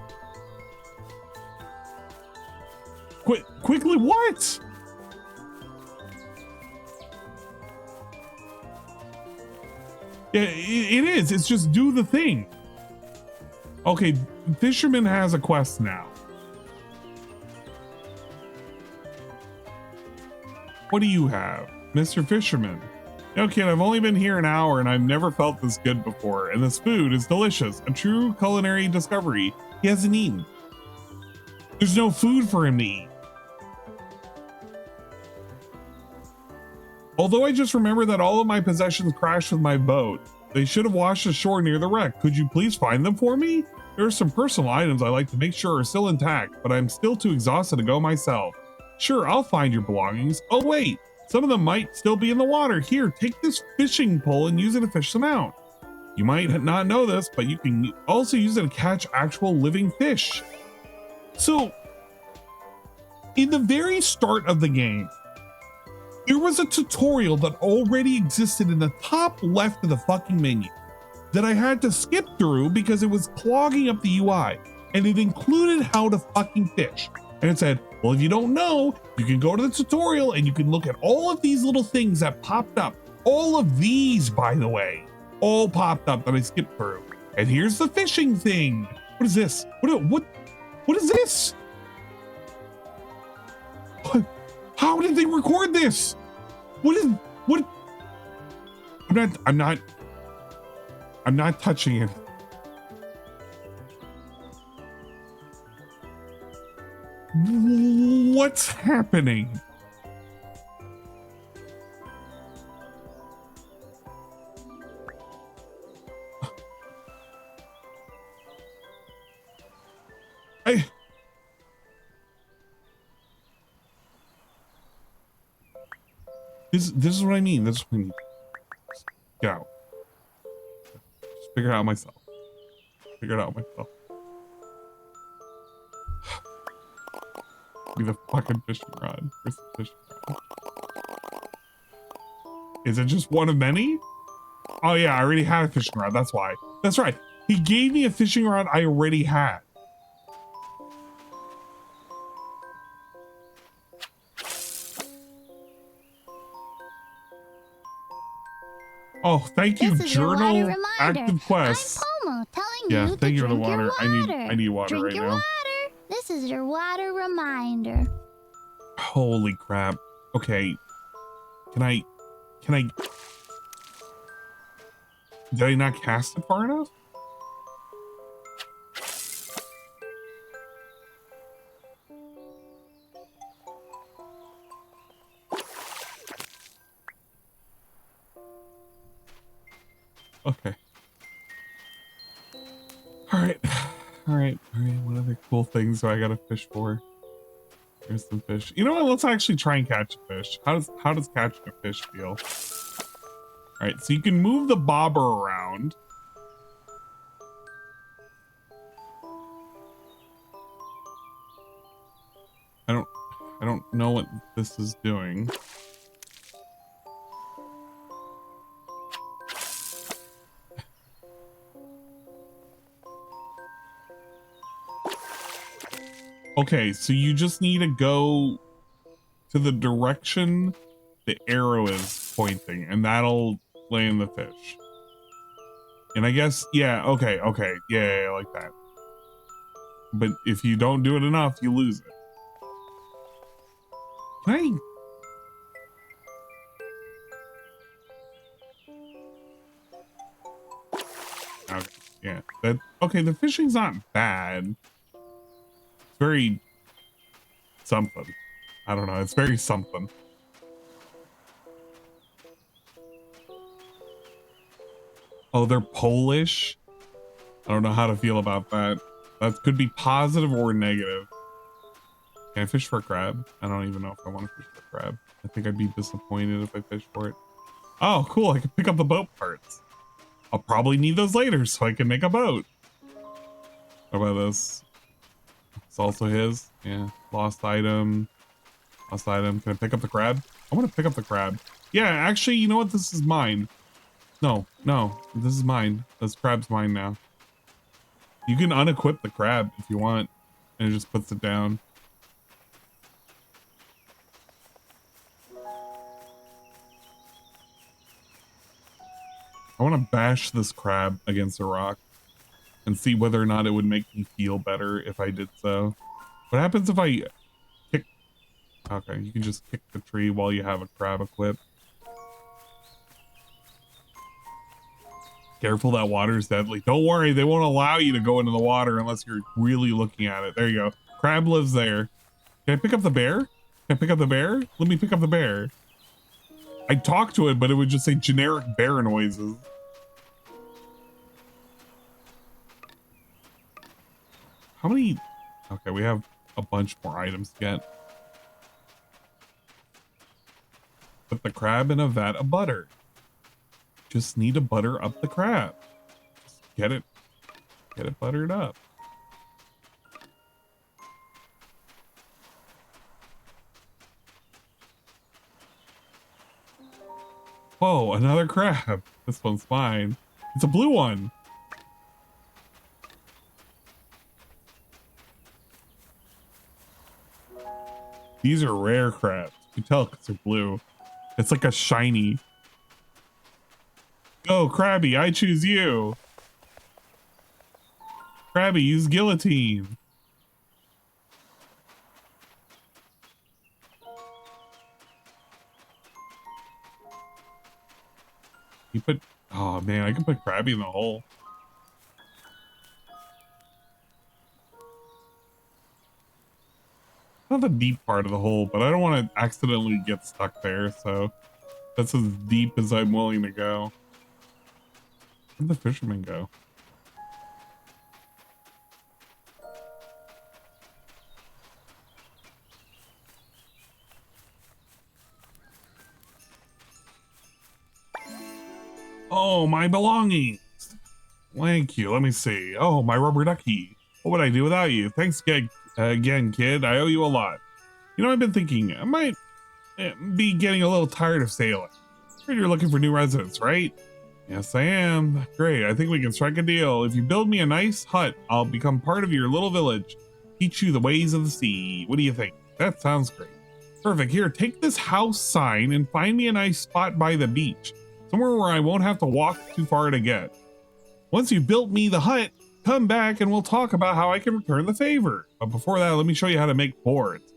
Quickly what? Yeah, it is. It's just do the thing. Okay, Fisherman has a quest now. What do you have? Mr. Fisherman. No kid, I've only been here an hour and I've never felt this good before. And this food is delicious. A true culinary discovery. He hasn't eaten. There's no food for him to eat. Although I just remember that all of my possessions crashed with my boat. They should have washed ashore near the wreck. Could you please find them for me? There are some personal items I like to make sure are still intact, but I'm still too exhausted to go myself. Sure, I'll find your belongings. Oh wait, some of them might still be in the water. Here, take this fishing pole and use it to fish them out. You might not know this, but you can also use it to catch actual living fish. So, in the very start of the game, there was a tutorial that already existed in the top left of the fucking menu that I had to skip through because it was clogging up the UI, and it included how to fucking fish. And it said, well, if you don't know, you can go to the tutorial and you can look at all of these little things that popped up. All of these, by the way, all popped up that I skipped through. And here's the fishing thing. What is this? What is this? How did they record this? What? I'm not touching it. What's happening? This is what I mean. This is what I mean. Get out. Just figure it out myself. Figure it out myself. Give me the fucking fishing rod. Where's the fishing rod? Is it just one of many? Oh yeah, I already had a fishing rod. That's why. That's right. He gave me a fishing rod I already had. Oh, thank you, Journal Active Quest. I'm Pomo telling Yeah, you thank you to for the drink water. your water. I need water Drink right your now. water. This is your water reminder. Holy crap. Okay. Can I did I not cast it far enough? Okay. All right. What other cool things do I gotta fish for? There's some fish. You know what? Let's actually try and catch a fish. How does catching a fish feel? All right, so you can move the bobber around. I don't know what this is doing. Okay, so you just need to go to the direction the arrow is pointing, and that'll land the fish. And I guess, yeah, okay, yeah, like that. But if you don't do it enough, you lose it. Can I? Okay, yeah, okay, the fishing's not bad. It's very something. I don't know, it's very something. Oh, they're Polish? I don't know how to feel about that. That could be positive or negative. Can I fish for a crab? I don't even know if I want to fish for a crab. I think I'd be disappointed if I fished for it. Oh, cool. I can pick up the boat parts. I'll probably need those later so I can make a boat. How about this? It's also his. Yeah. Lost item. Lost item. Can I pick up the crab? I want to pick up the crab. Yeah, actually, you know what? This is mine. No, this is mine. This crab's mine now. You can unequip the crab if you want, and it just puts it down. I want to bash this crab against a rock and see whether or not it would make me feel better if I did so. What happens if I kick? Okay, you can just kick the tree while you have a crab equipped. Careful, that water is deadly. Don't worry, they won't allow you to go into the water unless you're really looking at it. There you go. Crab lives there. Can I pick up the bear? Can I pick up the bear? Let me pick up the bear. I'd talk to it, but it would just say generic bear noises. How many? Okay, we have a bunch more items to get. Put the crab in a vat of butter. Just need to butter up the crab. Just get it buttered up. Whoa, another crab. This one's mine. It's a blue one. These are rare crabs. You can tell because they're blue. It's like a shiny. Go, Krabby, I choose you. Krabby, use guillotine. You put, oh man, I can put Krabby in the hole. Not the deep part of the hole, but I don't want to accidentally get stuck there, so that's as deep as I'm willing to go. Where'd the fisherman go? Oh, my belongings. Thank you. Let me see. Oh, my rubber ducky. What would I do without you? Thanks again, kid. I owe you a lot. You know, I've been thinking I might be getting a little tired of sailing. Heard you're looking for new residents, right? Yes, I am. Great. I think we can strike a deal. If you build me a nice hut, I'll become part of your little village. Teach you the ways of the sea. What do you think? That sounds great. Perfect. Here, take this house sign and find me a nice spot by the beach. Somewhere where I won't have to walk too far to get. Once you've built me the hut, come back and we'll talk about how I can return the favor. But before that, let me show you how to make boards.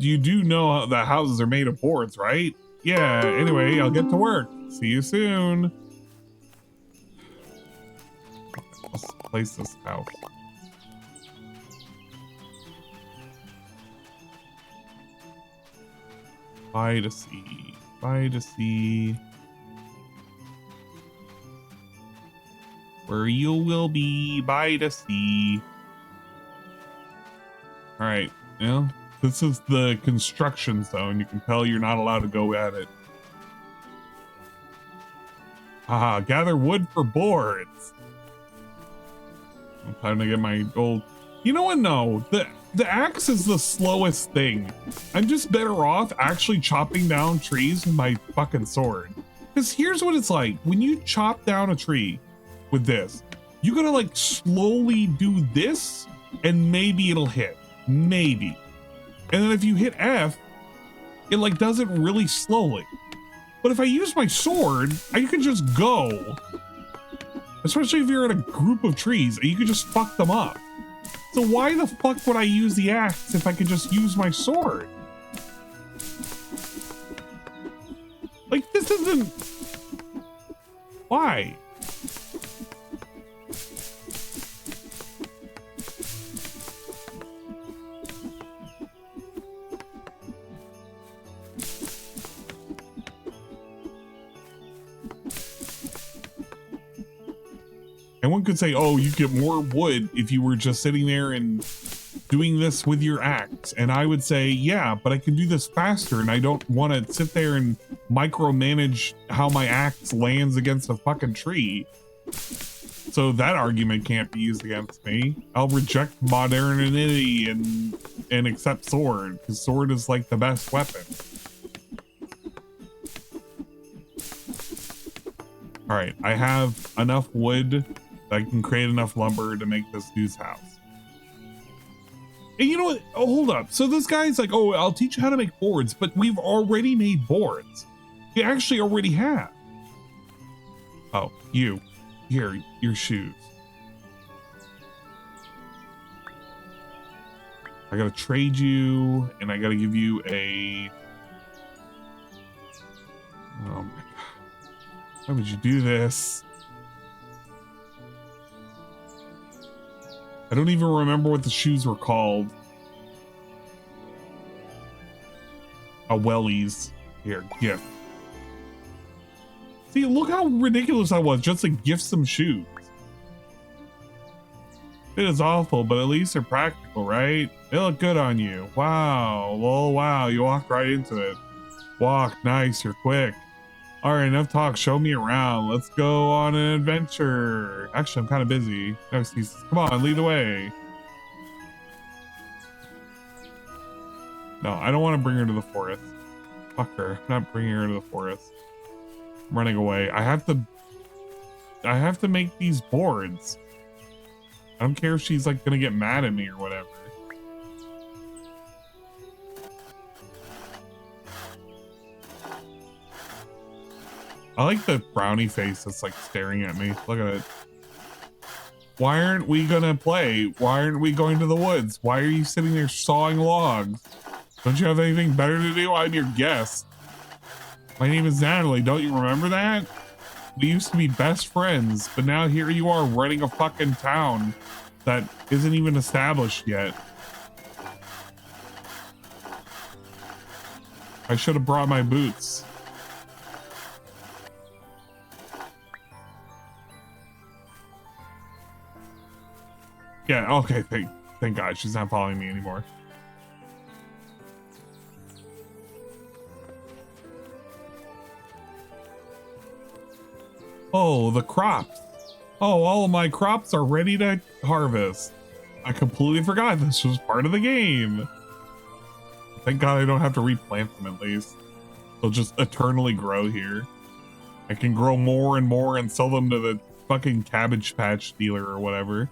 You do know that houses are made of boards, right? Yeah, anyway, I'll get to work. See you soon. Let's place this house. By the sea. By the sea. Where you will be by the sea. Alright, yeah. This is the construction zone. You can tell you're not allowed to go at it. Haha, gather wood for boards. Time to get my gold. You know what? No, the axe is the slowest thing. I'm just better off actually chopping down trees with my fucking sword. Because here's what it's like. When you chop down a tree with this, you gotta like slowly do this and maybe it'll hit. Maybe. And then if you hit F, it like does it really slowly. But if I use my sword, I can just go. Especially if you're in a group of trees, you can just fuck them up. So why the fuck would I use the axe if I could just use my sword? Like, this isn't... Why? And one could say, oh, you get more wood if you were just sitting there and doing this with your axe. And I would say, yeah, but I can do this faster and I don't want to sit there and micromanage how my axe lands against a fucking tree. So that argument can't be used against me. I'll reject modernity and accept sword, because sword is like the best weapon. All right, I have enough wood that I can create enough lumber to make this dude's house. And you know what? Oh, hold up. So this guy's like, oh, I'll teach you how to make boards, but we've already made boards. We actually already have. Oh, you. Here, your shoes. I gotta trade you, and I gotta give you a... Oh my God. Why would you do this? I don't even remember what the shoes were called. A wellies. Here, gift. See, look how ridiculous I was just to gift some shoes. It is awful, but at least they're practical, right? They look good on you. Wow. Oh, wow. You walked right into it. Walk. Nice. You're quick. All right, enough talk. Show me around. Let's go on an adventure. Actually, I'm kind of busy. No excuses. Come on, lead the way. No, I don't want to bring her to the forest. Fuck her. I'm not bringing her to the forest. I'm running away. I have to make these boards. I don't care if she's like gonna get mad at me or whatever. I like the brownie face that's like staring at me. Look at it. Why aren't we gonna play? Why aren't we going to the woods? Why are you sitting there sawing logs? Don't you have anything better to do? I'm your guest. My name is Natalie. Don't you remember that? We used to be best friends, but now here you are running a fucking town that isn't even established yet. I should have brought my boots. Yeah, okay, thank God she's not following me anymore. Oh, the crops. Oh, all of my crops are ready to harvest. I completely forgot this was part of the game. Thank God I don't have to replant them at least. They'll just eternally grow here. I can grow more and more and sell them to the fucking Cabbage Patch dealer or whatever.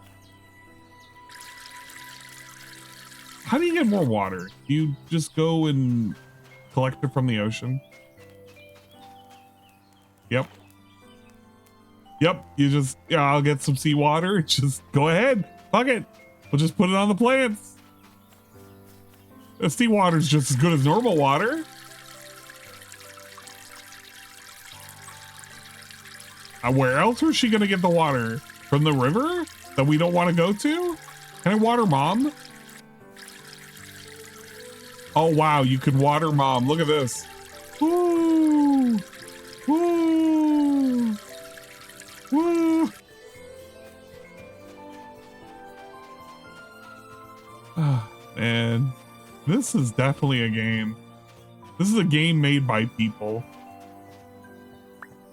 How do you get more water? Do you just go and collect it from the ocean? Yep. Yep, you just, yeah, I'll get some seawater. Just go ahead. Fuck it. We'll just put it on the plants. The seawater is just as good as normal water. Where else was she going to get the water? From the river that we don't want to go to? Can I water Mom? Oh, wow, you can water Mom. Look at this. Woo! Woo! Woo! Oh, man, this is definitely a game. This is a game made by people.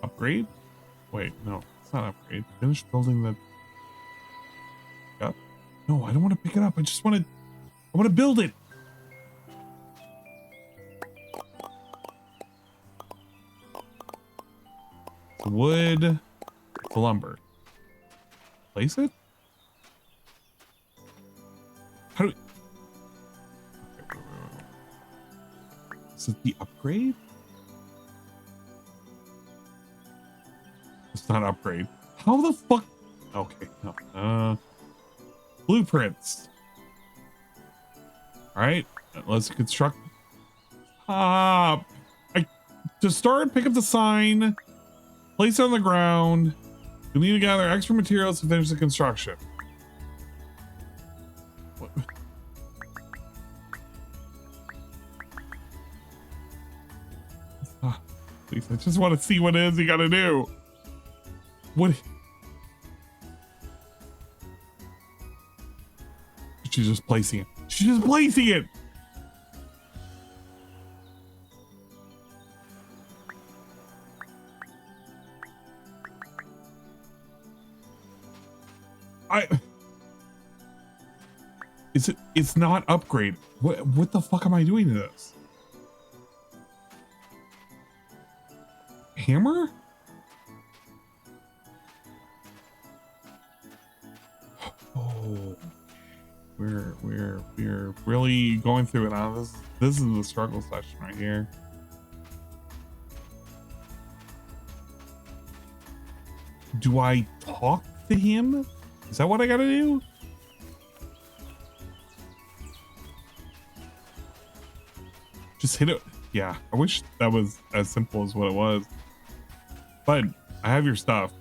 Upgrade? Wait, no, it's not upgrade. Finish building the... Yep. No, I don't want to pick it up. I just want to I want to build it. The wood, the lumber. Place it? How do we... Is it the upgrade? It's not upgrade. How the fuck? Okay, no. Blueprints. All right, let's construct. To start, pick up the sign, place it on the ground. You'll need to gather extra materials to finish the construction. What? Please, I just want to see what it is you gotta do. What? She's just placing it. She's just placing it. It's not upgrade. What the fuck am I doing to this? Hammer? Oh, we're really going through it now. This is the struggle session right here. Do I talk to him? Is that what I gotta do? Just hit it. Yeah, I wish that was as simple as what it was. But I have your stuff.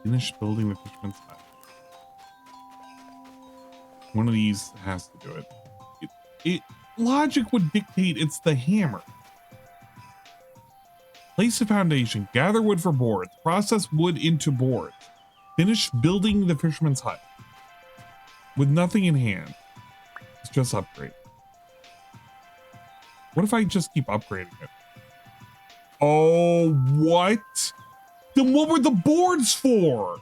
Finish building the fisherman's hut. One of these has to do it. Logic would dictate it's the hammer. Place the foundation, gather wood for boards, process wood into boards. Finish building the fisherman's hut. With nothing in hand. It's just upgrade. What if I just keep upgrading it? Oh, what? Then what were the boards for?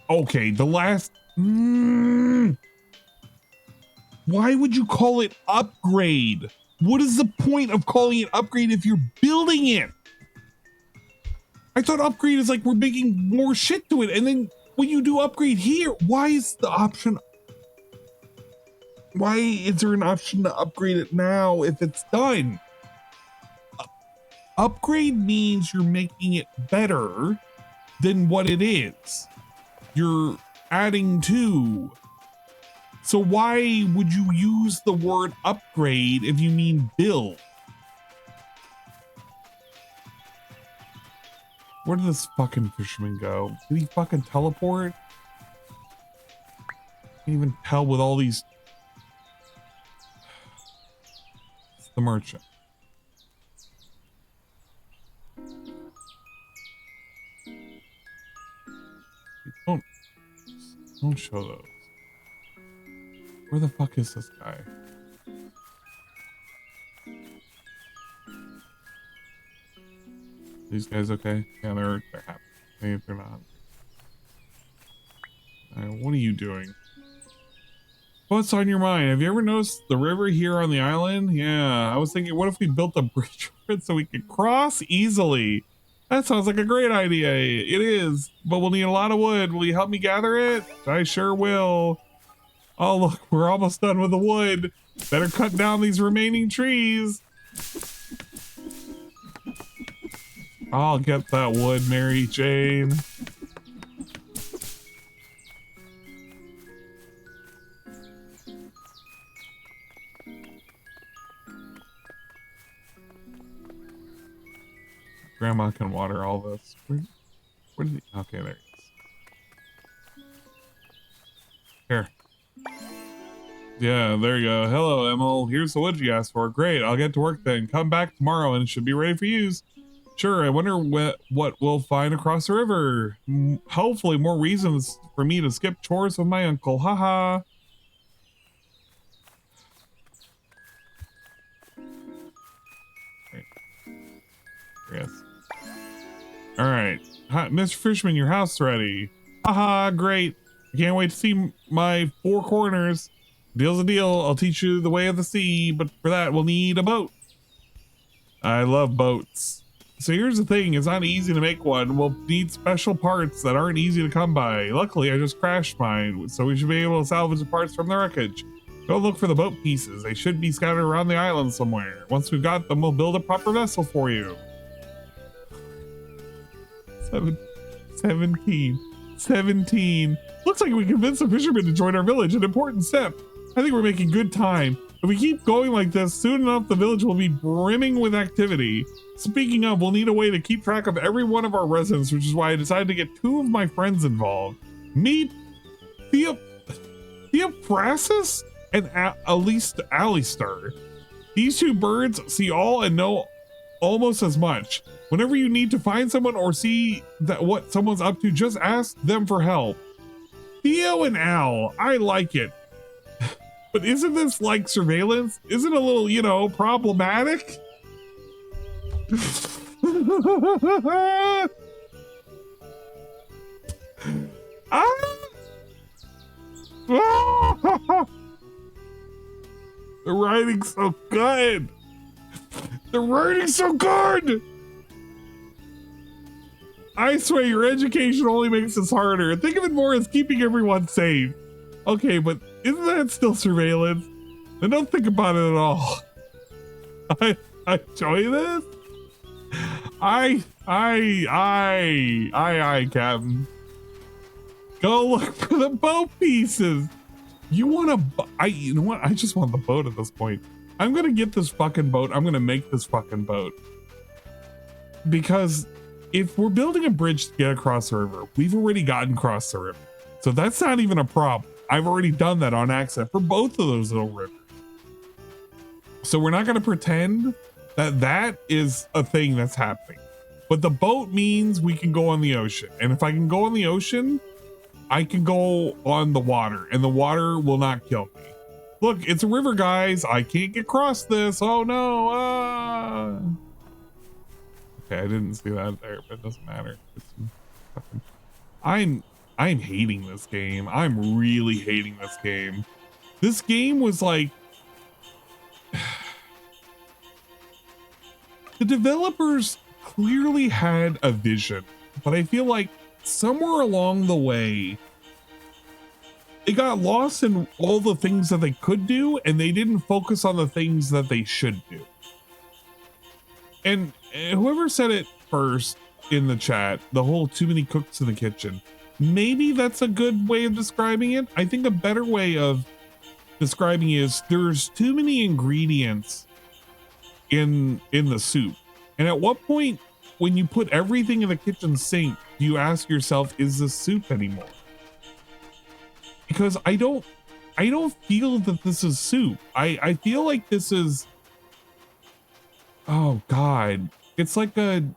Okay, the last... Why would you call it upgrade? What is the point of calling it upgrade if you're building it? I thought upgrade is like we're making more shit to it. And then when you do upgrade here, why is the option... Why is there an option to upgrade it now if it's done? Upgrade means you're making it better than what it is. You're adding to. So why would you use the word upgrade if you mean build? Where did this fucking fisherman go? Did he fucking teleport? Can't even tell with all these. It's the merchant. Don't show those. Where the fuck is this guy? These guys okay? Yeah, they're happy. Maybe if they're not. Alright, what are you doing? What's on your mind? Have you ever noticed the river here on the island? Yeah, I was thinking, what if we built a bridge for it so we could cross easily? That sounds like a great idea. It is, but we'll need a lot of wood. Will you help me gather it? I sure will. Oh, look, we're almost done with the wood. Better cut down these remaining trees. I'll get that wood, Mary Jane. Grandma can water all this. Where did he? Okay, there he is. Here. Yeah, there you go. Hello, Emil. Here's the wood you asked for. Great. I'll get to work then. Come back tomorrow and it should be ready for use. Sure. I wonder what we'll find across the river. Hopefully more reasons for me to skip chores with my uncle. Haha. Yes. All right, hi, Mr. Fishman, your house ready. Haha, great. I can't wait to see my 4 corners. Deal's a deal. I'll teach you the way of the sea, but for that we'll need a boat. I love boats. So here's the thing, it's not easy to make one. We'll need special parts that aren't easy to come by. Luckily, I just crashed mine, so we should be able to salvage the parts from the wreckage. Go look for the boat pieces. They should be scattered around the island somewhere. Once we've got them, we'll build a proper vessel for you. 17. Looks like we convinced the fishermen to join our village, an important step. I think we're making good time. If we keep going like this, soon enough the village will be brimming with activity. Speaking of, we'll need a way to keep track of every one of our residents, which is why I decided to get 2 of my friends involved. Meet Theophrasis and Alistair. These 2 birds see all and know almost as much. Whenever you need to find someone or see that what someone's up to, just ask them for help. Theo and Al, I like it. But isn't this like surveillance? Isn't it a little, you know, problematic? The writing's so good. The writing's so good. I swear your education only makes this harder. Think of it more as keeping everyone safe. Okay, but isn't that still surveillance? I don't think about it at all. I enjoy this. Aye, Captain. Go look for the boat pieces. You want you know what? I just want the boat at this point. I'm gonna get this fucking boat. I'm gonna make this fucking boat. Because if we're building a bridge to get across the river, we've already gotten across the river. So that's not even a problem. I've already done that on accident for both of those little rivers. So we're not gonna pretend that that is a thing that's happening. But the boat means we can go on the ocean. And if I can go on the ocean, I can go on the water and the water will not kill me. Look, it's a river, guys. I can't get across this. Oh no. Okay, I didn't see that there, but it doesn't matter. I'm hating this game. I'm really hating this game. This game was like, the developers clearly had a vision, but I feel like somewhere along the way, they got lost in all the things that they could do, and they didn't focus on the things that they should do. And whoever said it first in the chat, the whole too many cooks in the kitchen, maybe that's a good way of describing it. I think a better way of describing it is there's too many ingredients in the soup. And at what point, when you put everything in the kitchen sink, do you ask yourself, is this soup anymore? Because I don't feel that this is soup. I feel like this is, oh God, it's like an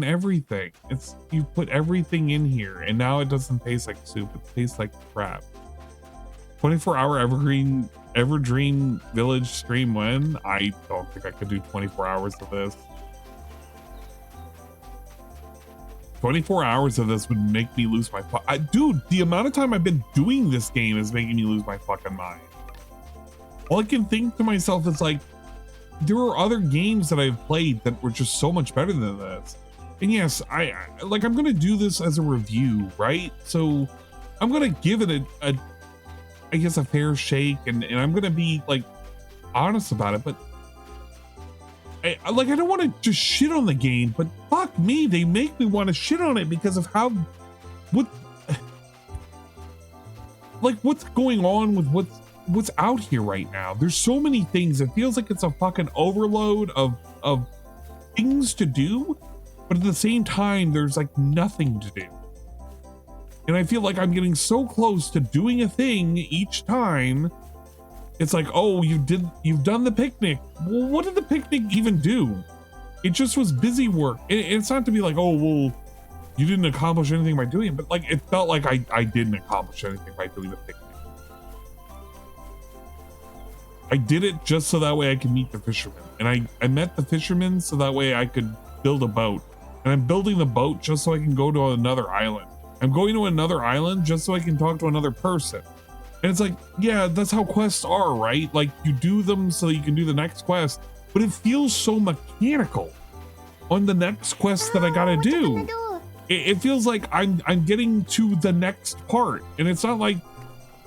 everything. It's, you put everything in here and now it doesn't taste like soup. It tastes like crap. 24-hour Everdream Village stream when? I don't think I could do 24 hours of this. 24 hours of this would make me lose my dude, the amount of time I've been doing this game is making me lose my fucking mind. All I can think to myself is like, there are other games that I've played that were just so much better than this. And yes, I'm gonna do this as a review, right? So I'm gonna give it I guess a fair shake, and I'm gonna be like honest about it, but I don't want to just shit on the game, but fuck me, they make me want to shit on it because of what's going on with what's out here right now. There's so many things. It feels like it's a fucking overload of things to do, but at the same time, there's like nothing to do. And I feel like I'm getting so close to doing a thing each time. It's like, oh, you've done the picnic. Well, what did the picnic even do? It just was busy work. It's not to be like, oh, well, you didn't accomplish anything by doing it, but like, it felt like I didn't accomplish anything by doing the picnic. I did it just so that way I could meet the fisherman. And I met the fisherman so that way I could build a boat. And I'm building the boat just so I can go to another island. I'm going to another island just so I can talk to another person. And it's like, yeah, that's how quests are, right? Like, you do them so that you can do the next quest, but it feels so mechanical on the next quest that I gotta do. It feels like I'm getting to the next part, and it's not like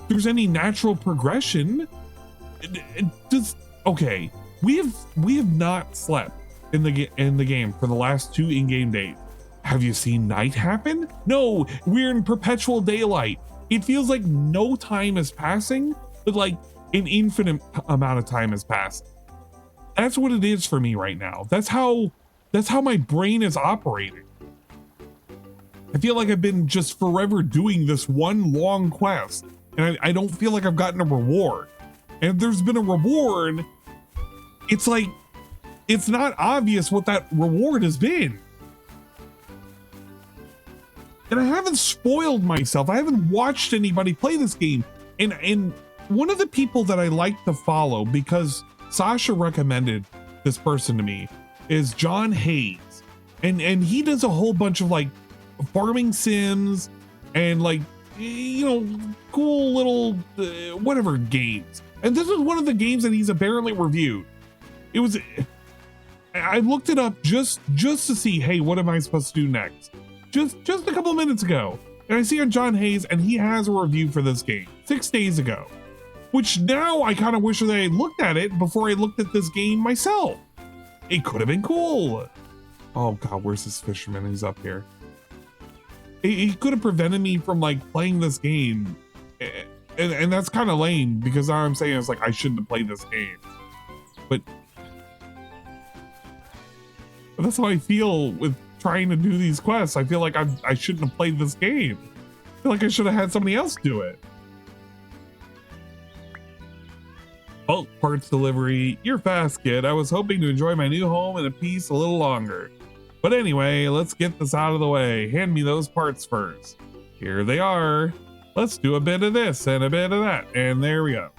there's any natural progression. It just, okay, we have not slept in the game for the last 2 in-game days. Have you seen night happen? No, we're in perpetual daylight. It feels like no time is passing, but like an infinite amount of time has passed. That's what it is for me right now. That's how my brain is operating. I feel like I've been just forever doing this one long quest, and I don't feel like I've gotten a reward. And if there's been a reward, it's like, it's not obvious what that reward has been. And I haven't spoiled myself. I haven't watched anybody play this game. And one of the people that I like to follow, because Sasha recommended this person to me, is John Hayes. And he does a whole bunch of like farming sims and like, you know, cool little whatever games. And this was one of the games that he's apparently reviewed. It was, I looked it up just to see, hey, what am I supposed to do next? Just a couple of minutes ago, and I see on John Hayes, and he has a review for this game 6 days ago, which now I kind of wish that I looked at it before I looked at this game myself. It could have been cool. Oh God, where's this fisherman? He's up here. He could have prevented me from like playing this game, and that's kind of lame because all I'm saying is like I shouldn't have played this game, but that's how I feel with trying to do these quests. I feel like I shouldn't have played this game. I feel like I should have had somebody else do it. Bulk parts delivery. You're fast, kid. I was hoping to enjoy my new home in peace a little longer. But anyway, let's get this out of the way. Hand me those parts first. Here they are. Let's do a bit of this and a bit of that. And there we go.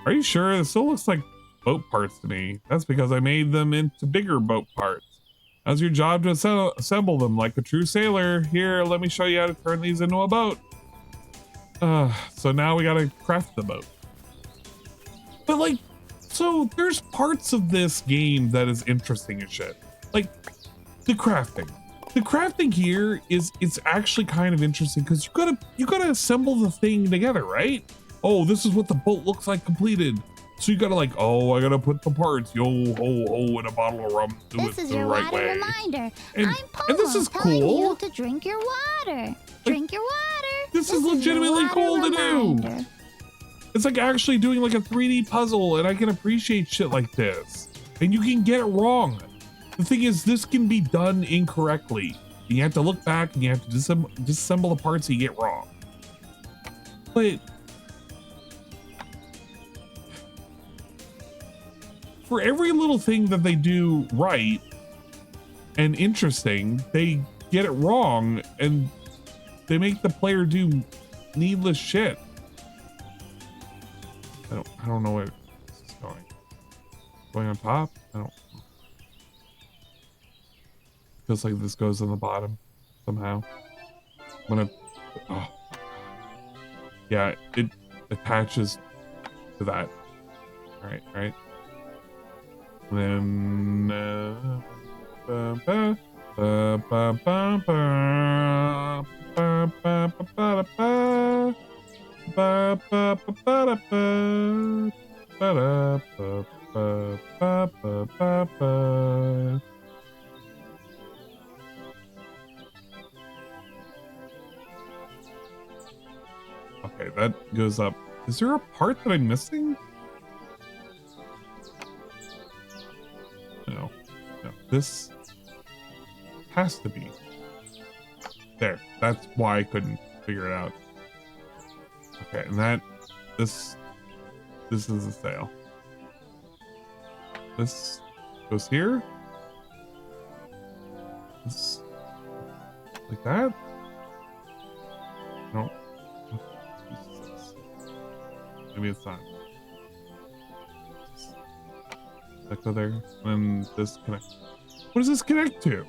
Are you sure? This still looks like boat parts to me. That's because I made them into bigger boat parts. How's your job to assemble them like a true sailor? Here, let me show you how to turn these into a boat. So now we gotta craft the boat. But like, so there's parts of this game that is interesting as shit. Like the crafting. The crafting here it's actually kind of interesting because you gotta assemble the thing together, right? Oh, this is what the boat looks like completed. So you gotta like, oh, I gotta put the parts, yo ho ho, in a bottle of rum, do This it is the your right water way. reminder. And I'm Pomo, this is telling cool. you to drink your water. Drink your water. This is your legitimately water cool to do. reminder. It's like actually doing like a 3D puzzle, and I can appreciate shit like this. And you can get it wrong. The thing is, this can be done incorrectly. You have to look back and you have to disassemble the parts you get wrong. But for every little thing that they do right and interesting, they get it wrong and they make the player do needless shit. I don't know where this is going. Going on top? I don't. Feels like this goes on the bottom somehow. I'm gonna. Oh. Yeah, it attaches to that. All right. And then okay, that goes up. Is there a part that I'm missing? No, this has to be there. That's why I couldn't figure it out. Okay, and this is a sail. This goes here. This like that. No. Maybe it's not. That go there, and then this connect. What does this connect to?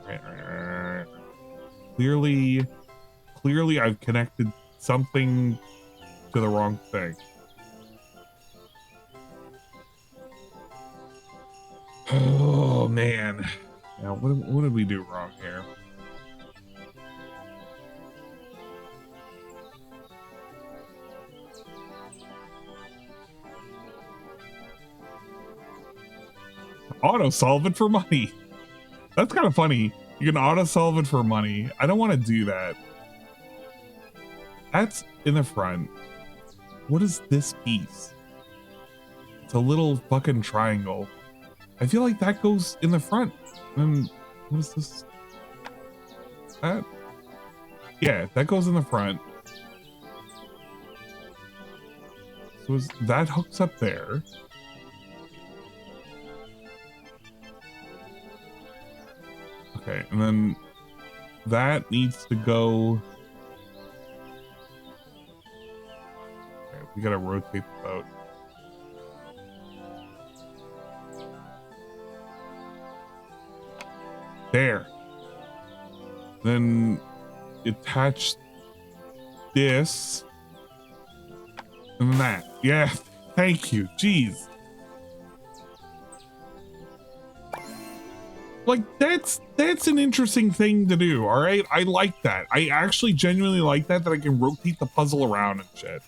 Right. Clearly I've connected something to the wrong thing. Oh man. Now what did we do wrong here? Auto solve it for money. That's kind of funny. You can auto solve it for money. I don't want to do that. That's in the front. What is this piece? It's a little fucking triangle. I feel like that goes in the front. And what is this? That? Yeah, that goes in the front. So that hooks up there. Okay, and then that needs to go. Okay, we gotta rotate the boat. There. Then attach this and that. Yeah, thank you. Jeez. Like that's an interesting thing to do. All right, I like that. I actually genuinely like that I can rotate the puzzle around and shit.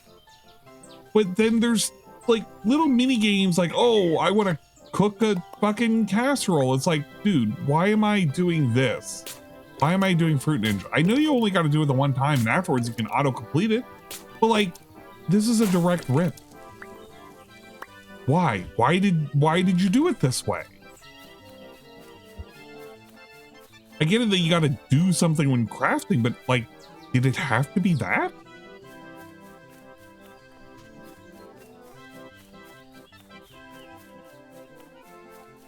But then there's like little mini games like, oh, I want to cook a fucking casserole. It's like, dude, why am I doing this? Why am I doing Fruit Ninja? I know you only got to do it the one time and afterwards you can auto complete it, but like this is a direct rip. Why did you do it this way? I get it that you got to do something when crafting, but like, did it have to be that?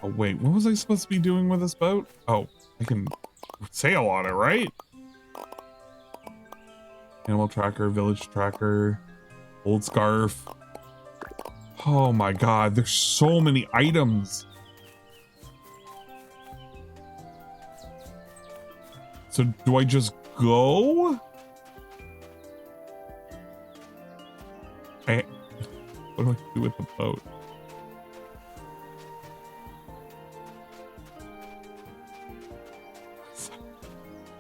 Oh wait, what was I supposed to be doing with this boat? Oh, I can sail on it, right? Animal tracker, village tracker, old scarf. Oh my god, there's so many items. So do I just go? What do I do with the boat?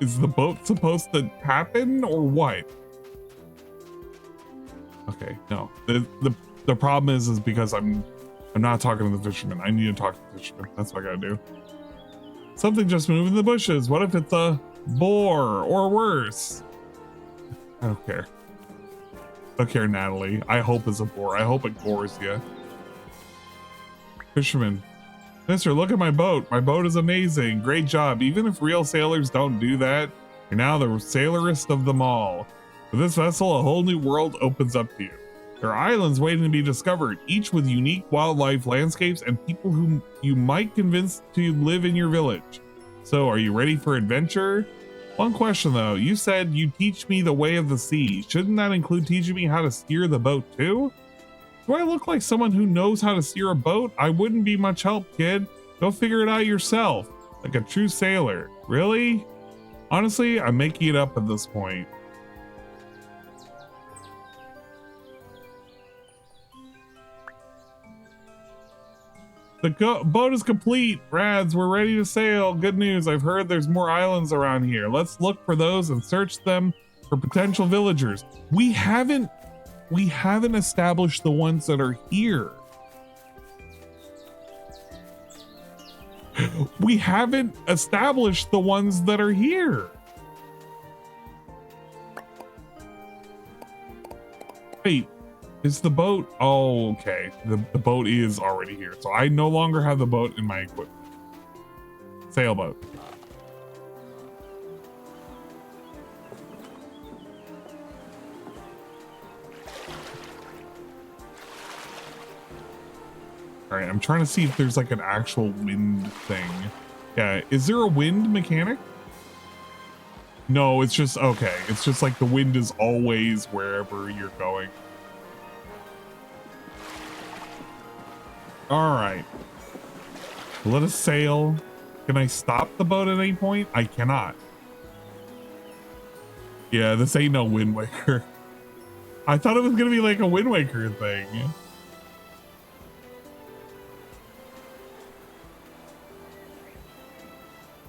Is the boat supposed to happen or what? Okay, no. The problem is because I'm not talking to the fisherman. I need to talk to the fisherman. That's what I gotta do. Something just moved in the bushes. What if it's a boar or worse? I don't care. I don't care, Natalie. I hope it's a boar. I hope it gores you. Fisherman. Mister, look at my boat. My boat is amazing. Great job. Even if real sailors don't do that, you're now the sailorist of them all. With this vessel, a whole new world opens up to you. There are islands waiting to be discovered, each with unique wildlife, landscapes, and people whom you might convince to live in your village. So, are you ready for adventure? One question though, you said you teach me the way of the sea. Shouldn't that include teaching me how to steer the boat too? Do I look like someone who knows how to steer a boat? I wouldn't be much help, kid. Go figure it out yourself, like a true sailor. Really? Honestly, I'm making it up at this point. The boat is complete. Rads, we're ready to sail. Good news, I've heard there's more islands around here. Let's look for those and search them for potential villagers. We haven't established the ones that are here. We haven't established the ones that are here. Wait, is the boat? Oh, okay. The boat is already here. So I no longer have the boat in my equipment. Sailboat. All right, I'm trying to see if there's like an actual wind thing. Yeah, is there a wind mechanic? No, it's just, okay. It's just like the wind is always wherever you're going. All right. Let us sail. Can I stop the boat at any point? I cannot. Yeah, this ain't no Wind Waker. I thought it was gonna be like a Wind Waker thing.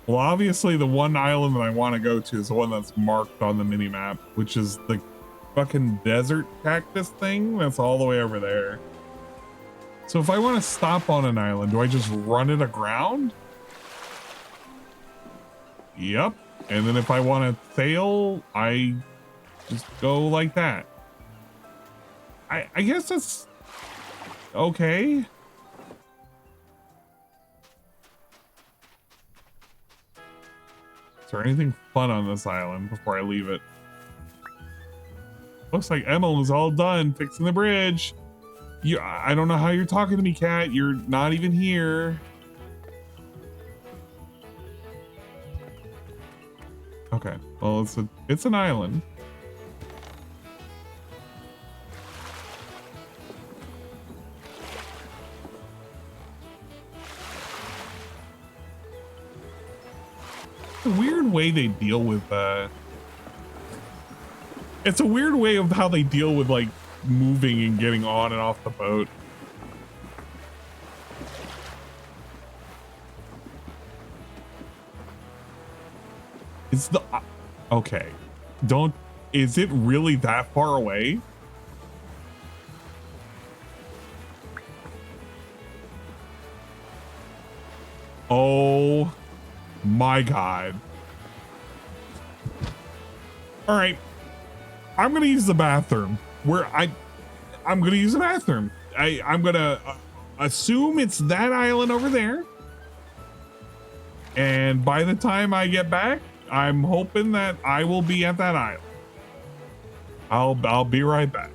Well, obviously the one island that I want to go to is the one that's marked on the mini map, which is the fucking desert cactus thing that's all the way over there. So if I want to stop on an island, do I just run it aground? Yep. And then if I want to sail, I just go like that. I guess that's okay. Is there anything fun on this island before I leave it? Looks like Emil is all done fixing the bridge. I don't know how you're talking to me, Cat. You're not even here. Okay, well, it's an island. A weird way they deal with it's a weird way of how they deal with like moving and getting on and off the boat. Is the okay, is it really that far away? Oh my God. All right, I'm gonna use the bathroom. I'm gonna use the bathroom. I'm gonna assume it's that island over there, and by the time I get back, I'm hoping that I will be at that island. I'll be right back.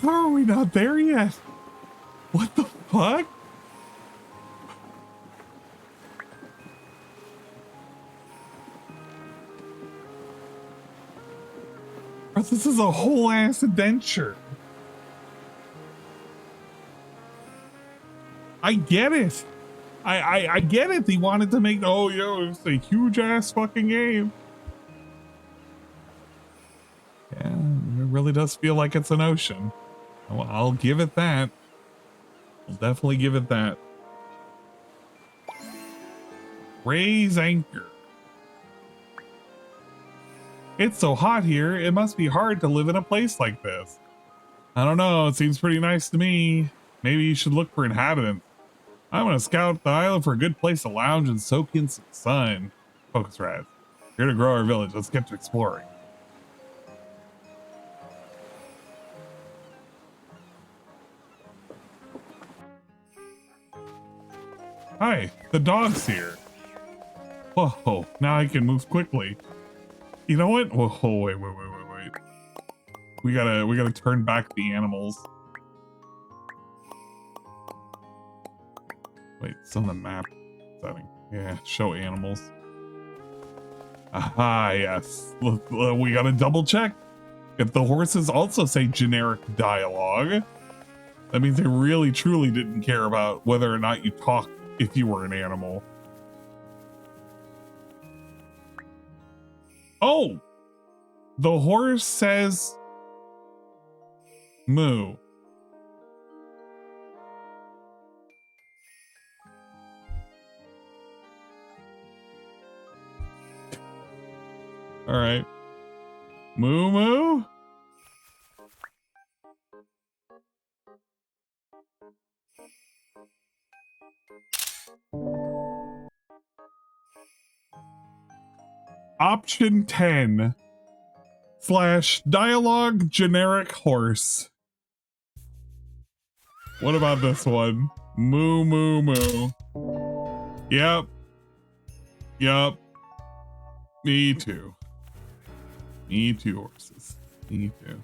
How are we not there yet? What the fuck? Bro, this is a whole ass adventure. I get it. I get it. He wanted to make it's a huge ass fucking game. Yeah, it really does feel like it's an ocean. Well, I'll give it that. I'll definitely give it that. Raise anchor. It's so hot here, it must be hard to live in a place like this. I don't know, it seems pretty nice to me. Maybe you should look for inhabitants. I'm gonna scout the island for a good place to lounge and soak in some sun. Focus Raz. Here to grow our village, let's get to exploring. Hi, the dog's here. Whoa, now I can move quickly. You know what? Whoa, wait. We gotta turn back the animals. Wait, it's on the map setting. Yeah, show animals. Aha, yes. Look, we gotta double check. If the horses also say generic dialogue, that means they really truly didn't care about whether or not you talk if you were an animal. Oh, the horse says moo. All right. Moo moo. Option 10 / dialogue generic horse. What about this one? Moo moo moo. Yep. Yep. Me too. Me too, horses. Me too.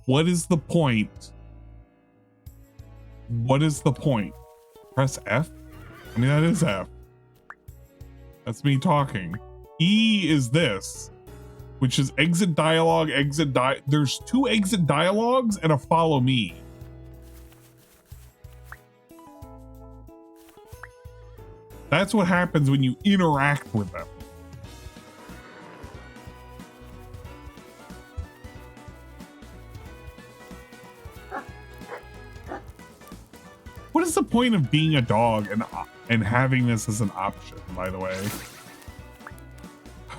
What is the point? What is the point? Press F? I mean, that is F. That's me talking. E is this, which is exit dialogue, there's 2 exit dialogues and a follow me. That's what happens when you interact with them. What is the point of being a dog and having this as an option, by the way?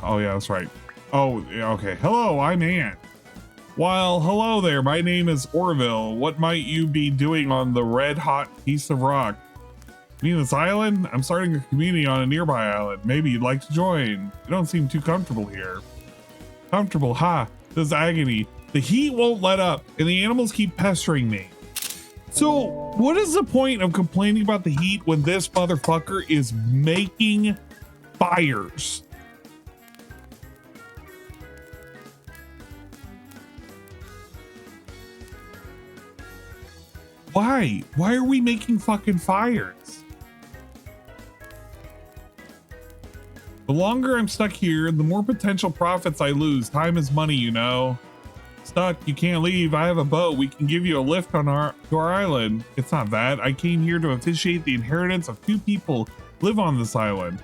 Oh yeah, that's right. Oh, yeah, okay. Hello, I'm Ann. Well, hello there. My name is Orville. What might you be doing on the red hot piece of rock? Me and this island? I'm starting a community on a nearby island. Maybe you'd like to join. You don't seem too comfortable here. Comfortable, ha. This is agony. The heat won't let up, and the animals keep pestering me. So, what is the point of complaining about the heat when this motherfucker is making fires? Why? Why are we making fucking fires? The longer I'm stuck here, the more potential profits I lose. Time is money, you know. Stuck, you can't leave. I have a boat. We can give you a lift on to our island. It's not that. I came here to officiate the inheritance of 2 people who live on this island.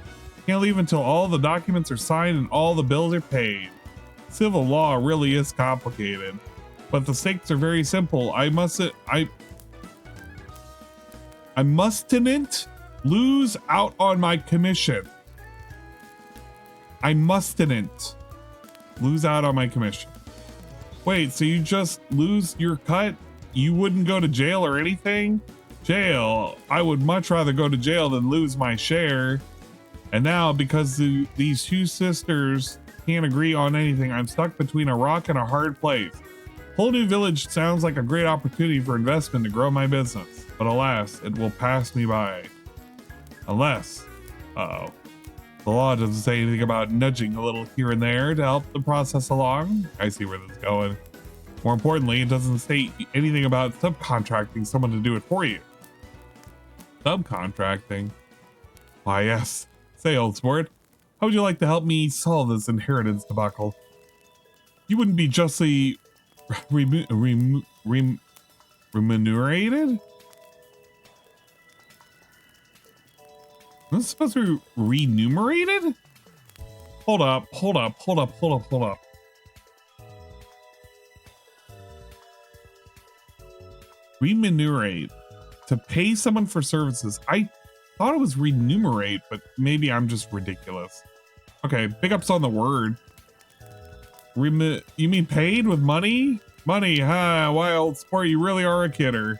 Can't leave until all the documents are signed and all the bills are paid. Civil law really is complicated, but the stakes are very simple. I mustn't lose out on my commission. I mustn't lose out on my commission. Wait, so you just lose your cut? You wouldn't go to jail or anything? Jail? I would much rather go to jail than lose my share. And now, because these 2 sisters can't agree on anything, I'm stuck between a rock and a hard place. Whole new village sounds like a great opportunity for investment to grow my business. But alas, it will pass me by. Unless, uh-oh. The law doesn't say anything about nudging a little here and there to help the process along. I see where this is going. More importantly, it doesn't state anything about subcontracting someone to do it for you. Subcontracting? Why, yes. Say, old sport, how would you like to help me solve this inheritance debacle? You wouldn't be justly remunerated? This is supposed to be remunerated? Hold up. Remunerate. To pay someone for services. I thought it was remunerate, but maybe I'm just ridiculous. Okay, big ups on the word. You mean paid with money? Money, huh? Why, old sport, you really are a kidder.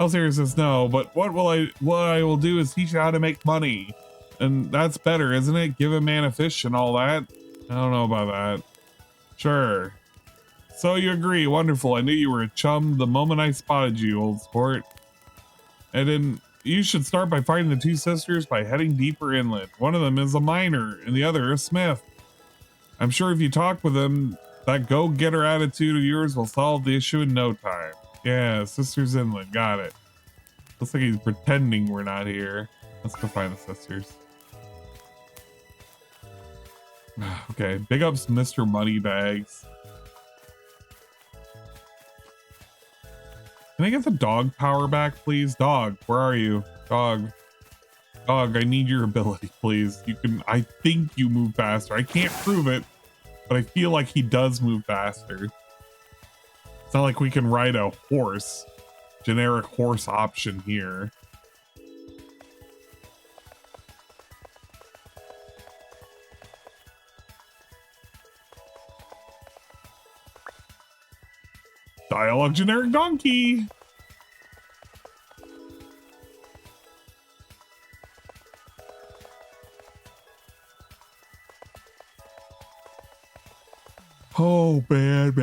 Oh, seriousness, no, but what I will do is teach you how to make money. And that's better, isn't it? Give a man a fish and all that. I don't know about that. Sure. So you agree, wonderful. I knew you were a chum the moment I spotted you, old sport. And then you should start by finding the 2 sisters by heading deeper inland. One of them is a miner and the other a smith. I'm sure if you talk with them, That go-getter attitude of yours will solve the issue in no time. Yeah, Sisters Inland, got it. Looks like he's pretending we're not here. Let's go find the sisters. Okay, big ups Mr. Moneybags. Can I get the dog power back, please? Dog, where are you? Dog. Dog, I need your ability, please. You can, I think you move faster. I can't prove it, but I feel like he does move faster. It's not like we can ride a horse. Generic horse option here. Dialogue generic donkey. Oh, bad.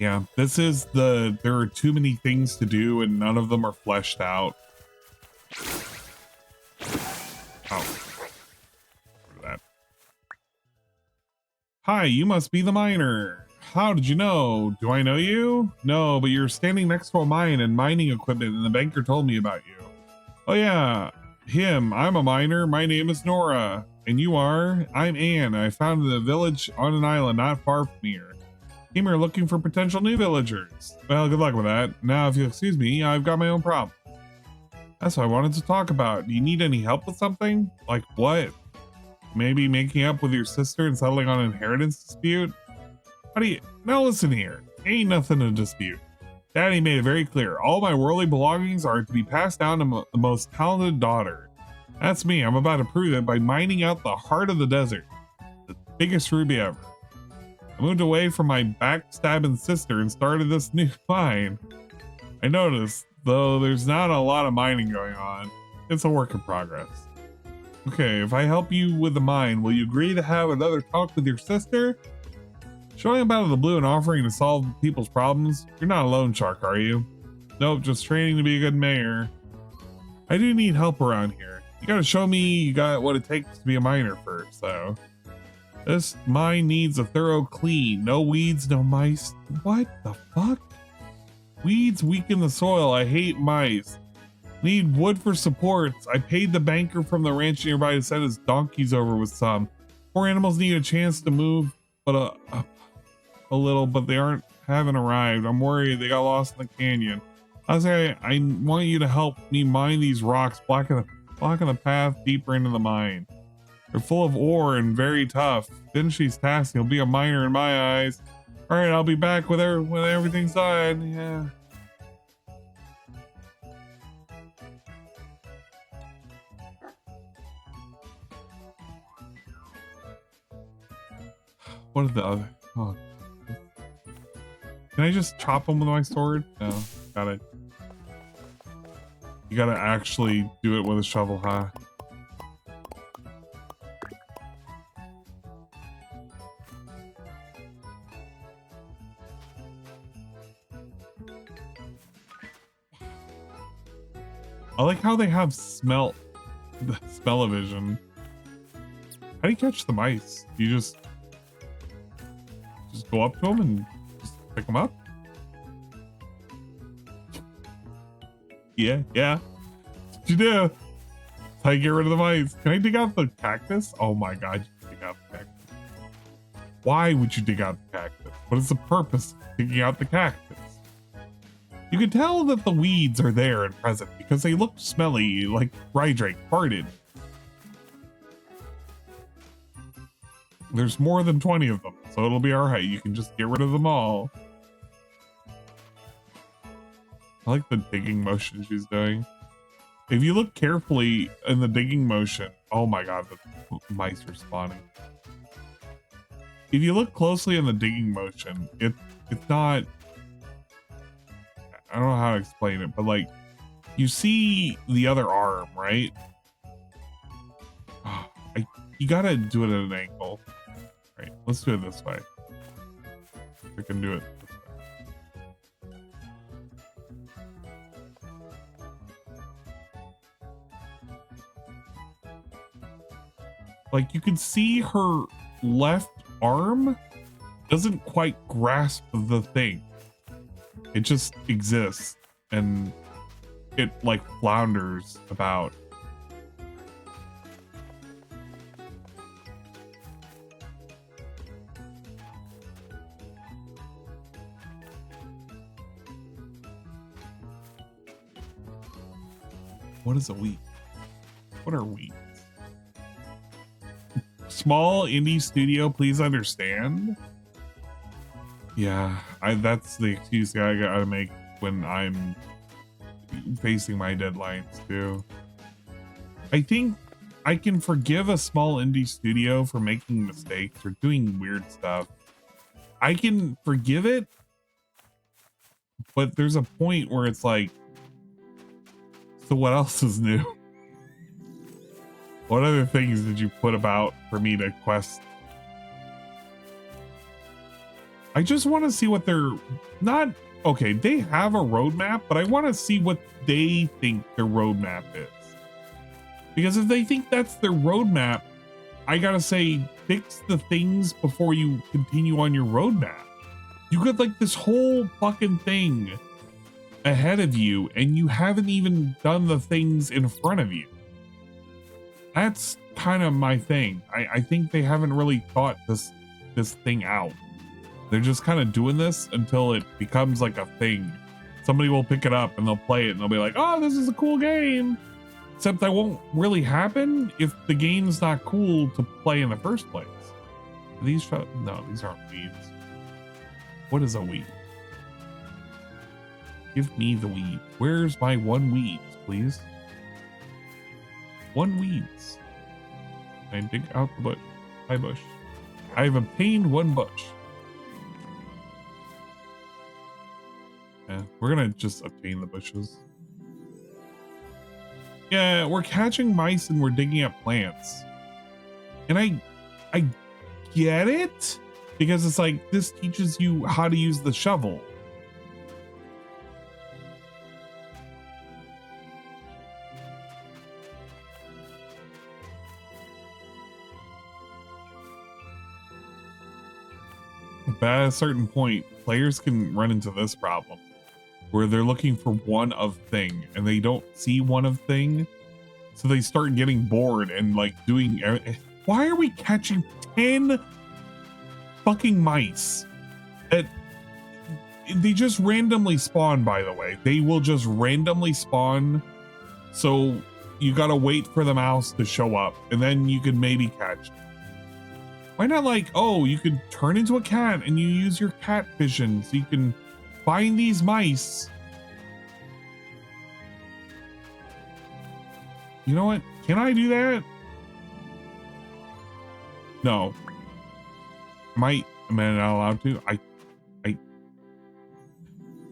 Yeah, this is there are too many things to do and none of them are fleshed out. Oh. That. Hi, you must be the miner. How did you know? Do I know you? No, but you're standing next to a mine and mining equipment and the banker told me about you. Oh yeah, him. I'm a miner. My name is Nora. And you are? I'm Anne. I found a village on an island not far from here. Came here looking for potential new villagers. Well, good luck with that. Now, if you'll excuse me, I've got my own problem. That's what I wanted to talk about. Do you need any help with something? Like what? Maybe making up with your sister and settling on an inheritance dispute? How do you... Now listen here. Ain't nothing to dispute. Daddy made it very clear. All my worldly belongings are to be passed down to the most talented daughter. That's me. I'm about to prove it by mining out the heart of the desert. The biggest ruby ever. I moved away from my backstabbing sister and started this new mine. I noticed, though there's not a lot of mining going on. It's a work in progress. Okay, if I help you with the mine, will you agree to have another talk with your sister? Showing up out of the blue and offering to solve people's problems? You're not a loan shark, are you? Nope, just training to be a good mayor. I do need help around here. You gotta show me you got what it takes to be a miner first, though. This mine needs a thorough clean. No weeds, no mice. What the fuck? Weeds weaken the soil. I hate mice. Need wood for supports. I paid the banker from the ranch nearby to send his donkeys over with some. Poor animals need a chance to move, but a little, but they haven't arrived. I'm worried they got lost in the canyon. I say I want you to help me mine these rocks, blocking the path deeper into the mine. They're full of ore and very tough. Then she's tasked. He'll be a miner in my eyes. All right, I'll be back with her when everything's done. Yeah. What are the other? Oh. Can I just chop them with my sword? No, got it. You gotta actually do it with a shovel, huh? I like how they have smell-o-vision. How do you catch the mice? You just go up to them and just pick them up? Yeah. What you do? That's how you get rid of the mice. Can I dig out the cactus? Oh my god, you dig out the cactus. Why would you dig out the cactus? What is the purpose of digging out the cactus? You can tell that the weeds are there and present because they look smelly, like Rydrake farted. There's more than 20 of them, so it'll be alright. You can just get rid of them all. I like the digging motion she's doing. If you look carefully in the digging motion, oh my god, the mice are spawning. If you look closely in the digging motion, it's not... I don't know how to explain it, but like, you see the other arm, right? Oh, you gotta do it at an angle. Right, let's do it this way. We can do it this way. Like you can see her left arm doesn't quite grasp the thing. It just exists and it like flounders about. What is a week? What are weeks? Small indie studio, please understand. Yeah, that's the excuse I gotta make when I'm facing my deadlines too. I think I can forgive a small indie studio for making mistakes or doing weird stuff. I can forgive it, but there's a point where it's like, so what else is new? What other things did you put about for me to quest? I just want to see what they're not. Okay, they have a roadmap, but I want to see what they think their roadmap is. Because if they think that's their roadmap, I gotta say, fix the things before you continue on your roadmap. You got like this whole fucking thing ahead of you, and you haven't even done the things in front of you. That's kind of my thing. I think they haven't really thought this thing out. They're just kind of doing this until it becomes like a thing. Somebody will pick it up and they'll play it and they'll be like, oh, this is a cool game. Except that won't really happen if the game's not cool to play in the first place. Are these no, these aren't weeds. What is a weed? Give me the weed. Where's my one weeds, please? One weeds. I dig out the bush. My bush. I've obtained one bush. Yeah, we're gonna just obtain the bushes. Yeah, we're catching mice and we're digging up plants. And I get it, because it's like this teaches you how to use the shovel. But at a certain point, players can run into this problem where they're looking for one of thing and they don't see one of thing. So they start getting bored and like doing. Why are we catching 10 fucking mice that they just randomly spawn, by the way? They will just randomly spawn. So you got to wait for the mouse to show up and then you can maybe catch them. Why not like, oh, you could turn into a cat and you use your cat vision so you can find these mice. You know what? Can I do that? No. Am I not allowed to?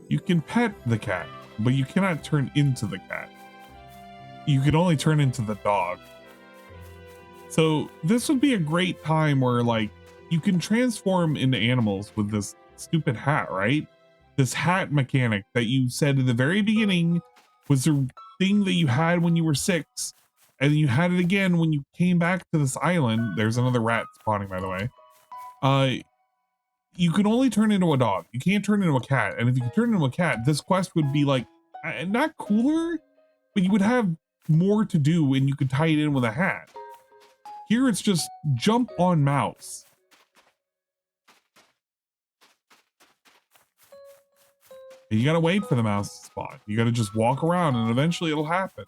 You can pet the cat, but you cannot turn into the cat. You can only turn into the dog. So this would be a great time where like you can transform into animals with this stupid hat, right? This hat mechanic that you said in the very beginning was the thing that you had when you were 6, and you had it again when you came back to this island. There's another rat spawning, by the way. You can only turn into a dog. You can't turn into a cat. And if you could turn into a cat, this quest would be like not cooler, but you would have more to do and you could tie it in with a hat. Here it's just jump on mouse. And you gotta wait for the mouse to spawn. You gotta just walk around and eventually it'll happen.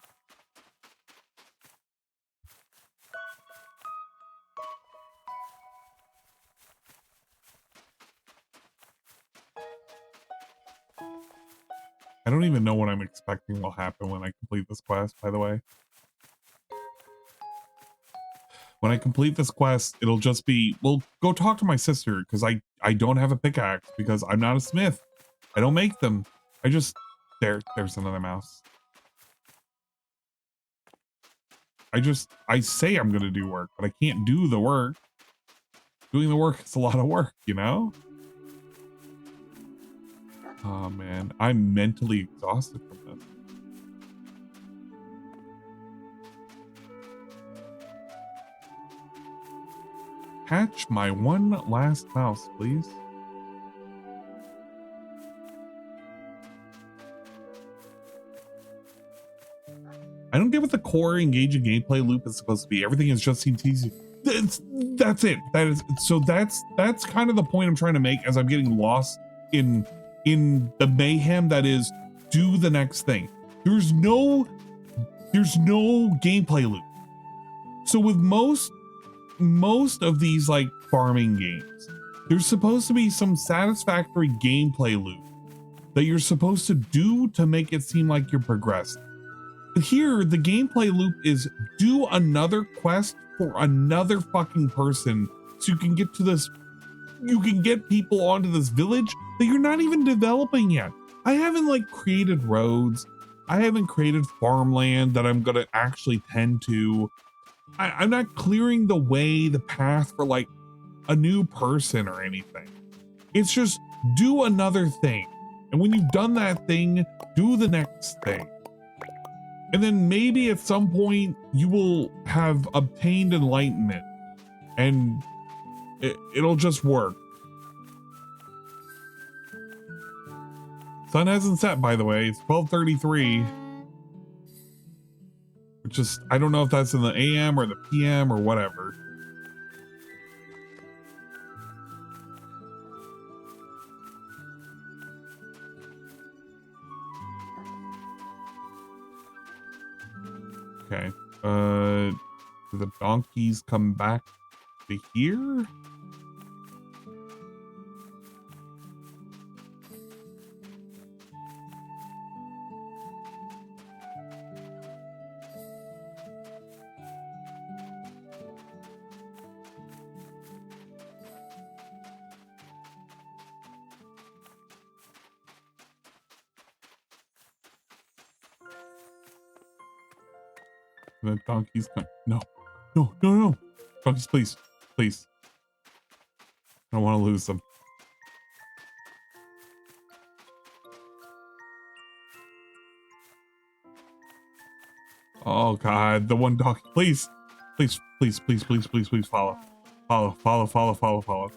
I don't even know what I'm expecting will happen when I complete this quest, by the way. When I complete this quest, it'll just be, well, go talk to my sister, because I don't have a pickaxe because I'm not a smith. I don't make them. I just, there's another mouse. I say I'm going to do work, but I can't do the work. Doing the work is a lot of work, you know? Oh man, I'm mentally exhausted from this. Catch my one last mouse, please. I don't get what the core engaging gameplay loop is supposed to be. Everything is just easy. That's it. That's kind of the point I'm trying to make as I'm getting lost in the mayhem that is do the next thing. There's no gameplay loop. So with most of these like farming games, there's supposed to be some satisfactory gameplay loop that you're supposed to do to make it seem like you're progressing. But here, the gameplay loop is do another quest for another fucking person so you can get to this, you can get people onto this village that you're not even developing yet. I haven't like created roads. I haven't created farmland that I'm gonna actually tend to. I'm not clearing the way, the path for like a new person or anything. It's just do another thing. And when you've done that thing, do the next thing. And then maybe at some point you will have obtained enlightenment and it'll just work. Sun hasn't set, by the way. It's 12:33. Which is, I don't know if that's in the AM or the PM or whatever. Okay. Do the donkeys come back to here? The donkeys come. No. Donkeys, please. Please. I don't want to lose them. Oh God, the one donkey. Please. Please follow. Follow.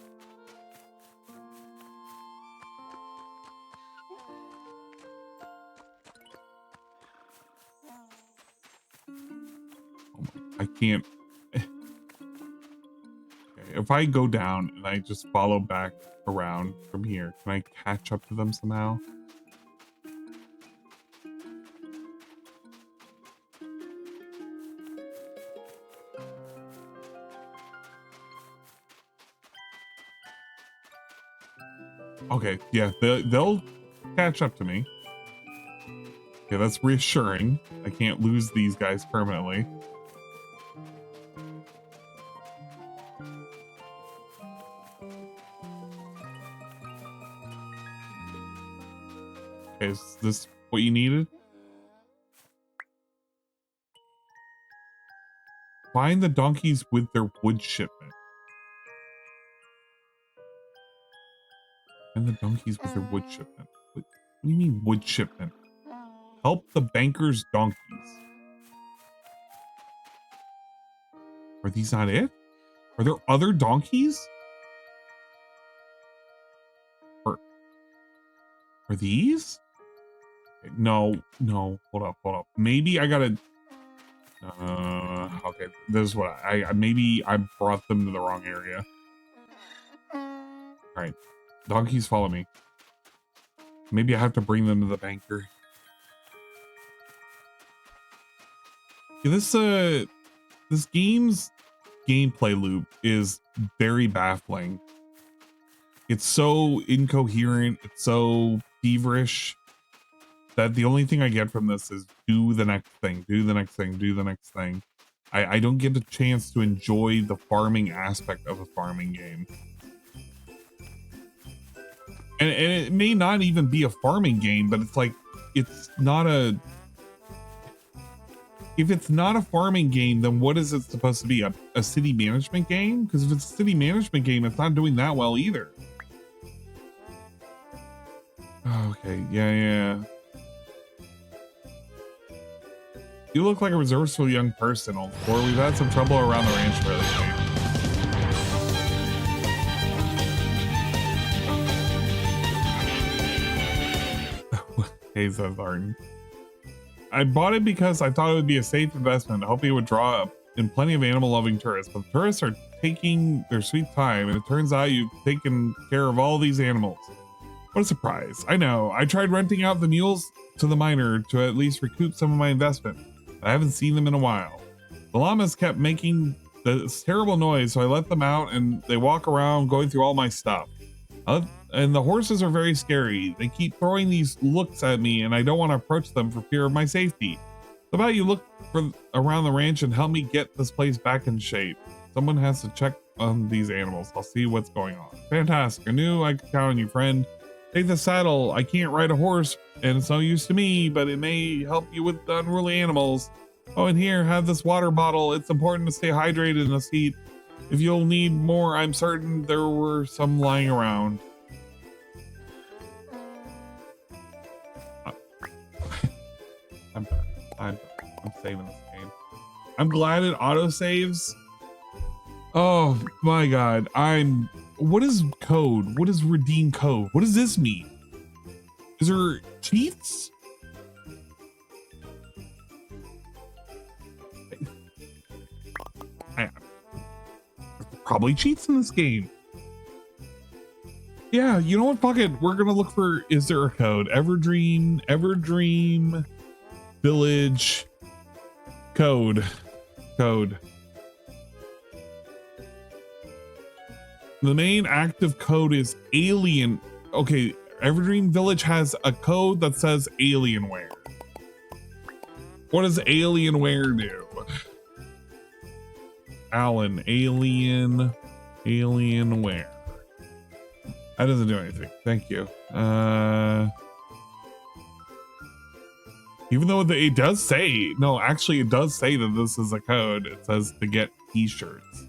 I can't. Okay, if I go down and I just follow back around from here, can I catch up to them somehow? Okay, yeah, they'll catch up to me. Okay, that's reassuring. I can't lose these guys permanently. Okay, is this what you needed? Find the donkeys with their wood shipment. Find the donkeys with their wood shipment. What do you mean wood shipment? Help the banker's donkeys. Are these not it? Are there other donkeys? Are these? No, hold up. Maybe I gotta, okay, this is what maybe I brought them to the wrong area. All right, donkeys follow me. Maybe I have to bring them to the banker. Yeah, this game's gameplay loop is very baffling. It's so incoherent, it's so feverish that the only thing I get from this is do the next thing. I don't get a chance to enjoy the farming aspect of a farming game. And it may not even be a farming game, but it's like, it's not a... If it's not a farming game, then what is it supposed to be? A city management game? Because if it's a city management game, it's not doing that well either. Okay, yeah. You look like a resourceful young person, old boy. We've had some trouble around the ranch lately. Hey, says Arden. I bought it because I thought it would be a safe investment, hoping it would draw up in plenty of animal-loving tourists. But the tourists are taking their sweet time, and it turns out you've taken care of all these animals. What a surprise. I know. I tried renting out the mules to the miner to at least recoup some of my investment. I haven't seen them in a while. The llamas kept making this terrible noise, so I let them out, and they walk around going through all my stuff. And the horses are very scary. They keep throwing these looks at me, and I don't want to approach them for fear of my safety. How about you look around the ranch and help me get this place back in shape? Someone has to check on these animals. I'll see what's going on. Fantastic. I knew I could count on you, friend. Take the saddle. I can't ride a horse, and it's no use to me, but it may help you with the unruly animals. Oh, and here, have this water bottle. It's important to stay hydrated in this heat. If you'll need more, I'm certain there were some lying around. I'm saving this game. I'm glad it auto-saves. Oh my god. What is code? What is redeem code? What does this mean? Is there cheats? Probably cheats in this game. Yeah, you know what? Fuck it. We're gonna look for, is there a code? Everdream Village code. The main active code is alien. Okay, Everdream Village has a code that says Alienware. What does Alienware do? Alan, Alienware. That doesn't do anything. Thank you. Even though it does say, no, actually it does say that this is a code. It says to get t-shirts.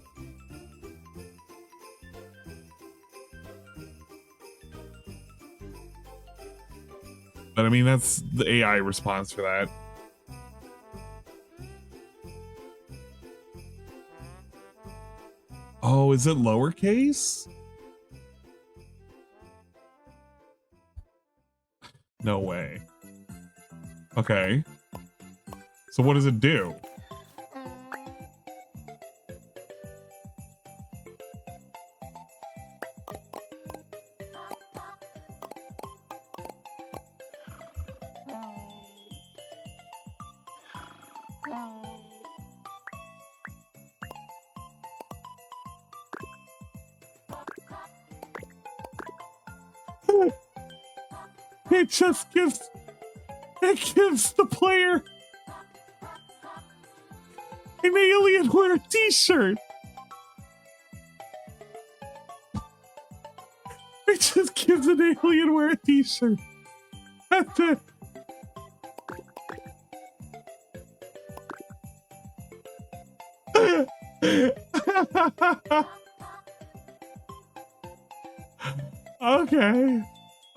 But I mean, that's the AI response for that. Oh, is it lowercase? No way. Okay. So what does it do? It just gives the player an Alienware t-shirt. It just gives an Alienware t-shirt. That's it.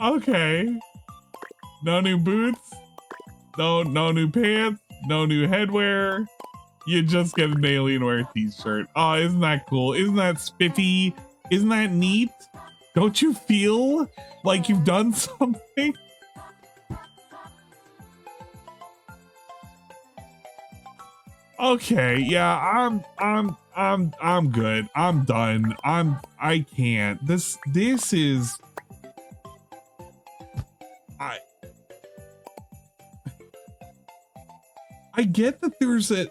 Okay. No new boots, no new pants, no new headwear. You just get an Alienware t-shirt. Oh, isn't that cool? Isn't that spiffy? Isn't that neat? Don't you feel like you've done something? Okay, yeah, I'm good. I'm done. I can't. This is I get that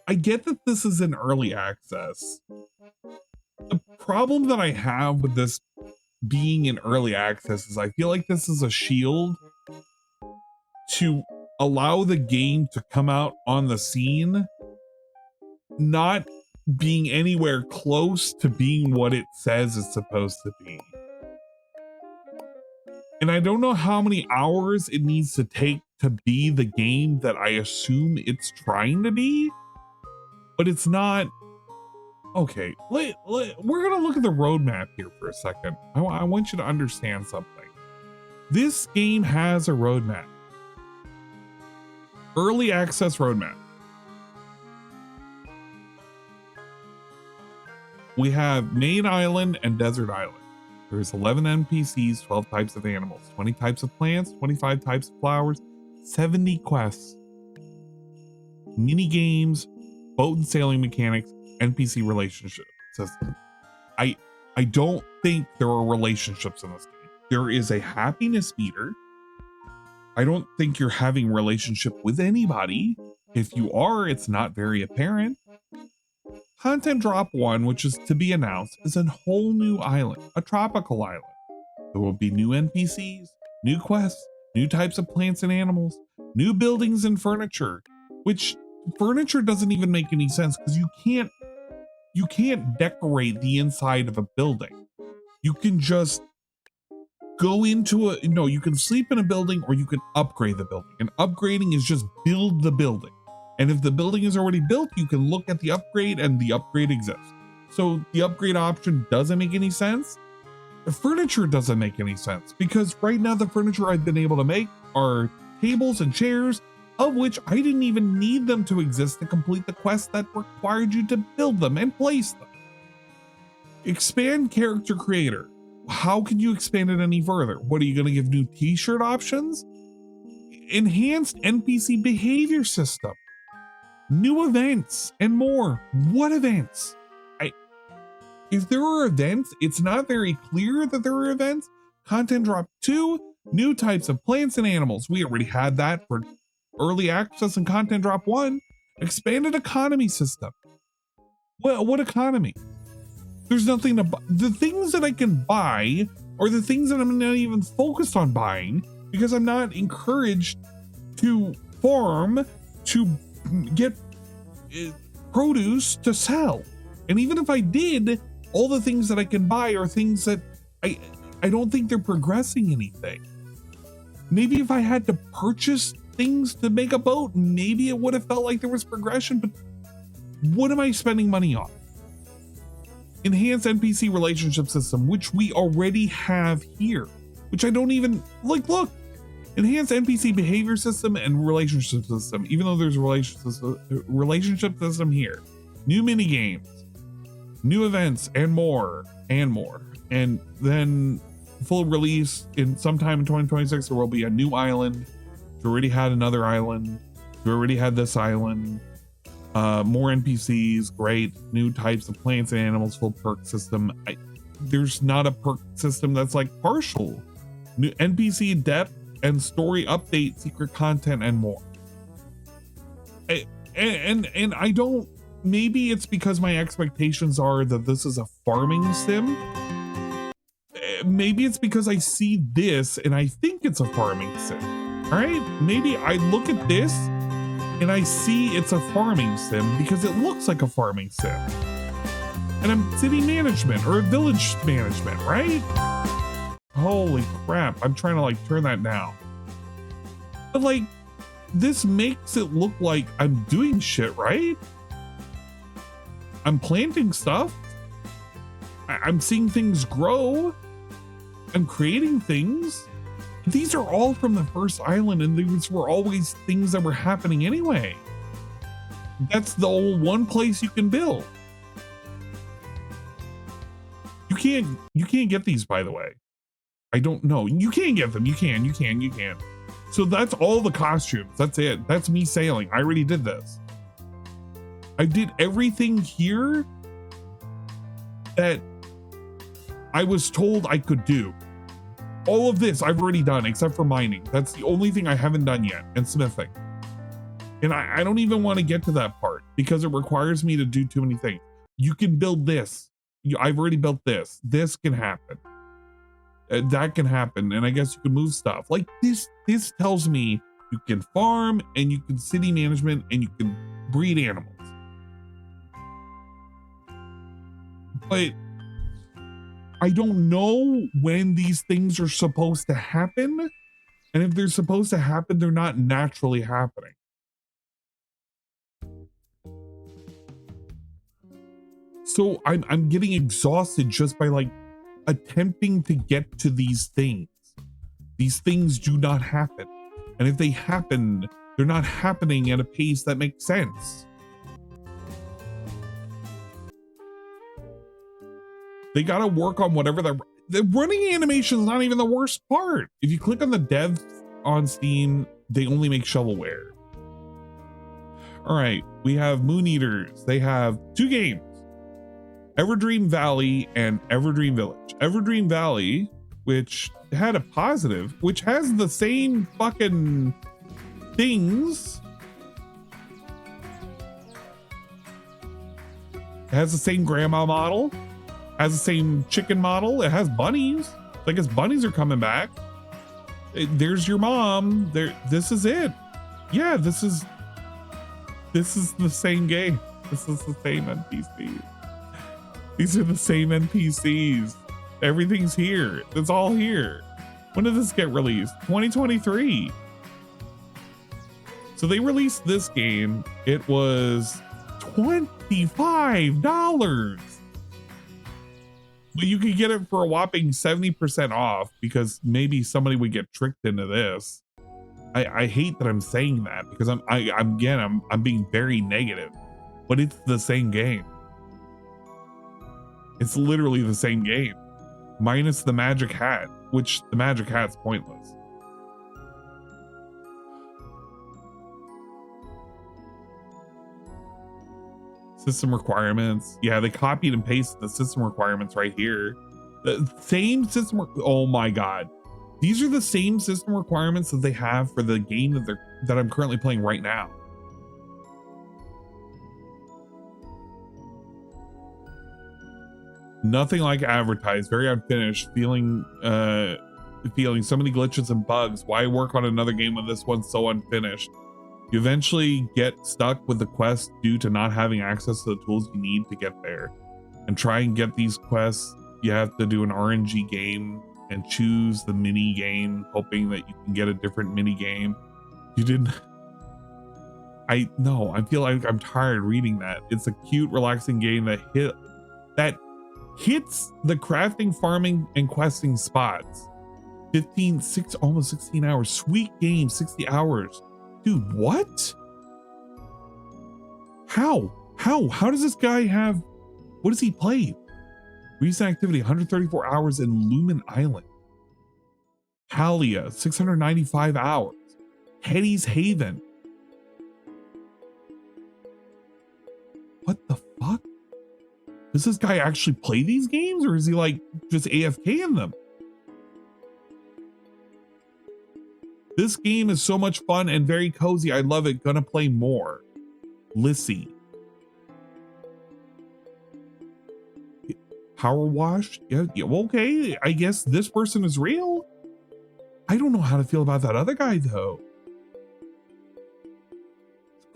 I get that this is an early access. The problem that I have with this being in early access is I feel like this is a shield to allow the game to come out on the scene not being anywhere close to being what it says it's supposed to be. And I don't know how many hours it needs to take to be the game that I assume it's trying to be, but it's not. Okay, we're gonna look at the roadmap here for a second. I want you to understand something. This game has a roadmap. Early access roadmap. We have Main Island and Desert Island. There's 11 NPCs, 12 types of animals, 20 types of plants, 25 types of flowers, 70 quests, mini games, boat and sailing mechanics, NPC relationship system. I don't think there are relationships in this game. There is a happiness meter. I don't think you're having a relationship with anybody. If you are, it's not very apparent. Content drop 1, which is to be announced, is a whole new island, a tropical island. There will be new NPCs, new quests, new types of plants and animals, new buildings and furniture, which furniture doesn't even make any sense because you can't decorate the inside of a building. You can just go into you can sleep in a building or you can upgrade the building. And upgrading is just build the building. And if the building is already built, you can look at the upgrade and the upgrade exists. So the upgrade option doesn't make any sense. The furniture doesn't make any sense because right now the furniture I've been able to make are tables and chairs, of which I didn't even need them to exist to complete the quest that required you to build them and place them. Expand character creator. How can you expand it any further? What are you going to give new t-shirt options? Enhanced NPC behavior system. New events and more. What events? If there are events, it's not very clear that there are events. Content drop 2, new types of plants and animals. We already had that for early access and content drop 1. Expanded economy system. What economy? There's nothing to buy. The things that I can buy are the things that I'm not even focused on buying because I'm not encouraged to farm to get produce to sell. And even if I did, all the things that I can buy are things that I don't think they're progressing anything. Maybe if I had to purchase things to make a boat, maybe it would have felt like there was progression, but what am I spending money on? Enhanced NPC relationship system, which we already have here, which I don't even like. Look, enhanced NPC behavior system and relationship system, even though there's a relationship system here. New mini games, new events, and more. And then full release in sometime in 2026, there will be a new island. You already had another island. You already had this island. More NPCs, great. New types of plants and animals, full perk system. There's not a perk system that's like partial. New NPC depth and story update, secret content, and more. And I don't. Maybe it's because my expectations are that this is a farming sim. Maybe it's because I see this and I think it's a farming sim. All right, maybe I look at this and I see it's a farming sim because it looks like a farming sim. And I'm city management or village management, right? Holy crap, I'm trying to like turn that down. But like, this makes it look like I'm doing shit, right? I'm planting stuff. I'm seeing things grow. I'm creating things. These are all from the first island, and these were always things that were happening anyway. That's the only one place you can build. You can't get these, by the way. I don't know. You can get them. You can. So that's all the costumes. That's it. That's me sailing. I already did this. I did everything here that I was told I could do. All of this I've already done except for mining. That's the only thing I haven't done yet, and smithing. And I don't even want to get to that part because it requires me to do too many things. You can build this. I've already built this. This can happen. That can happen. And I guess you can move stuff. Like this tells me you can farm and you can city management and you can breed animals. But I don't know when these things are supposed to happen. And if they're supposed to happen, they're not naturally happening. So I'm getting exhausted just by like attempting to get to these things. These things do not happen. And if they happen, they're not happening at a pace that makes sense. They gotta work on whatever the running animation is not even the worst part. If you click on the devs on Steam, they only make shovelware. All right, we have Moon Eaters. They have 2 games, Everdream Valley and Everdream Village. Everdream Valley, which had a positive, which has the same fucking things. It has the same grandma model, has the same chicken model. It has bunnies. I guess bunnies are coming back. There's your mom. This is it. Yeah, this is the same game. This is the same NPCs. These are the same NPCs. Everything's here. It's all here. When did this get released? 2023. So they released this game. It was $25. But you could get it for a whopping 70% off because maybe somebody would get tricked into this. I hate that I'm saying that because I'm being very negative, but it's the same game. It's literally the same game, minus the magic hat, which the magic hat's pointless. System requirements. Yeah, they copied and pasted the system requirements right here. The same system. Oh my God. These are the same system requirements that they have for the game that I'm currently playing right now. Nothing like advertised. Very unfinished. Feeling so many glitches and bugs. Why work on another game when this one's so unfinished? You eventually get stuck with the quest due to not having access to the tools you need to get there. And try and get these quests, you have to do an RNG game and choose the mini game, hoping that you can get a different mini game. You didn't. I feel like I'm tired reading that. It's a cute, relaxing game that hits the crafting, farming, and questing spots. Almost 16 hours. Sweet game, 60 hours. Dude, what? How does this guy have, what does he play? Recent activity, 134 hours in Lumen Island. Halia, 695 hours. Hetty's Haven. What the fuck? Does this guy actually play these games, or is he like just AFK in them? This game is so much fun and very cozy. I love it. Gonna play more. Lissy. Power wash? Yeah, okay. I guess this person is real. I don't know how to feel about that other guy though.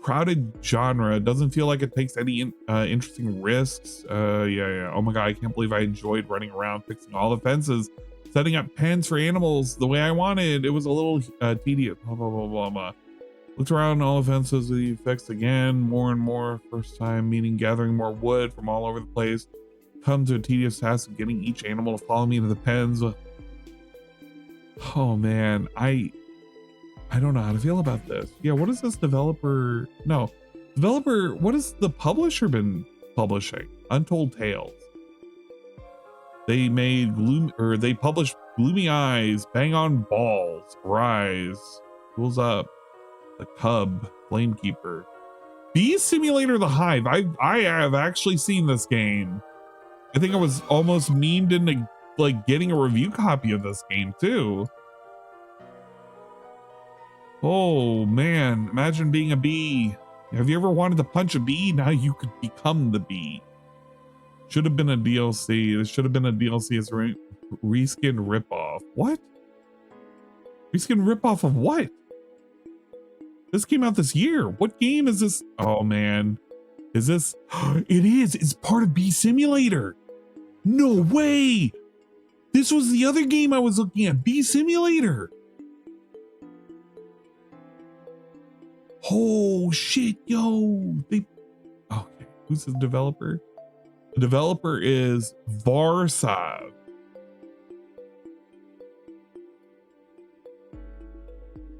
Crowded genre. Doesn't feel like it takes any interesting risks. Yeah. Oh my God, I can't believe I enjoyed running around fixing all the fences, setting up pens for animals the way I wanted. It was a little tedious. Blah, blah, blah, blah, blah. Looked around all the fences that he fixed again, more and more. First time, meaning gathering more wood from all over the place. Come to a tedious task of getting each animal to follow me into the pens. Oh man, I don't know how to feel about this. Yeah, what is this developer? No, developer, what has the publisher been publishing? Untold Tales. They made they published Gloomy Eyes, Bang on Balls, Rise, Tools Up, The Cub, Flamekeeper. Bee Simulator The Hive. I have actually seen this game. I think I was almost memed into like getting a review copy of this game too. Oh man, imagine being a bee. Have you ever wanted to punch a bee? Now you could become the bee. Should have been a DLC. This should have been a DLC as a reskin ripoff. What? Reskin ripoff of what? This came out this year. What game is this? Oh man. Is this? It is. It's part of Bee Simulator. No way. This was the other game I was looking at. Bee Simulator. Oh shit, yo. Okay. Who's the developer? The developer is Varsav.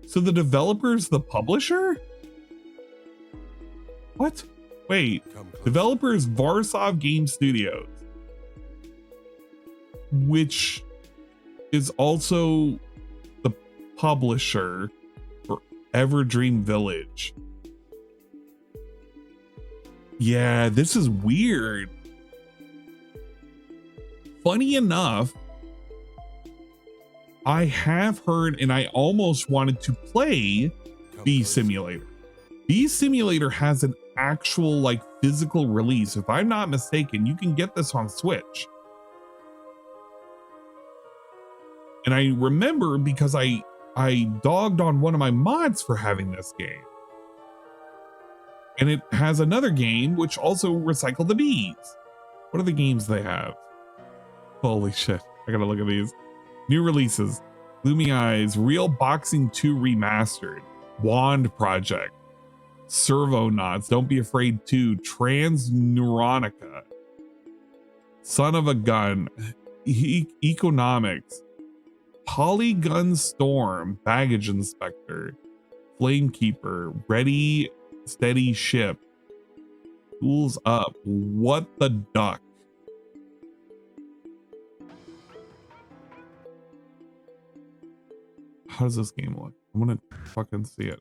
So the developer is the publisher? What? Wait. Developer is Varsav Game Studios. which is also the publisher for Everdream Village. Yeah, this is weird. Funny enough, I have heard and I almost wanted to play Bee Simulator. Bee Simulator has an actual like physical release. If I'm not mistaken, you can get this on Switch. And I remember because I dogged on one of my mods for having this game. And it has another game which also recycle the bees. What are the games they have? Holy shit. I gotta look at these. New releases. Gloomy Eyes, Real Boxing 2 Remastered, Wand Project, Servonauts, Don't Be Afraid 2, Transneuronica, Son of a Gun, Economics, Polygon Storm, Baggage Inspector, Flamekeeper, Ready Steady Ship, Tools Up, What the Duck. How does this game look? I'm gonna fucking see it.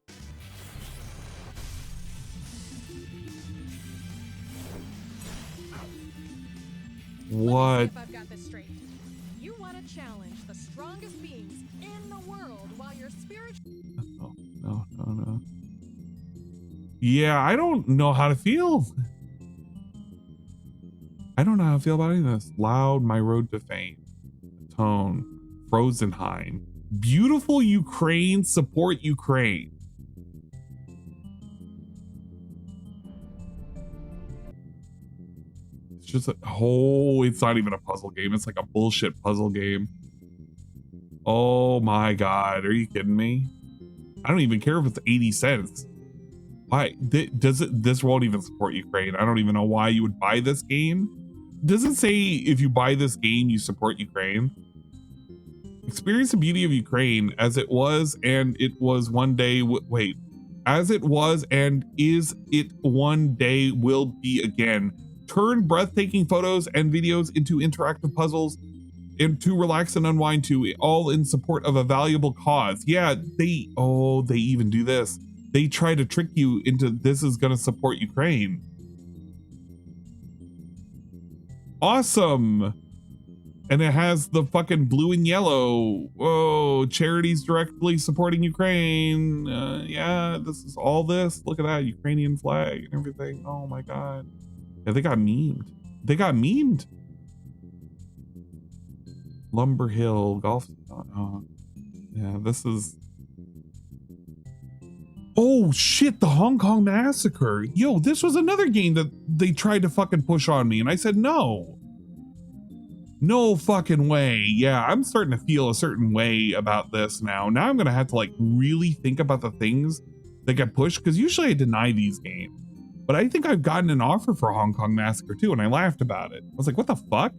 What? If I've got this straight. You want to challenge the strongest beings in the world while your spirit. No. Yeah, I don't know how to feel. I don't know how to feel about any of this. Loud, My Road to Fame, Tone, Frozenheim, Beautiful Ukraine, Support Ukraine. It's just it's not even a puzzle game. It's like a bullshit puzzle game. Oh my God. Are you kidding me? I don't even care if it's 80 cents. Why this won't even support Ukraine? I don't even know why you would buy this game. Does it say if you buy this game, you support Ukraine? Experience the beauty of Ukraine as it was and it was one day. Wait, as it was and is it one day will be again. Turn breathtaking photos and videos into interactive puzzles and to relax and unwind to, all in support of a valuable cause. Yeah, they even do this. They try to trick you into this is going to support Ukraine. Awesome. And it has the fucking blue and yellow. Whoa, charities directly supporting Ukraine. Yeah, this is all this. Look at that Ukrainian flag and everything. Oh my God. Yeah, they got memed. Lumber Hill, Golf. Yeah, this is. Oh shit, the Hong Kong Massacre. Yo, this was another game that they tried to fucking push on me and I said no. No fucking way. Yeah, I'm starting to feel a certain way about this now. Now I'm gonna have to like really think about the things that get pushed because usually I deny these games. But I think I've gotten an offer for Hong Kong Massacre too and I laughed about it. I was like, what the fuck?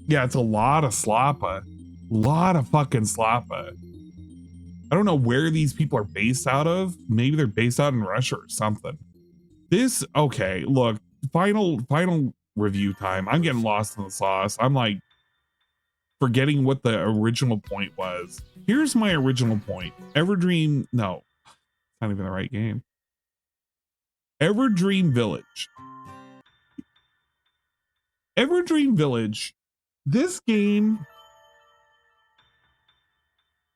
Yeah, it's a lot of slappa. Lot of fucking slappa. I don't know where these people are based out of. Maybe they're based out in Russia or something. This, okay, look, final review time. I'm getting lost in the sauce. I'm like forgetting what the original point was. Here's my original point. Everdream, no, it's not even the right game. Everdream Village. Everdream Village. This game,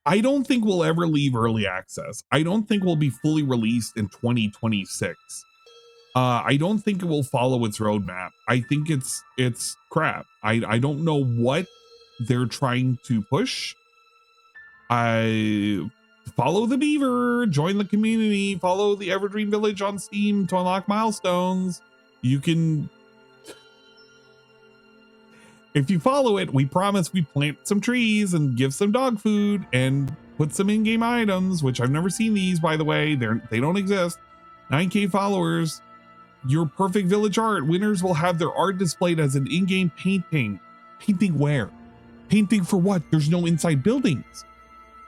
I don't think we'll ever leave early access. I don't think we'll be fully released in 2026. I don't think it will follow its roadmap. I think it's crap. I don't know what they're trying to push. I follow the beaver, join the community, follow the Everdream Village on Steam to unlock milestones. You can, if you follow it, we promise we plant some trees and give some dog food and put some in-game items, which I've never seen these, by the way. They don't exist. 9K followers. Your perfect village art. Winners will have their art displayed as an in-game painting. Painting where? Painting for what? There's no inside buildings.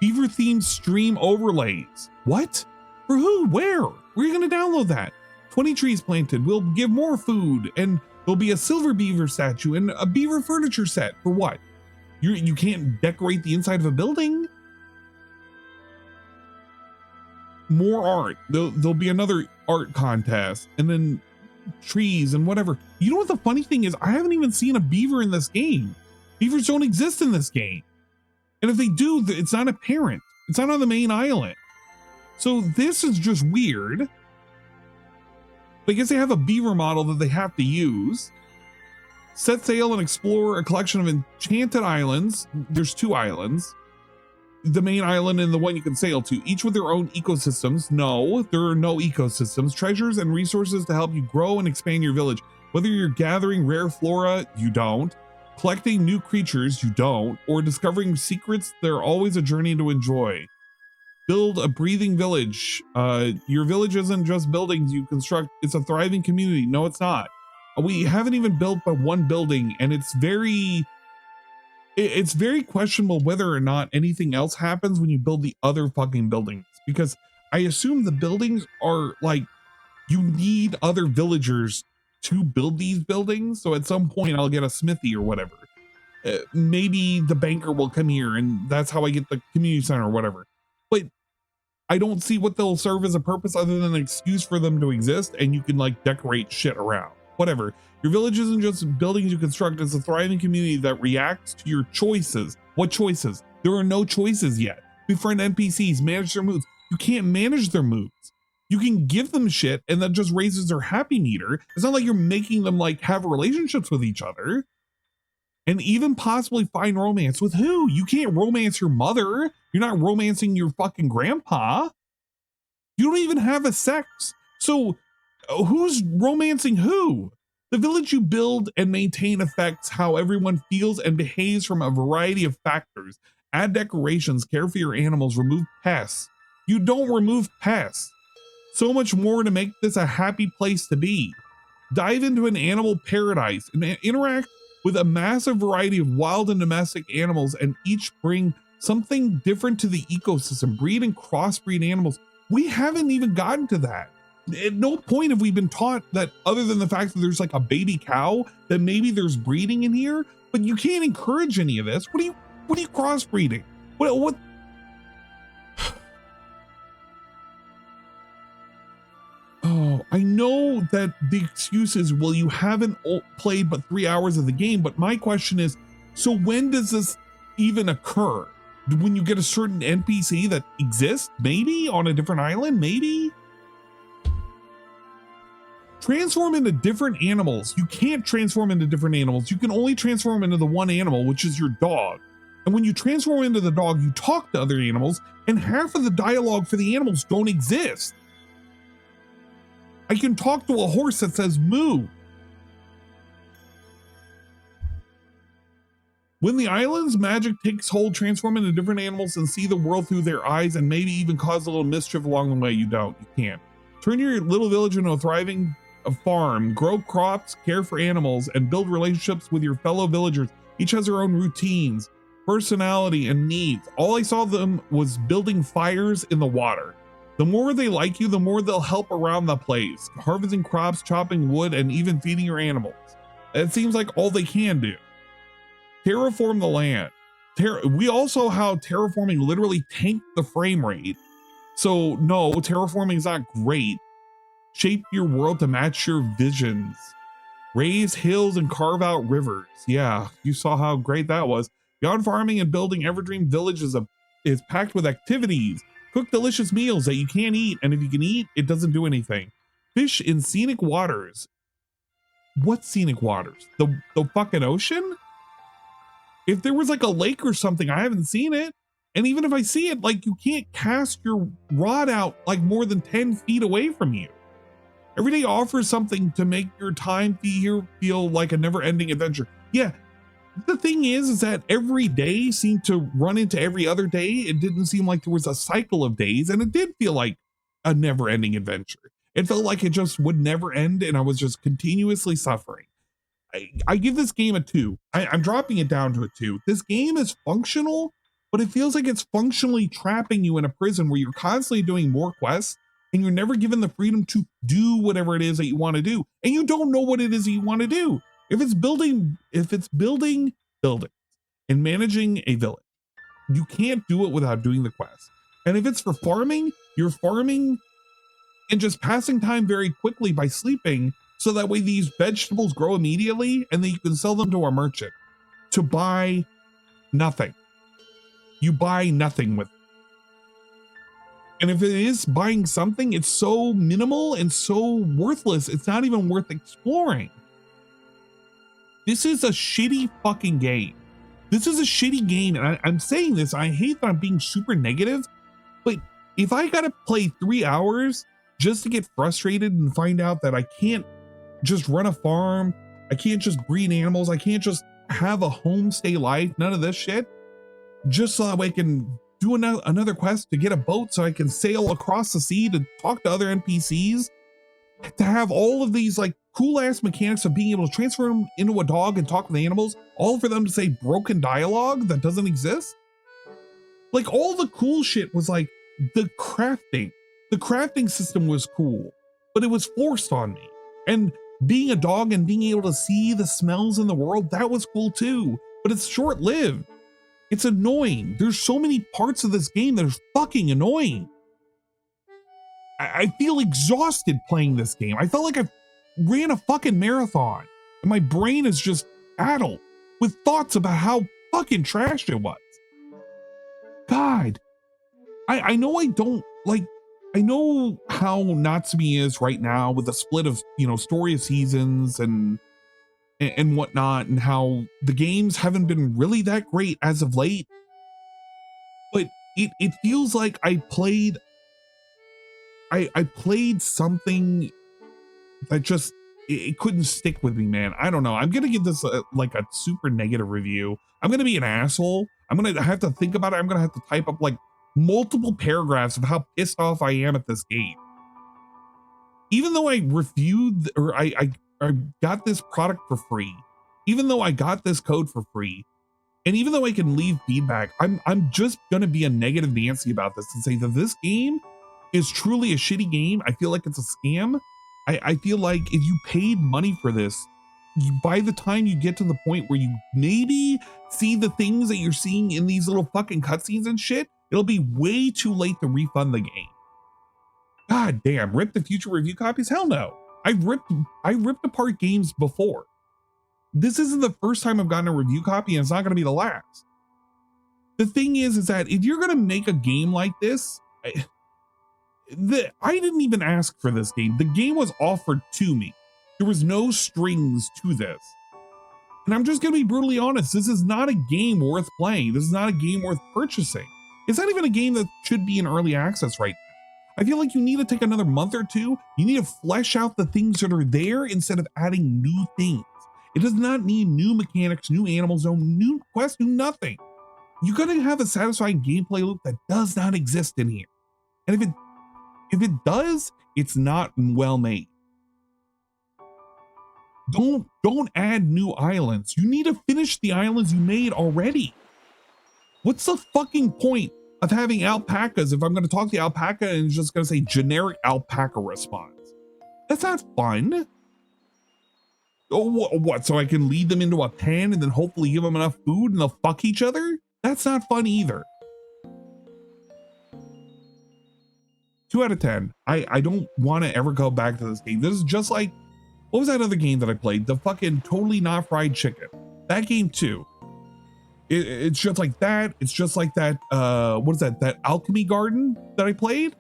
Beaver themed stream overlays. What? For who? Where? Where are you going to download that? 20 trees planted. We'll give more food and There'll be a silver beaver statue and a beaver furniture set. For what? You can't decorate the inside of a building? More art. There'll be another art contest, and then trees and whatever. You know what the funny thing is? I haven't even seen a beaver in this game. Beavers don't exist in this game. And if they do, it's not apparent. It's not on the main island. So this is just weird. But I guess they have a beaver model that they have to use. Set sail and explore a collection of enchanted islands. There's 2 islands. The main island and the one you can sail to, each with their own ecosystems. No, there are no ecosystems. Treasures and resources to help you grow and expand your village. Whether you're gathering rare flora, you don't. Collecting new creatures, you don't. Or discovering secrets, they're always a journey to enjoy. Build a breathing village. Your village isn't just buildings you construct, it's a thriving community. No, it's not. We haven't even built but 1 building, and it's very questionable whether or not anything else happens when you build the other fucking buildings, because I assume the buildings are like, you need other villagers to build these buildings. So at some point I'll get a smithy or whatever. Maybe the banker will come here and that's how I get the community center or whatever. But I don't see what they'll serve as a purpose other than an excuse for them to exist, and you can like decorate shit around. Whatever. Your village isn't just buildings you construct, it's a thriving community that reacts to your choices. What choices? There are no choices yet. Befriend NPCs, manage their moods. You can't manage their moods. You can give them shit and that just raises their happy meter. It's not like you're making them like have relationships with each other. And even possibly find romance with who? You can't romance your mother. You're not romancing your fucking grandpa. You don't even have a sex. So who's romancing who? The village you build and maintain affects how everyone feels and behaves from a variety of factors. Add decorations, care for your animals, remove pests. You don't remove pests. So much more to make this a happy place to be. Dive into an animal paradise and interact with a massive variety of wild and domestic animals, and each bring something different to the ecosystem. Breed and crossbreed animals. We haven't even gotten to that. At no point have we been taught that, other than the fact that there's like a baby cow, that maybe there's breeding in here, but you can't encourage any of this. What are you crossbreeding? What? Oh, I know that the excuse is, well, you haven't played but 3 hours of the game, but my question is, so when does this even occur? When you get a certain NPC that exists, maybe on a different island, maybe? Transform into different animals. You can't transform into different animals. You can only transform into the one animal, which is your dog. And when you transform into the dog, you talk to other animals, and half of the dialogue for the animals don't exist. I can talk to a horse that says moo. When the island's magic takes hold, transform into different animals and see the world through their eyes, and maybe even cause a little mischief along the way. You can't. Turn your little village into a thriving farm, grow crops, care for animals, and build relationships with your fellow villagers. Each has their own routines, personality, and needs. All I saw them was building fires in the water. The more they like you, the more they'll help around the place, harvesting crops, chopping wood, and even feeding your animals. It seems like all they can do. Terraform the land. We also how terraforming literally tanked the frame rate. So no, terraforming is not great. Shape your world to match your visions. Raise hills and carve out rivers. Yeah, you saw how great that was. Beyond farming and building, Everdream Village is packed with activities. Cook delicious meals that you can't eat, and if you can eat, it doesn't do anything. Fish in scenic waters. What scenic waters? The fucking ocean? If there was like a lake or something, I haven't seen it. And even if I see it, like, you can't cast your rod out like more than 10 feet away from you. Every day offers something to make your time here feel like a never-ending adventure. Yeah, the thing is that every day seemed to run into every other day. It didn't seem like there was a cycle of days, and it did feel like a never-ending adventure. It felt like it just would never end, and I was just continuously suffering. I give this game a 2. I'm dropping it down to a 2. This game is functional, but it feels like it's functionally trapping you in a prison where you're constantly doing more quests and you're never given the freedom to do whatever it is that you want to do, and you don't know what it is that you want to do. If it's building buildings and managing a village, you can't do it without doing the quest. And if it's for farming, you're farming and just passing time very quickly by sleeping, so that way these vegetables grow immediately and then you can sell them to a merchant to buy nothing. You buy nothing with it. And if it is buying something, it's so minimal and so worthless, it's not even worth exploring. This is a shitty fucking game. This is a shitty game, and I'm saying this, I hate that I'm being super negative, but if I gotta play 3 hours just to get frustrated and find out that I can't just run a farm, I can't just breed animals, I can't just have a homestay life, none of this shit, just so that I can do another quest to get a boat so I can sail across the sea to talk to other NPCs, to have all of these like cool ass mechanics of being able to transfer them into a dog and talk with animals, all for them to say broken dialogue that doesn't exist. Like all the cool shit was like the crafting system was cool, but it was forced on me. And being a dog and being able to see the smells in the world, that was cool too, but it's short-lived. It's annoying. There's so many parts of this game that are fucking annoying. I feel exhausted playing this game. I felt like I ran a fucking marathon and my brain is just addled with thoughts about how fucking trash it was. God, I know I don't like, I know how Natsume is right now with the split of, you know, story of seasons and whatnot, and how the games haven't been really that great as of late, but it feels like I played something that just it couldn't stick with me, man. I don't know. I'm gonna give this like a super negative review. I'm gonna be an asshole. I'm gonna have to think about it. I'm gonna have to type up like multiple paragraphs of how pissed off I am at this game. Even though I reviewed, or I got this product for free, even though I got this code for free, and even though I can leave feedback, I'm just gonna be a negative Nancy about this and say that this game is truly a shitty game. I feel like it's a scam. I feel like if you paid money for this, by the time you get to the point where you maybe see the things that you're seeing in these little fucking cutscenes and shit, it'll be way too late to refund the game. God damn, rip the future review copies? Hell no. I ripped apart games before. This isn't the first time I've gotten a review copy, and it's not going to be the last. The thing is that if you're going to make a game like this, I didn't even ask for this game. The game was offered to me. There was no strings to this. And I'm just going to be brutally honest. This is not a game worth playing. This is not a game worth purchasing. It's not even a game that should be in early access right now. I feel like you need to take another month or two. You need to flesh out the things that are there instead of adding new things. It does not need new mechanics, new animals, no new quests, new nothing. You're going to have a satisfying gameplay loop that does not exist in here. And if it does, it's not well made. Don't add new islands. You need to finish the islands you made already. What's the fucking point of having alpacas if I'm going to talk to the alpaca and it's just going to say generic alpaca response? That's not fun. Oh, what? So I can lead them into a pen and then hopefully give them enough food and they'll fuck each other? That's not fun either. 2 out of 10. I don't want to ever go back to this game. This is just like, what was that other game that I played? The fucking Totally Not Fried Chicken. That game too. It's just like that. It's just like that. What is that? That Alchemy Garden that I played?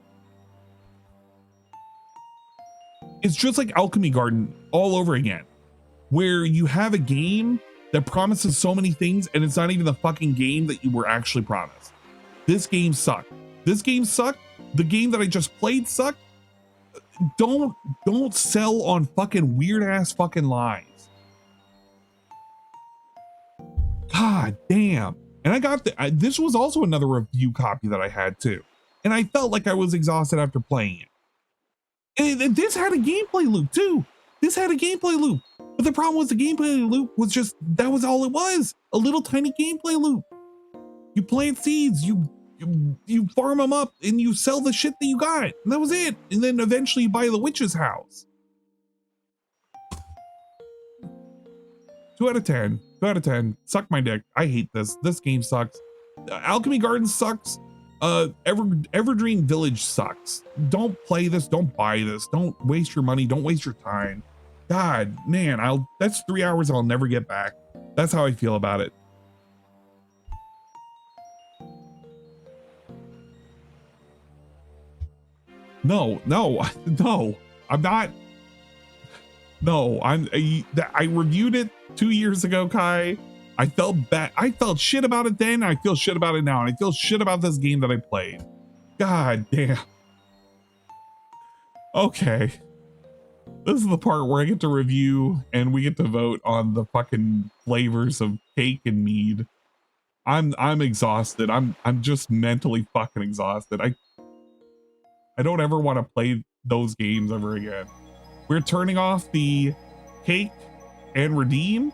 It's just like Alchemy Garden all over again, where you have a game that promises so many things and it's not even the fucking game that you were actually promised. This game sucked. This game sucked. The game that I just played sucked. Don't sell on fucking weird ass fucking lies. God damn. And I got this was also another review copy that I had too. And I felt like I was exhausted after playing it. And this had a gameplay loop too. This had a gameplay loop. But the problem was the gameplay loop was just, that was all it was. A little tiny gameplay loop. You plant seeds, you you farm them up and you sell the shit that you got. And that was it. And then eventually you buy the witch's house. 2 out of 10. 2 out of 10. Suck my dick. I hate this. This game sucks. Alchemy Garden sucks. Everdream Village sucks. Don't play this. Don't buy this. Don't waste your money. Don't waste your time. God, man, that's 3 hours I'll never get back. That's how I feel about it. No, I'm not. No, I reviewed it 2 years ago, Kai. I felt bad. I felt shit about it then. I feel shit about it now. And I feel shit about this game that I played. God damn. Okay. This is the part where I get to review and we get to vote on the fucking flavors of cake and mead. I'm exhausted. I'm just mentally fucking exhausted. I don't ever want to play those games ever again. We're turning off the cake and redeem,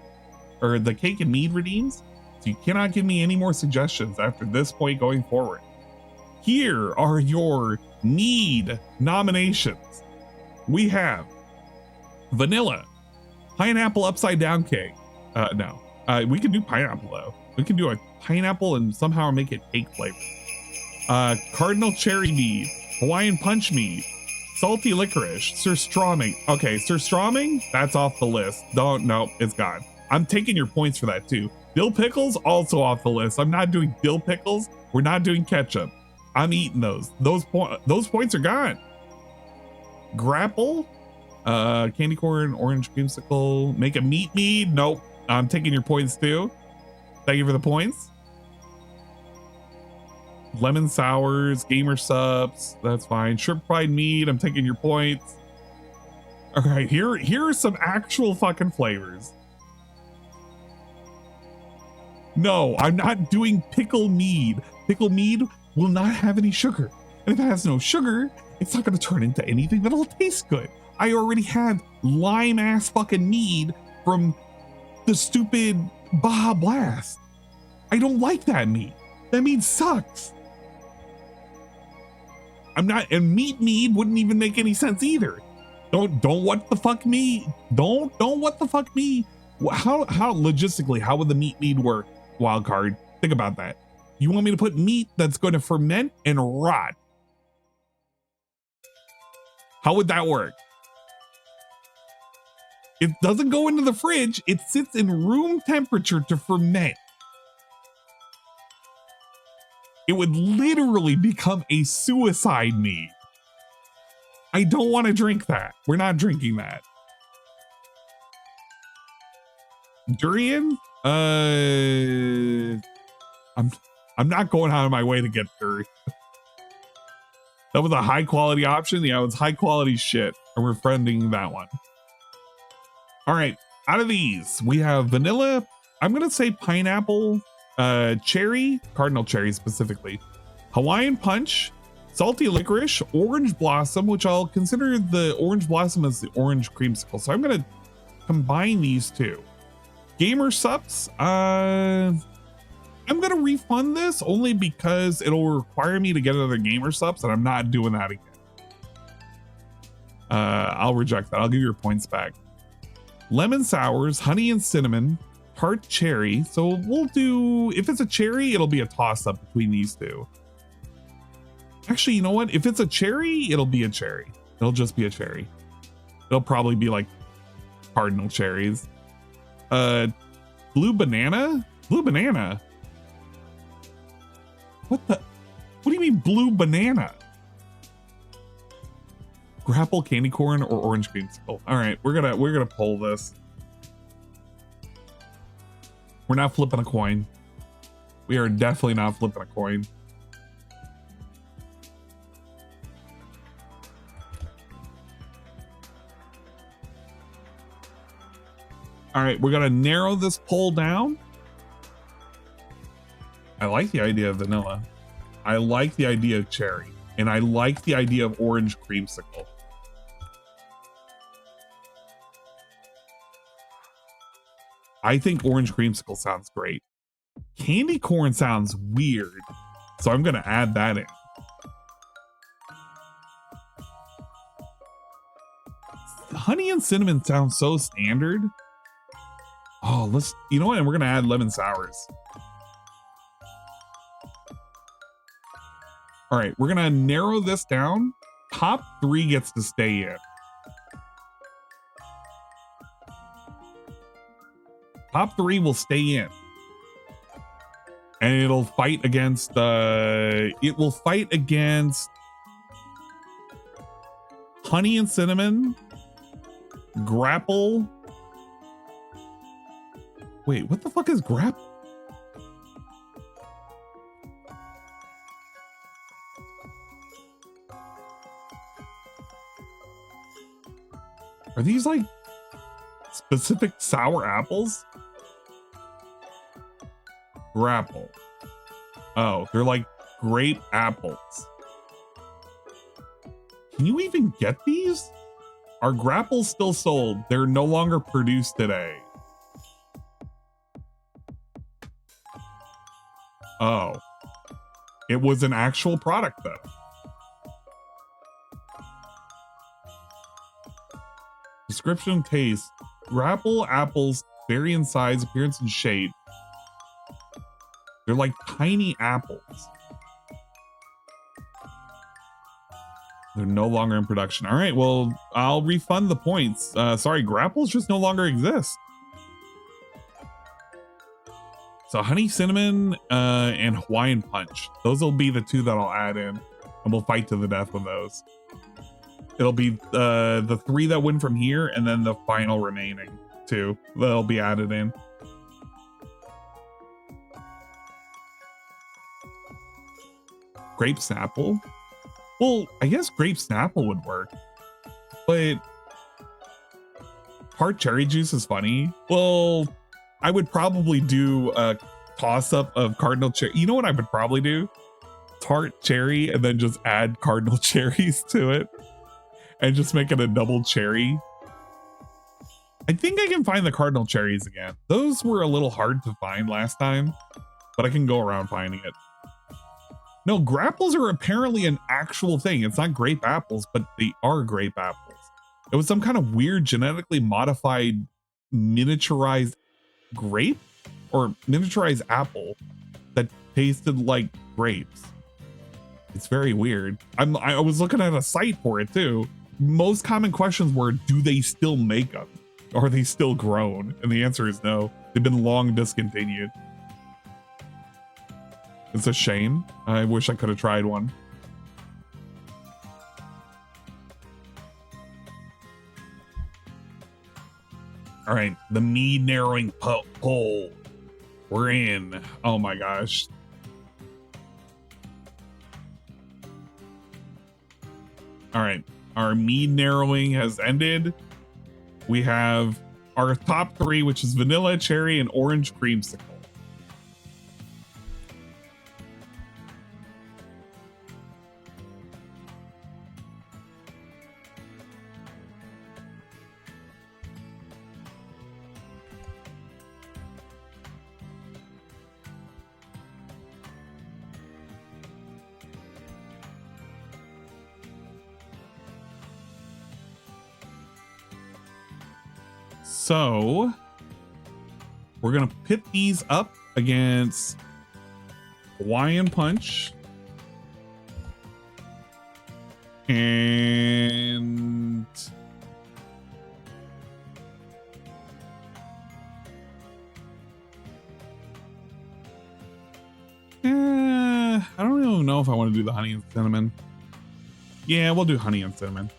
or the cake and mead redeems. So you cannot give me any more suggestions after this point going forward. Here are your mead nominations. We have vanilla, pineapple upside down cake. No, we can do pineapple though. We can do a pineapple and somehow make it cake flavor. Cardinal cherry mead, Hawaiian punch mead, salty licorice, surströmming. Okay, surströmming, that's off the list. No, it's gone. I'm taking your points for that too. Dill pickles, also off the list. I'm not doing dill pickles. We're not doing ketchup. I'm eating those. Those points are gone. Grapple, candy corn, orange creamsicle, make a meat mead. Nope, I'm taking your points too. Thank you for the points. Lemon sours, gamer subs, that's fine. Shrimp fried meat, I'm taking your points. All right, here are some actual fucking flavors. No, I'm not doing pickle mead. Pickle mead will not have any sugar. And if it has no sugar, it's not going to turn into anything that'll taste good. I already had lime ass fucking mead from the stupid Baja Blast. I don't like that mead. That mead sucks. I'm not, and mead wouldn't even make any sense either. Don't what the fuck me. Don't what the fuck me. How logistically, how would the mead work? Wildcard, think about that. You want me to put meat that's going to ferment and rot? How would that work? It doesn't go into the fridge. It sits in room temperature to ferment. It would literally become a suicide mead. I don't want to drink that. We're not drinking that. Durian? I'm not going out of my way to get durian. That was a high quality option. Yeah, it was high quality shit. And we're friending that one. All right. Out of these, we have vanilla. I'm going to say pineapple, cherry, cardinal cherry specifically, Hawaiian punch, salty licorice, orange blossom, which I'll consider the orange blossom as the orange creamsicle. So I'm going to combine these two. Gamer subs, I'm going to refund this only because it'll require me to get another gamer subs, and I'm not doing that again. I'll reject that. I'll give your points back. Lemon sours, honey and cinnamon, tart cherry. So we'll do, if it's a cherry, it'll be a toss up between these two. Actually, you know what? If it's a cherry, it'll be a cherry. It'll just be a cherry. It'll probably be like cardinal cherries. Blue banana? Blue banana? What do you mean blue banana? Grapple, candy corn, or orange creamsicle? All right, we're gonna pull this. We're not flipping a coin. We are definitely not flipping a coin. All right, we're gonna narrow this poll down. I like the idea of vanilla. I like the idea of cherry. And I like the idea of orange creamsicle. I think orange creamsicle sounds great. Candy corn sounds weird. So I'm going to add that in. Honey and cinnamon sound so standard. Oh, you know what? And we're going to add lemon sours. All right, we're going to narrow this down. Top 3 gets to stay in. Top 3 will stay in. And it'll fight against honey and cinnamon, grapple. Wait, what the fuck is grapple? Are these like specific sour apples? Grapple. Oh, they're like grape apples. Can you even get these? Are grapples still sold? They're no longer produced today. Oh. It was an actual product though. Description: taste. Grapple apples vary in size, appearance, and shape. They're like tiny apples. They're no longer in production. All right, well, I'll refund the points. Sorry, grapples just no longer exist. So honey, cinnamon, and Hawaiian punch. Those will be the 2 that I'll add in, and we'll fight to the death with those. It'll be the 3 that win from here, and then the final remaining 2 that'll be added in. Grape Snapple. Well, I guess Grape Snapple would work, but tart cherry juice is funny. Well, I would probably do a toss-up of cardinal cherry. You know what I would probably do? Tart cherry and then just add cardinal cherries to it and just make it a double cherry. I think I can find the cardinal cherries again. Those were a little hard to find last time, but I can go around finding it. No, grapples are apparently an actual thing. It's not grape apples, but they are grape apples. It was some kind of weird genetically modified miniaturized grape or miniaturized apple that tasted like grapes. It's very weird. I was looking at a site for it too. Most common questions were, do they still make them? Are they still grown? And the answer is no. They've been long discontinued. It's a shame. I wish I could have tried one. All right, the mead narrowing poll. We're in. Oh my gosh. All right, our mead narrowing has ended. We have our top 3, which is vanilla, cherry, and orange creamsicle. So we're gonna pit these up against Hawaiian Punch and I don't even know if I want to do the honey and cinnamon. Yeah, we'll do honey and cinnamon.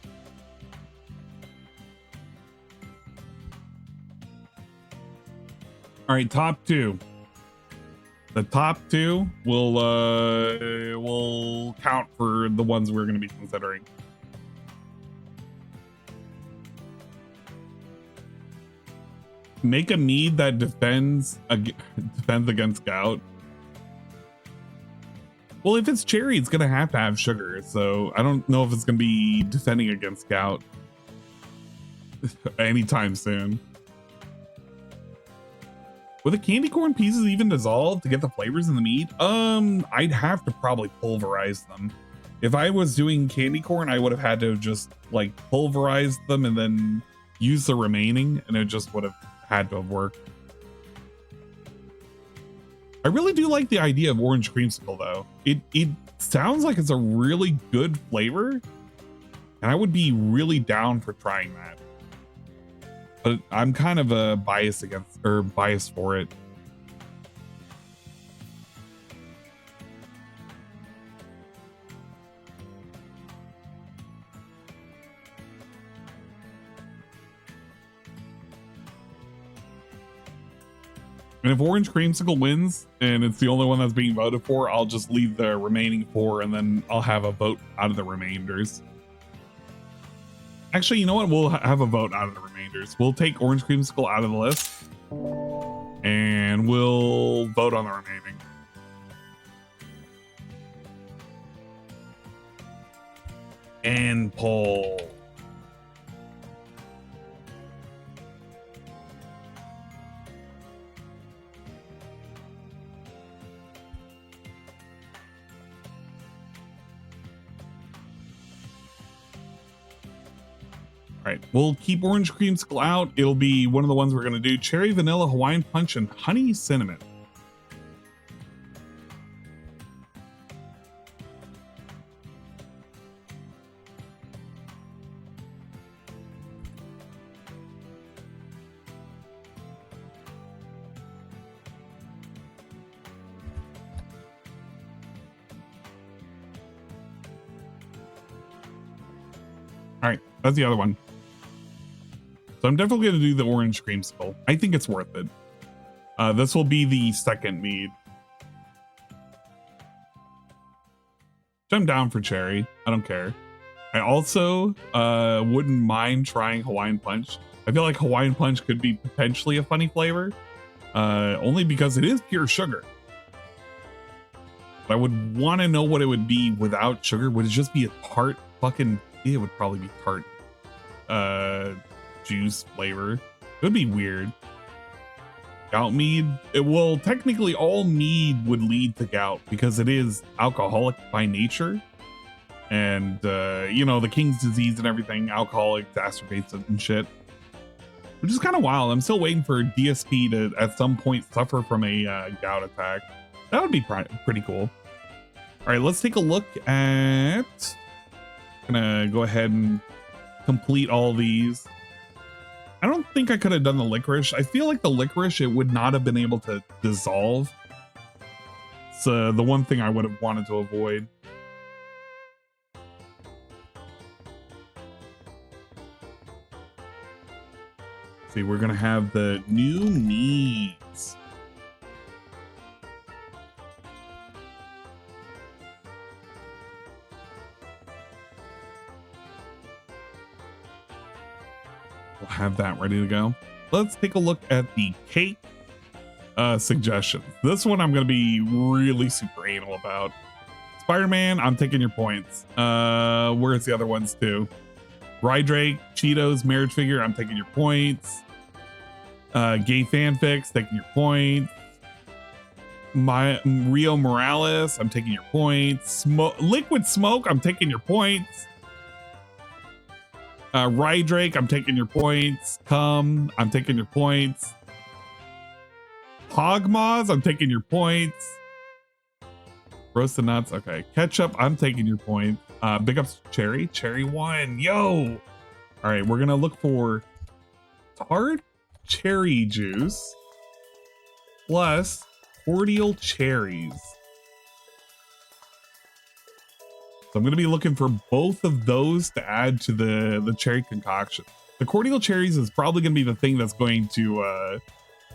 All right, top 2. The top 2 will count for the ones we're going to be considering. Make a mead that defends against gout. Well, if it's cherry, it's going to have sugar, so I don't know if it's going to be defending against gout anytime soon. Would the candy corn pieces even dissolve to get the flavors in the meat? I'd have to probably pulverize them. If I was doing candy corn, I would have had to just like pulverize them and then use the remaining, and it just would have had to have worked. I really do like the idea of orange creamsicle though. It sounds like it's a really good flavor, and I would be really down for trying that. But I'm kind of biased for it. And if orange creamsicle wins and it's the only one that's being voted for, I'll just leave the remaining 4 and then I'll have a vote out of the remainders. Actually, you know what? We'll have a vote out of the remainders. We'll take orange creamsicle out of the list and we'll vote on the remaining. And poll. All right, we'll keep orange creamsicle out. It'll be one of the ones we're going to do. Cherry, vanilla, Hawaiian punch, and honey cinnamon. All right, that's the other one. So I'm definitely going to do the orange creamsicle. I think it's worth it. This will be the second mead. I'm down for cherry. I don't care. I also wouldn't mind trying Hawaiian punch. I feel like Hawaiian punch could be potentially a funny flavor. Only because it is pure sugar. But I would want to know what it would be without sugar. Would it just be a tart fucking... It would probably be tart juice flavor. It would be weird. Gout mead. Well, technically all mead would lead to gout because it is alcoholic by nature. And, you know, the king's disease and everything, alcohol exacerbates it and shit. Which is kind of wild. I'm still waiting for DSP to, at some point, suffer from a gout attack. That would be pretty cool. All right, let's take a look at... Gonna go ahead and complete all these. I don't think I could have done the licorice. I feel like the licorice, it would not have been able to dissolve. So the one thing I would have wanted to avoid. See, we're gonna have the new meads. We'll have that ready to go. Let's take a look at the cake suggestions. This one I'm going to be really super anal about. Spider-Man, I'm taking your points. Where's the other ones too? Rydrake, Cheetos, marriage figure, I'm taking your points. Gay fanfics, taking your points. Rio Morales, I'm taking your points. Liquid Smoke, I'm taking your points. Rydrake, I'm taking your points. I'm taking your points. Hogmaws, I'm taking your points. Roasted nuts, okay. Ketchup, I'm taking your points. Big ups Cherry. Cherry 1, yo! All right, we're gonna look for tart cherry juice plus cordial cherries. So I'm going to be looking for both of those to add to the cherry concoction. The cordial cherries is probably going to be the thing that's going to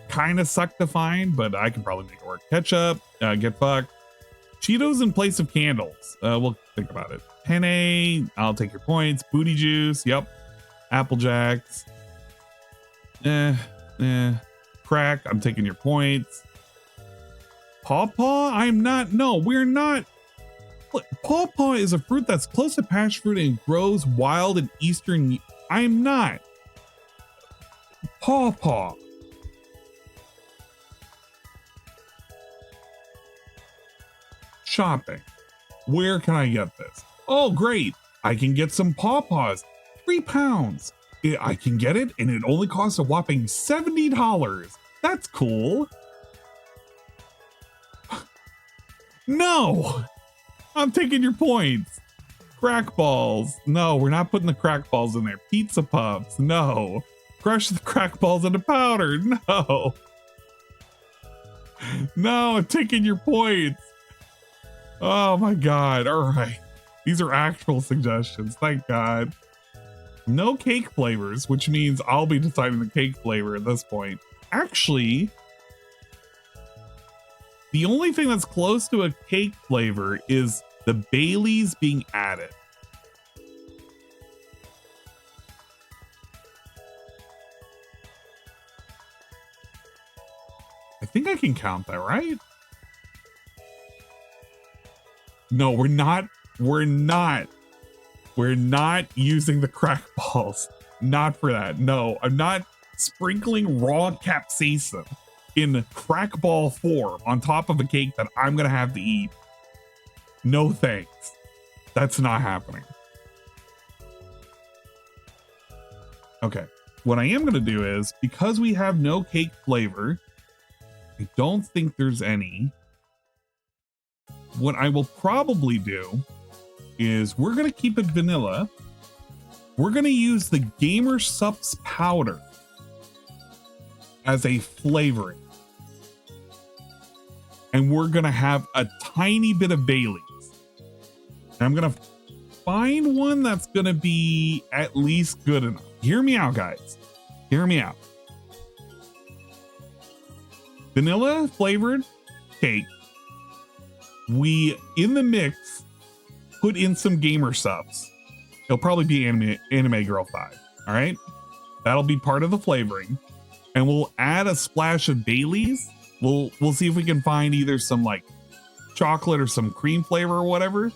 kind of suck to find, but I can probably make it work. Ketchup, get fucked. Cheetos in place of candles. We'll think about it. Penne, I'll take your points. Booty juice, yep. Apple Jacks. Crack, I'm taking your points. Pawpaw, I'm not. No, we're not. Pawpaw is a fruit that's close to passion fruit and grows wild in eastern. I'm not. Pawpaw. shopping. Where can I get this? Oh, great. I can get some pawpaws. £3. I can get it, and it only costs a whopping $70. That's cool. No, I'm taking your points. Crack balls. No, we're not putting the crack balls in there. Pizza puffs. No. Crush the crack balls into powder. No. No, I'm taking your points. Oh my God. All right. These are actual suggestions. Thank God. No cake flavors, which means I'll be deciding the cake flavor at this point. Actually, the only thing that's close to a cake flavor is the Baileys being added. I think I can count that, right? No, we're not using the crack balls. Not for that. No, I'm not sprinkling raw capsaicin in crack ball form on top of a cake that I'm gonna have to eat. No thanks. That's not happening. Okay, what I am gonna do is, because we have no cake flavor, I don't think there's any. What I will probably do is we're gonna keep it vanilla. We're gonna use the GameChops powder as a flavoring. And we're gonna have a tiny bit of Baileys. And I'm gonna find one that's gonna be at least good enough. Hear me out, guys. Hear me out. Vanilla flavored cake. We, in the mix, put in some GameChops. It'll probably be Anime Girl 5. All right. That'll be part of the flavoring. And we'll add a splash of Baileys. We'll see if we can find either some like chocolate or some cream flavor or whatever.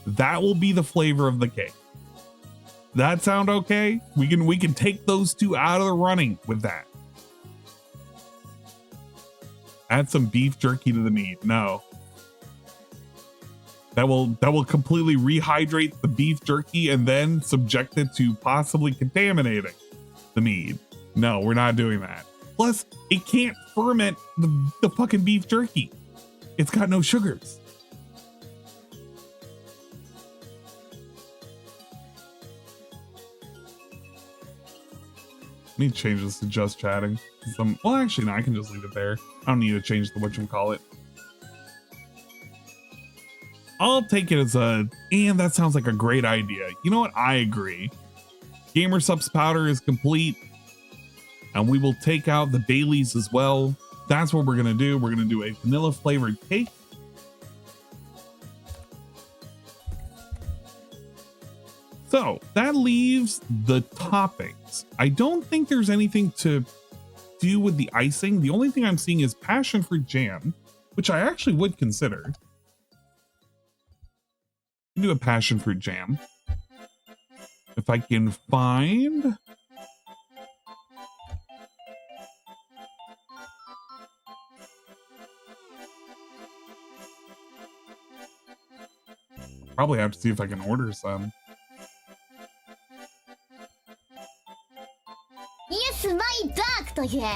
That will be the flavor of the cake. That sound okay? We can take those two out of the running with that. Add some beef jerky to the meat. No. That will completely rehydrate the beef jerky and then subject it to possibly contaminating the meat. No, we're not doing that. Plus, it can't ferment the fucking beef jerky. It's got no sugars. I need to change this to just chatting. Well, actually, no, I can just leave it there. I don't need to change the whatchamacallit. I'll take it as and that sounds like a great idea. You know what? I agree. GameChops powder is complete. And we will take out the Baileys as well. That's what we're going to do. We're going to do a vanilla flavored cake. So that leaves the toppings. I don't think there's anything to do with the icing. The only thing I'm seeing is passion fruit jam, which I actually would consider. Do a passion fruit jam. If I can find... Probably have to see if I can order some. Yes, my dog to you.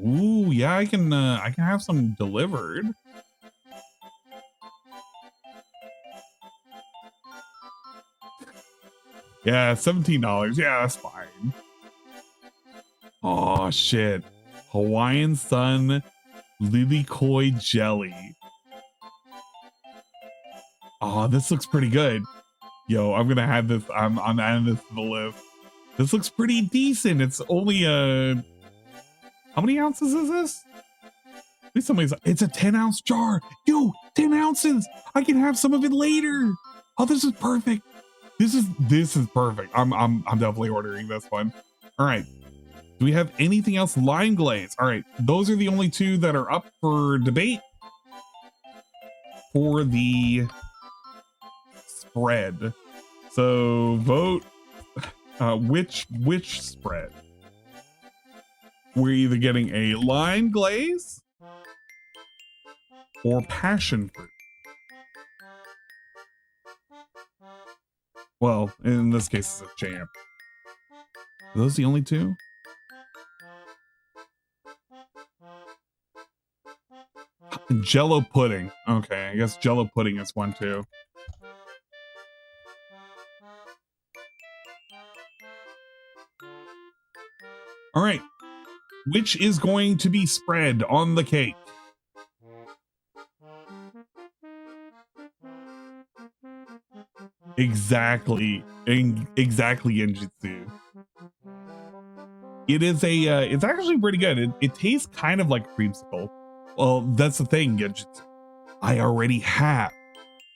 Ooh, yeah, I can have some delivered. Yeah, $17. Yeah, that's fine. Oh shit. Hawaiian Sun Lilikoi Jelly. Oh, this looks pretty good. Yo, I'm gonna add this. I'm adding this to the list. This looks pretty decent. It's only how many ounces is this? Please somebody's. It's a 10-ounce jar. Yo, 10 ounces. I can have some of it later. Oh, this is perfect. This is perfect. I'm definitely ordering this one. All right. Do we have anything else? Lime glaze. All right. Those are the only two that are up for debate for the spread. So vote which spread. we're either getting a lime glaze or passion fruit. Well, in this case, it's a jam. Are those the only two? Jello pudding. Okay, I guess Jello pudding is one too. All right. Which is going to be spread on the cake? Exactly. Exactly, Genjutsu. It is it's actually pretty good. It tastes kind of like a creamsicle. Well, that's the thing, Genjutsu. I already have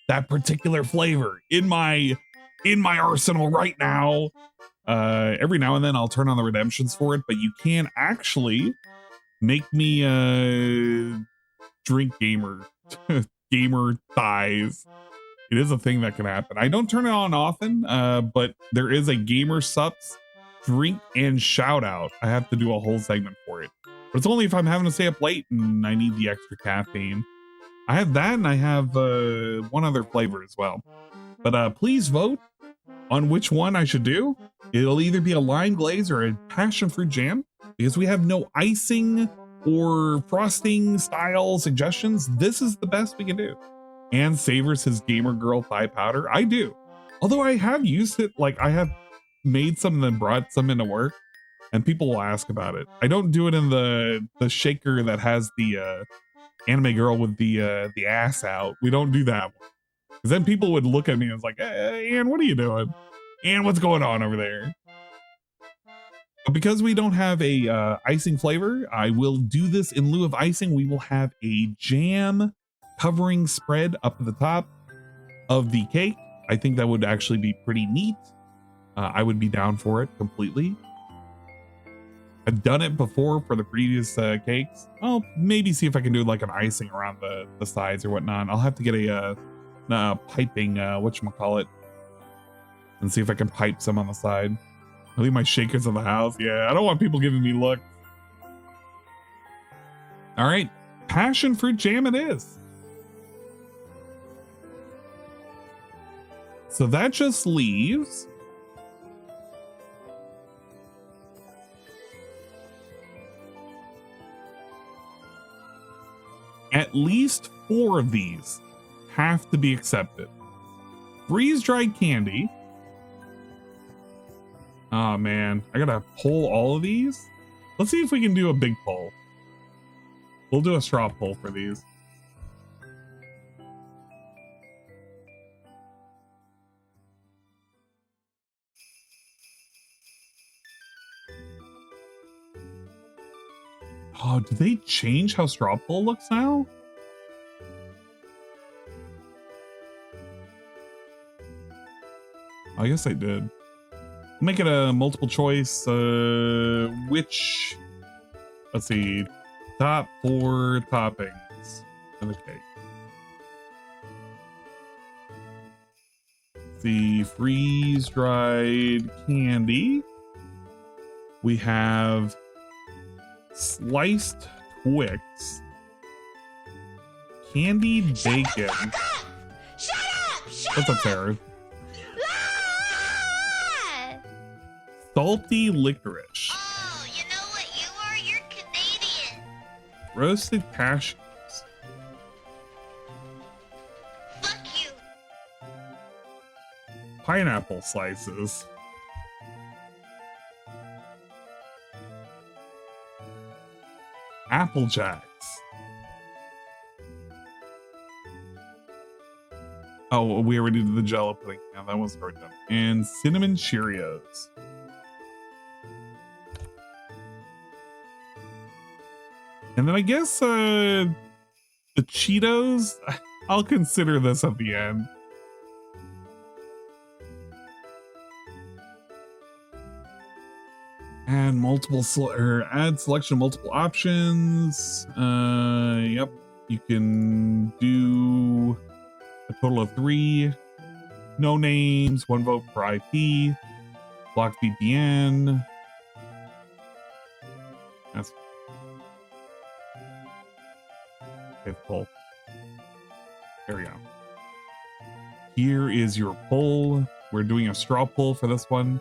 that particular flavor in my arsenal right now. Every now and then I'll turn on the redemptions for it, but you can actually make me drink gamer thighs. It is a thing that can happen. I don't turn it on often, but there is a gamer sups drink and shout out. I have to do a whole segment for it, but it's only if I'm having to stay up late and I need the extra caffeine. I have that, and I have one other flavor as well. But please vote on which one I should do. It'll either be a lime glaze or a passion fruit jam, because we have no icing or frosting style suggestions. This is the best we can do. Anne savors his gamer girl thigh powder. I do. Although I have used it, like I have made some and then brought some into work, and people will ask about it. I don't do it in the shaker that has the anime girl with the ass out. We don't do that one. Because then people would look at me and it's like, hey, Anne, what are you doing? Anne, what's going on over there? But because we don't have a icing flavor, I will do this in lieu of icing. We will have a jam covering spread up at the top of the cake. I think that would actually be pretty neat. I would be down for it completely. I've done it before for the previous cakes. I'll maybe see if I can do like an icing around the sides or whatnot. I'll have to get a piping whatchamacallit and see if I can pipe some on the side. I leave my shakers in the house. Yeah, I don't want people giving me looks. All right, passion fruit jam it is. So that just leaves at least 4 of these have to be accepted. Freeze-dried candy. Oh man, I gotta pull all of these. Let's see if we can do a big pull. We'll do a straw pull for these. Oh, did they change how straw pull looks now? I guess I did. Make it a multiple choice. Which, let's see, top 4 toppings of the cake. The freeze-dried candy. We have sliced Twix, candied bacon. Shut up! What's up, Sarah? Salty licorice. Oh, you know what you are? You're Canadian. Roasted cashews. Fuck you. Pineapple slices. Apple Jacks. Oh, we already did the Jello pudding. Yeah, that was already done. And cinnamon Cheerios. And then I guess the Cheetos, I'll consider this at the end. Add add selection of multiple options. Yep, you can do a total of 3. No names, 1 vote per IP. Block VPN. That's okay, pull. There we go. Here is your pull. We're doing a straw pull for this one.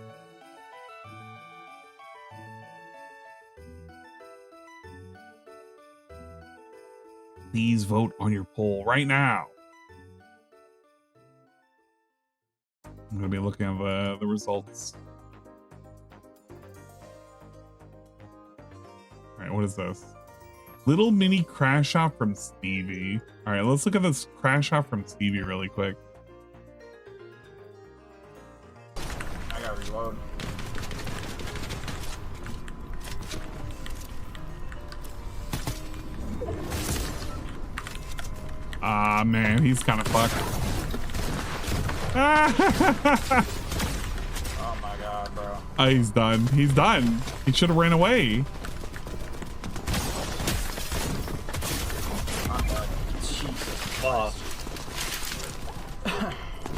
Please vote on your poll right now. I'm going to be looking at the results. All right, what is this? Little mini crash off from Stevie. All right, let's look at this crash off from Stevie really quick. I gotta reload. Ah, man, he's kind of fucked. Oh my god, bro. Oh, he's done. He's done. He should have ran away. Jesus Christ.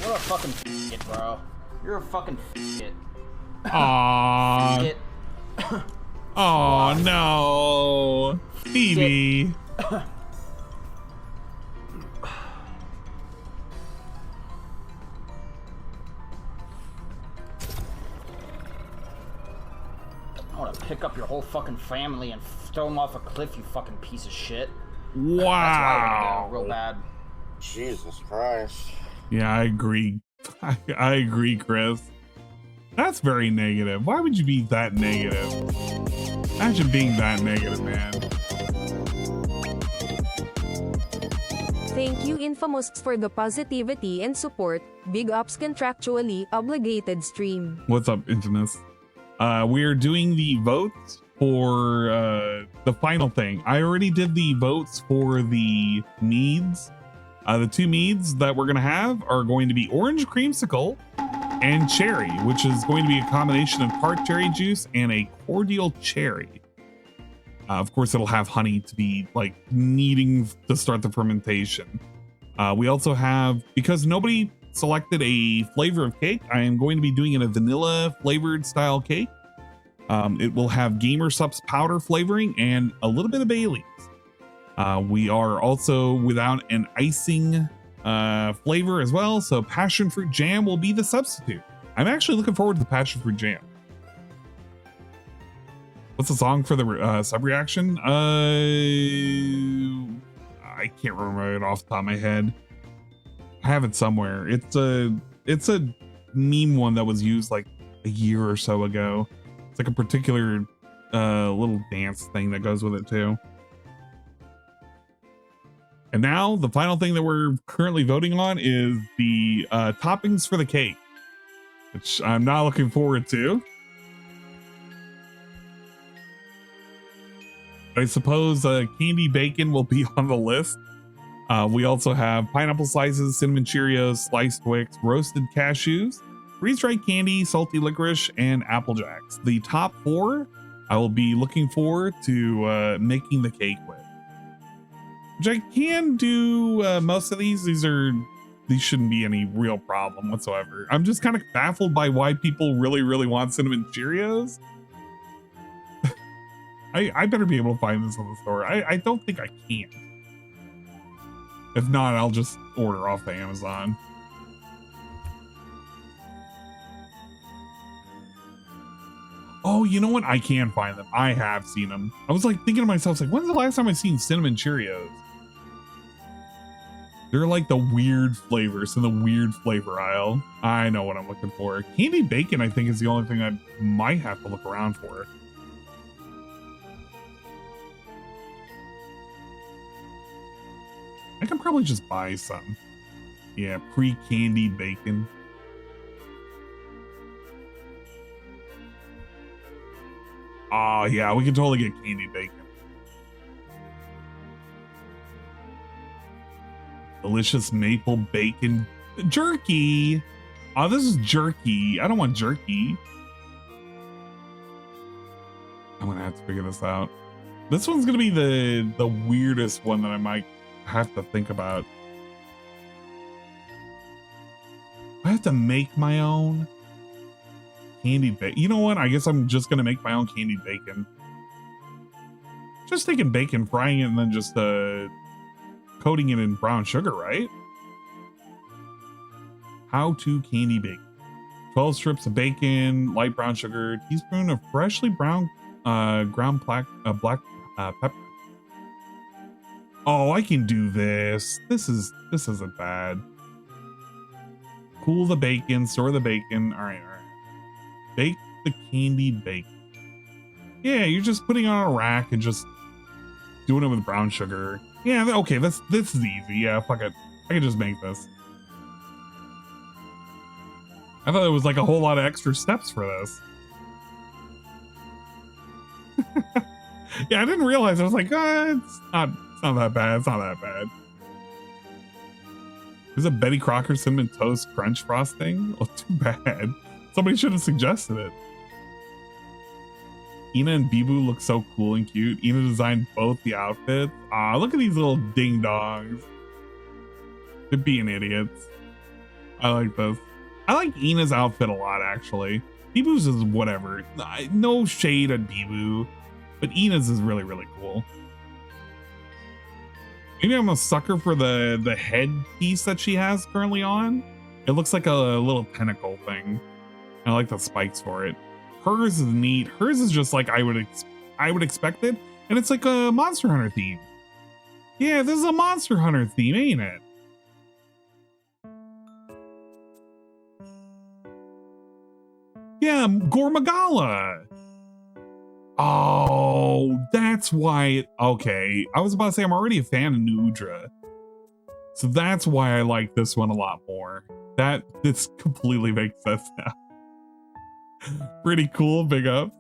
You're a fucking idiot, bro. You're a fucking idiot. Aww. Oh no. Stevie. I want to pick up your whole fucking family and throw them off a cliff, you fucking piece of shit. Wow. That's where I want to go, real bad. Jesus Christ. Yeah, I agree. I agree, Chris. That's very negative. Why would you be that negative? Imagine being that negative, man. Thank you, Infamous, for the positivity and support. Big ups, Contractually, Obligated stream. What's up, Infamous? We are doing the votes for the final thing. I already did the votes for the meads. The two meads that we're going to have are going to be orange creamsicle and cherry, which is going to be a combination of tart cherry juice and a cordial cherry. Of course, it'll have honey to be like needing to start the fermentation. We also have, because nobody selected a flavor of cake, I am going to be doing a vanilla flavored style cake. It will have Gamer Supps powder flavoring and a little bit of Bailey's. We are also without an icing flavor as well, so passion fruit jam will be the substitute. I'm actually looking forward to the passion fruit jam. What's the song for the sub reaction? I can't remember it off the top of my head. I have it somewhere. It's a meme one that was used like a year or so ago. It's like a particular little dance thing that goes with it too. And now the final thing that we're currently voting on is the toppings for the cake, which I'm not looking forward to. I suppose candy bacon will be on the list. We also have pineapple slices, cinnamon Cheerios, sliced Twix, roasted cashews, freeze-dried candy, salty licorice, and Apple Jacks. The top four I will be looking forward to making the cake with. Which I can do most of these. These shouldn't be any real problem whatsoever. I'm just kind of baffled by why people really want cinnamon Cheerios. I better be able to find this in the store. I don't think I can. If not, I'll just order off of Amazon. Oh, you know what? I can find them. I have seen them. I was like thinking to myself, like, when's the last time I seen cinnamon Cheerios? They're like the weird flavors in the weird flavor aisle. I know what I'm looking for. Candy bacon, I think, is the only thing I might have to look around for. I can probably just buy some. Yeah, pre-candied bacon. Oh, yeah, we can totally get candied bacon. Delicious maple bacon jerky. Oh, this is jerky. I don't want jerky. I'm gonna have to figure this out. This one's gonna be the weirdest one that I might have to think about. I have to make my own candied bacon. You know what? I guess I'm just gonna make my own candied bacon. Just taking bacon, frying it, and then just coating it in brown sugar, right? How to candy bacon. 12 strips of bacon, light brown sugar, teaspoon of freshly brown ground black pepper. Oh, I can do this. This isn't bad. Cool the bacon, store the bacon. All right. Bake the candied bacon. Yeah, you're just putting it on a rack and just doing it with brown sugar. Yeah, okay, this is easy. Yeah, fuck it. I can just make this. I thought it was like a whole lot of extra steps for this. Yeah, I didn't realize. I was like, it's not that bad. It's not that bad. There's a Betty Crocker Cinnamon Toast Crunch frosting. Oh, too bad. Somebody should have suggested it. Ina and Bibu look so cool and cute. Ina designed both the outfits. Ah, look at these little ding dongs. They're being idiots. I like this. I like Ina's outfit a lot, actually. Bibu's is whatever. No shade at Bibu, but Ina's is really, really cool. Maybe I'm a sucker for the head piece that she has currently on. It looks like a little tentacle thing. I like the spikes for it. Hers is neat. Hers is just like I would expect it, and it's like a Monster Hunter theme. Yeah, this is a Monster Hunter theme, ain't it? Yeah, Gormagala. Oh, that's why. Okay, I was about to say I'm already a fan of Nudra, so that's why I like this one a lot more. This completely makes sense now. Pretty cool, big ups.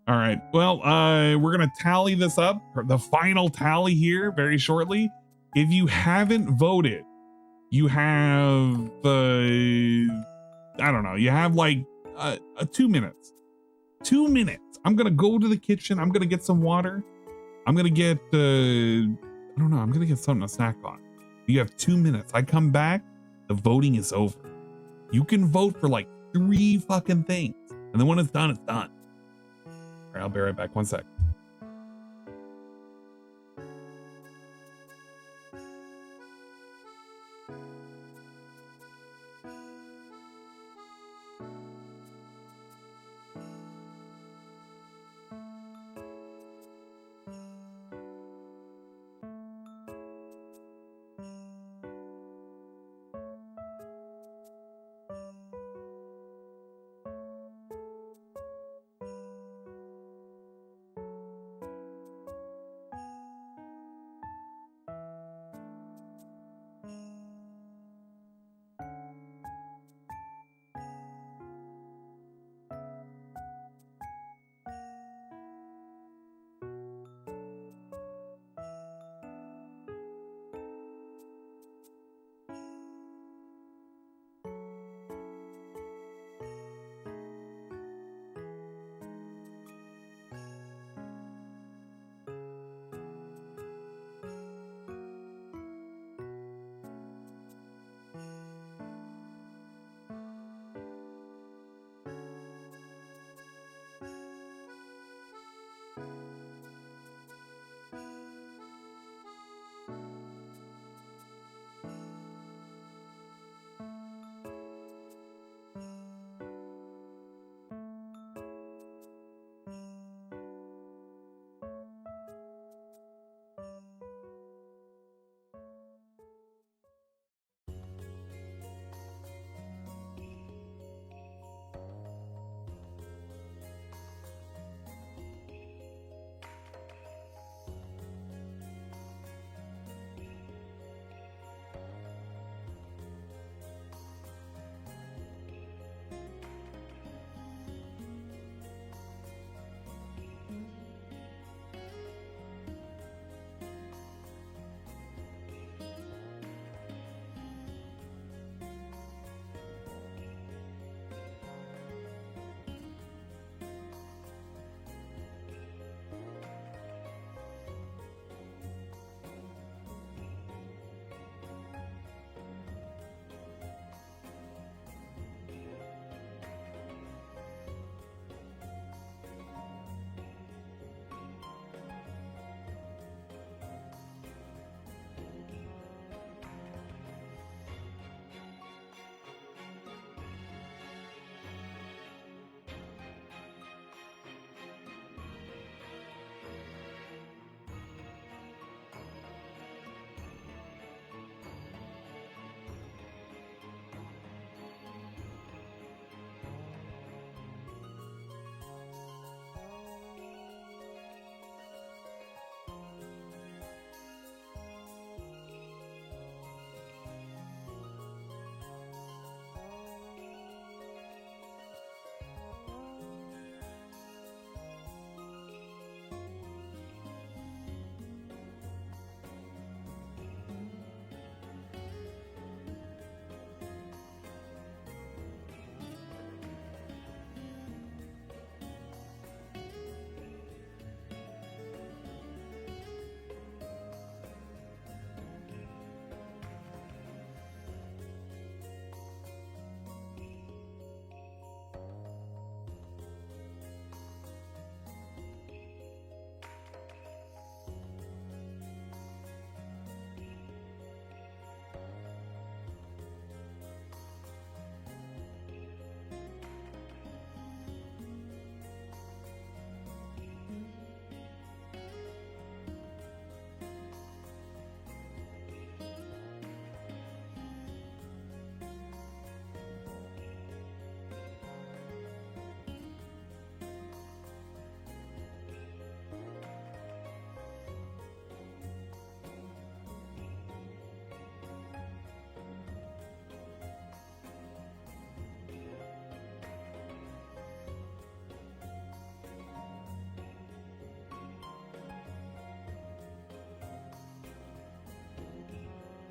All right, well, we're gonna tally this up, the final tally here very shortly. If you haven't voted, you have I don't know, you have like 2 minutes. 2 minutes. I'm gonna go to the kitchen. I'm gonna get some water. I'm gonna get I don't know, I'm gonna get something to snack on. You have 2 minutes. I come back, the voting is over. You can vote for like 3 fucking things. And then when it's done, it's done. All right, I'll be right back. 1 sec.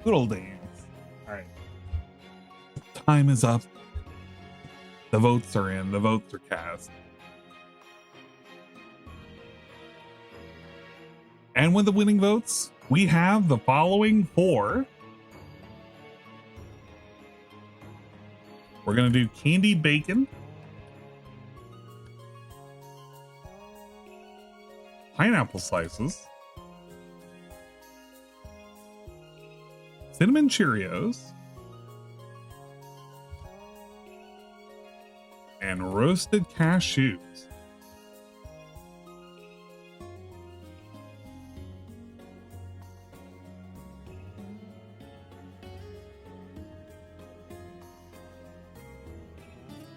Good old days. All right. Time is up. The votes are in. The votes are cast. And with the winning votes, we have the following four. We're going to do candied bacon, pineapple slices, cinnamon Cheerios, and roasted cashews.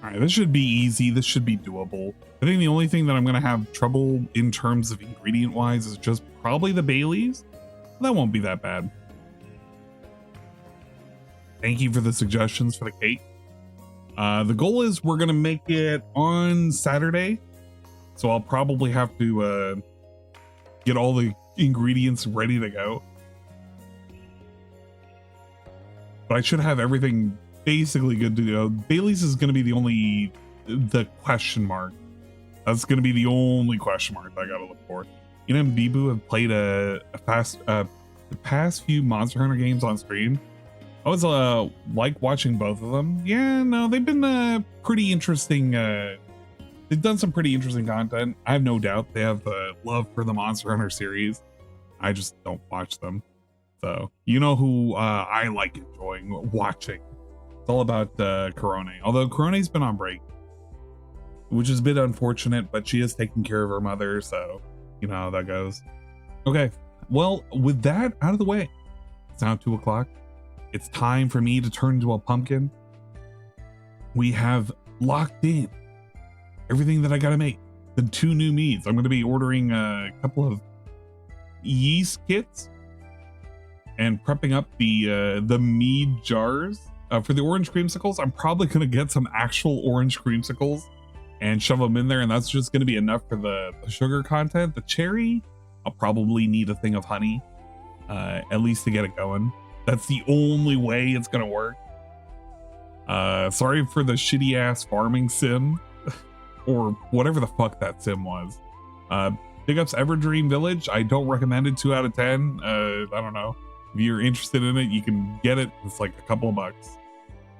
All right, this should be easy. This should be doable. I think the only thing that I'm going to have trouble in terms of ingredient wise is just probably the Baileys. That won't be that bad. Thank you for the suggestions for the cake. The goal is we're going to make it on Saturday. So I'll probably have to get all the ingredients ready to go. But I should have everything basically good to go. Bailey's is going to be the question mark. That's going to be the only question mark I got to look for. You know, Bibu have played the past few Monster Hunter games on stream. I was like watching both of them. Yeah, no, they've been pretty interesting. They've done some pretty interesting content. I have no doubt they have love for the Monster Hunter series. I just don't watch them. So you know who I like enjoying watching. It's all about Corone. Although Corone's been on break, which is a bit unfortunate, but she is taking care of her mother, so you know how that goes. Okay, well, with that out of the way, it's now 2 o'clock. It's time for me to turn into a pumpkin. We have locked in everything that I gotta make. The 2 new meads. I'm going to be ordering a couple of yeast kits and prepping up the mead jars. For the orange creamsicles, I'm probably going to get some actual orange creamsicles and shove them in there, and that's just going to be enough for the sugar content. The cherry, I'll probably need a thing of honey, at least to get it going. That's the only way it's going to work. Sorry for the shitty ass farming sim, or whatever the fuck that sim was. Big ups Everdream Village. I don't recommend it. 2 out of 10. I don't know. If you're interested in it, you can get it. It's like a couple of bucks.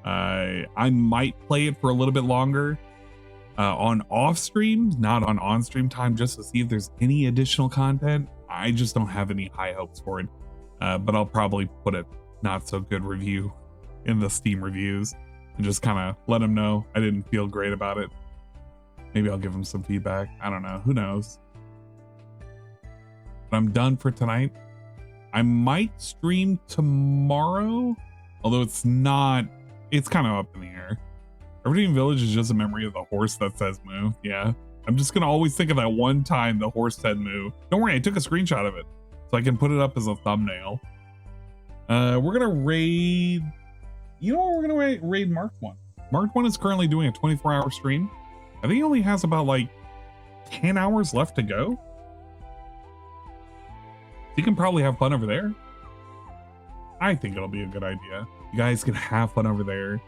I might play it for a little bit longer on off stream, not on stream time, just to see if there's any additional content. I just don't have any high hopes for it. But I'll probably put a not so good review in the Steam reviews and just kind of let them know I didn't feel great about it. Maybe I'll give them some feedback. I don't know. Who knows? But I'm done for tonight. I might stream tomorrow, although it's kind of up in the air. Everdream Village is just a memory of the horse that says moo. Yeah, I'm just gonna always think of that one time the horse said moo. Don't worry, I took a screenshot of it so I can put it up as a thumbnail. We're gonna raid, you know what, we're gonna raid Mark 1. Mark 1 is currently doing a 24-hour stream. I think he only has about like 10 hours left to go. You can probably have fun over there. I think it'll be a good idea. You guys can have fun over there.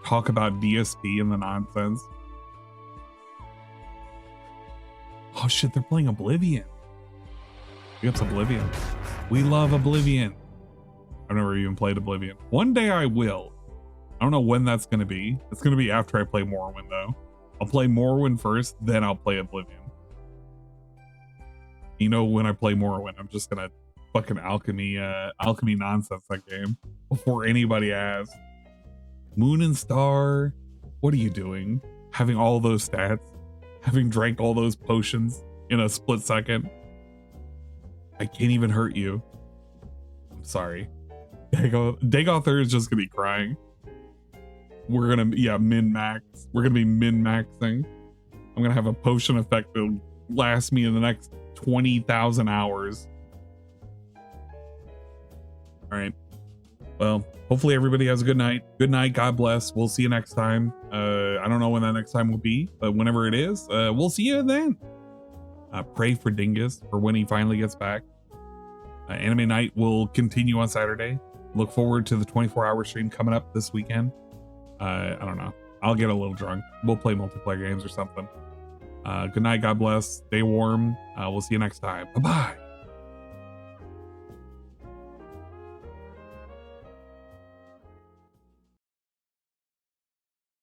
Talk about DSP and the nonsense. Oh shit, they're playing Oblivion. It's Oblivion. We love Oblivion. I've never even played Oblivion. One day I will. I don't know when that's going to be. It's going to be after I play Morrowind though. I'll play Morrowind first, then I'll play Oblivion. You know, when I play Morrowind, I'm just gonna fucking alchemy nonsense that game before anybody asks. Moon and Star, what are you doing? Having all those stats, having drank all those potions in a split second. I can't even hurt you. I'm sorry. Dagother is just gonna be crying. We're gonna, min-max. We're gonna be min-maxing. I'm gonna have a potion effect that'll last me in the next 20,000 hours. All right. Well, hopefully everybody has a good night. Good night. God bless. We'll see you next time. I don't know when that next time will be, but whenever it is, we'll see you then. Pray for Dingus for when he finally gets back. Anime night will continue on Saturday. Look forward to the 24-hour stream coming up this weekend. I don't know. I'll get a little drunk. We'll play multiplayer games or something. Good night. God bless. Stay warm. We'll see you next time. Bye-bye.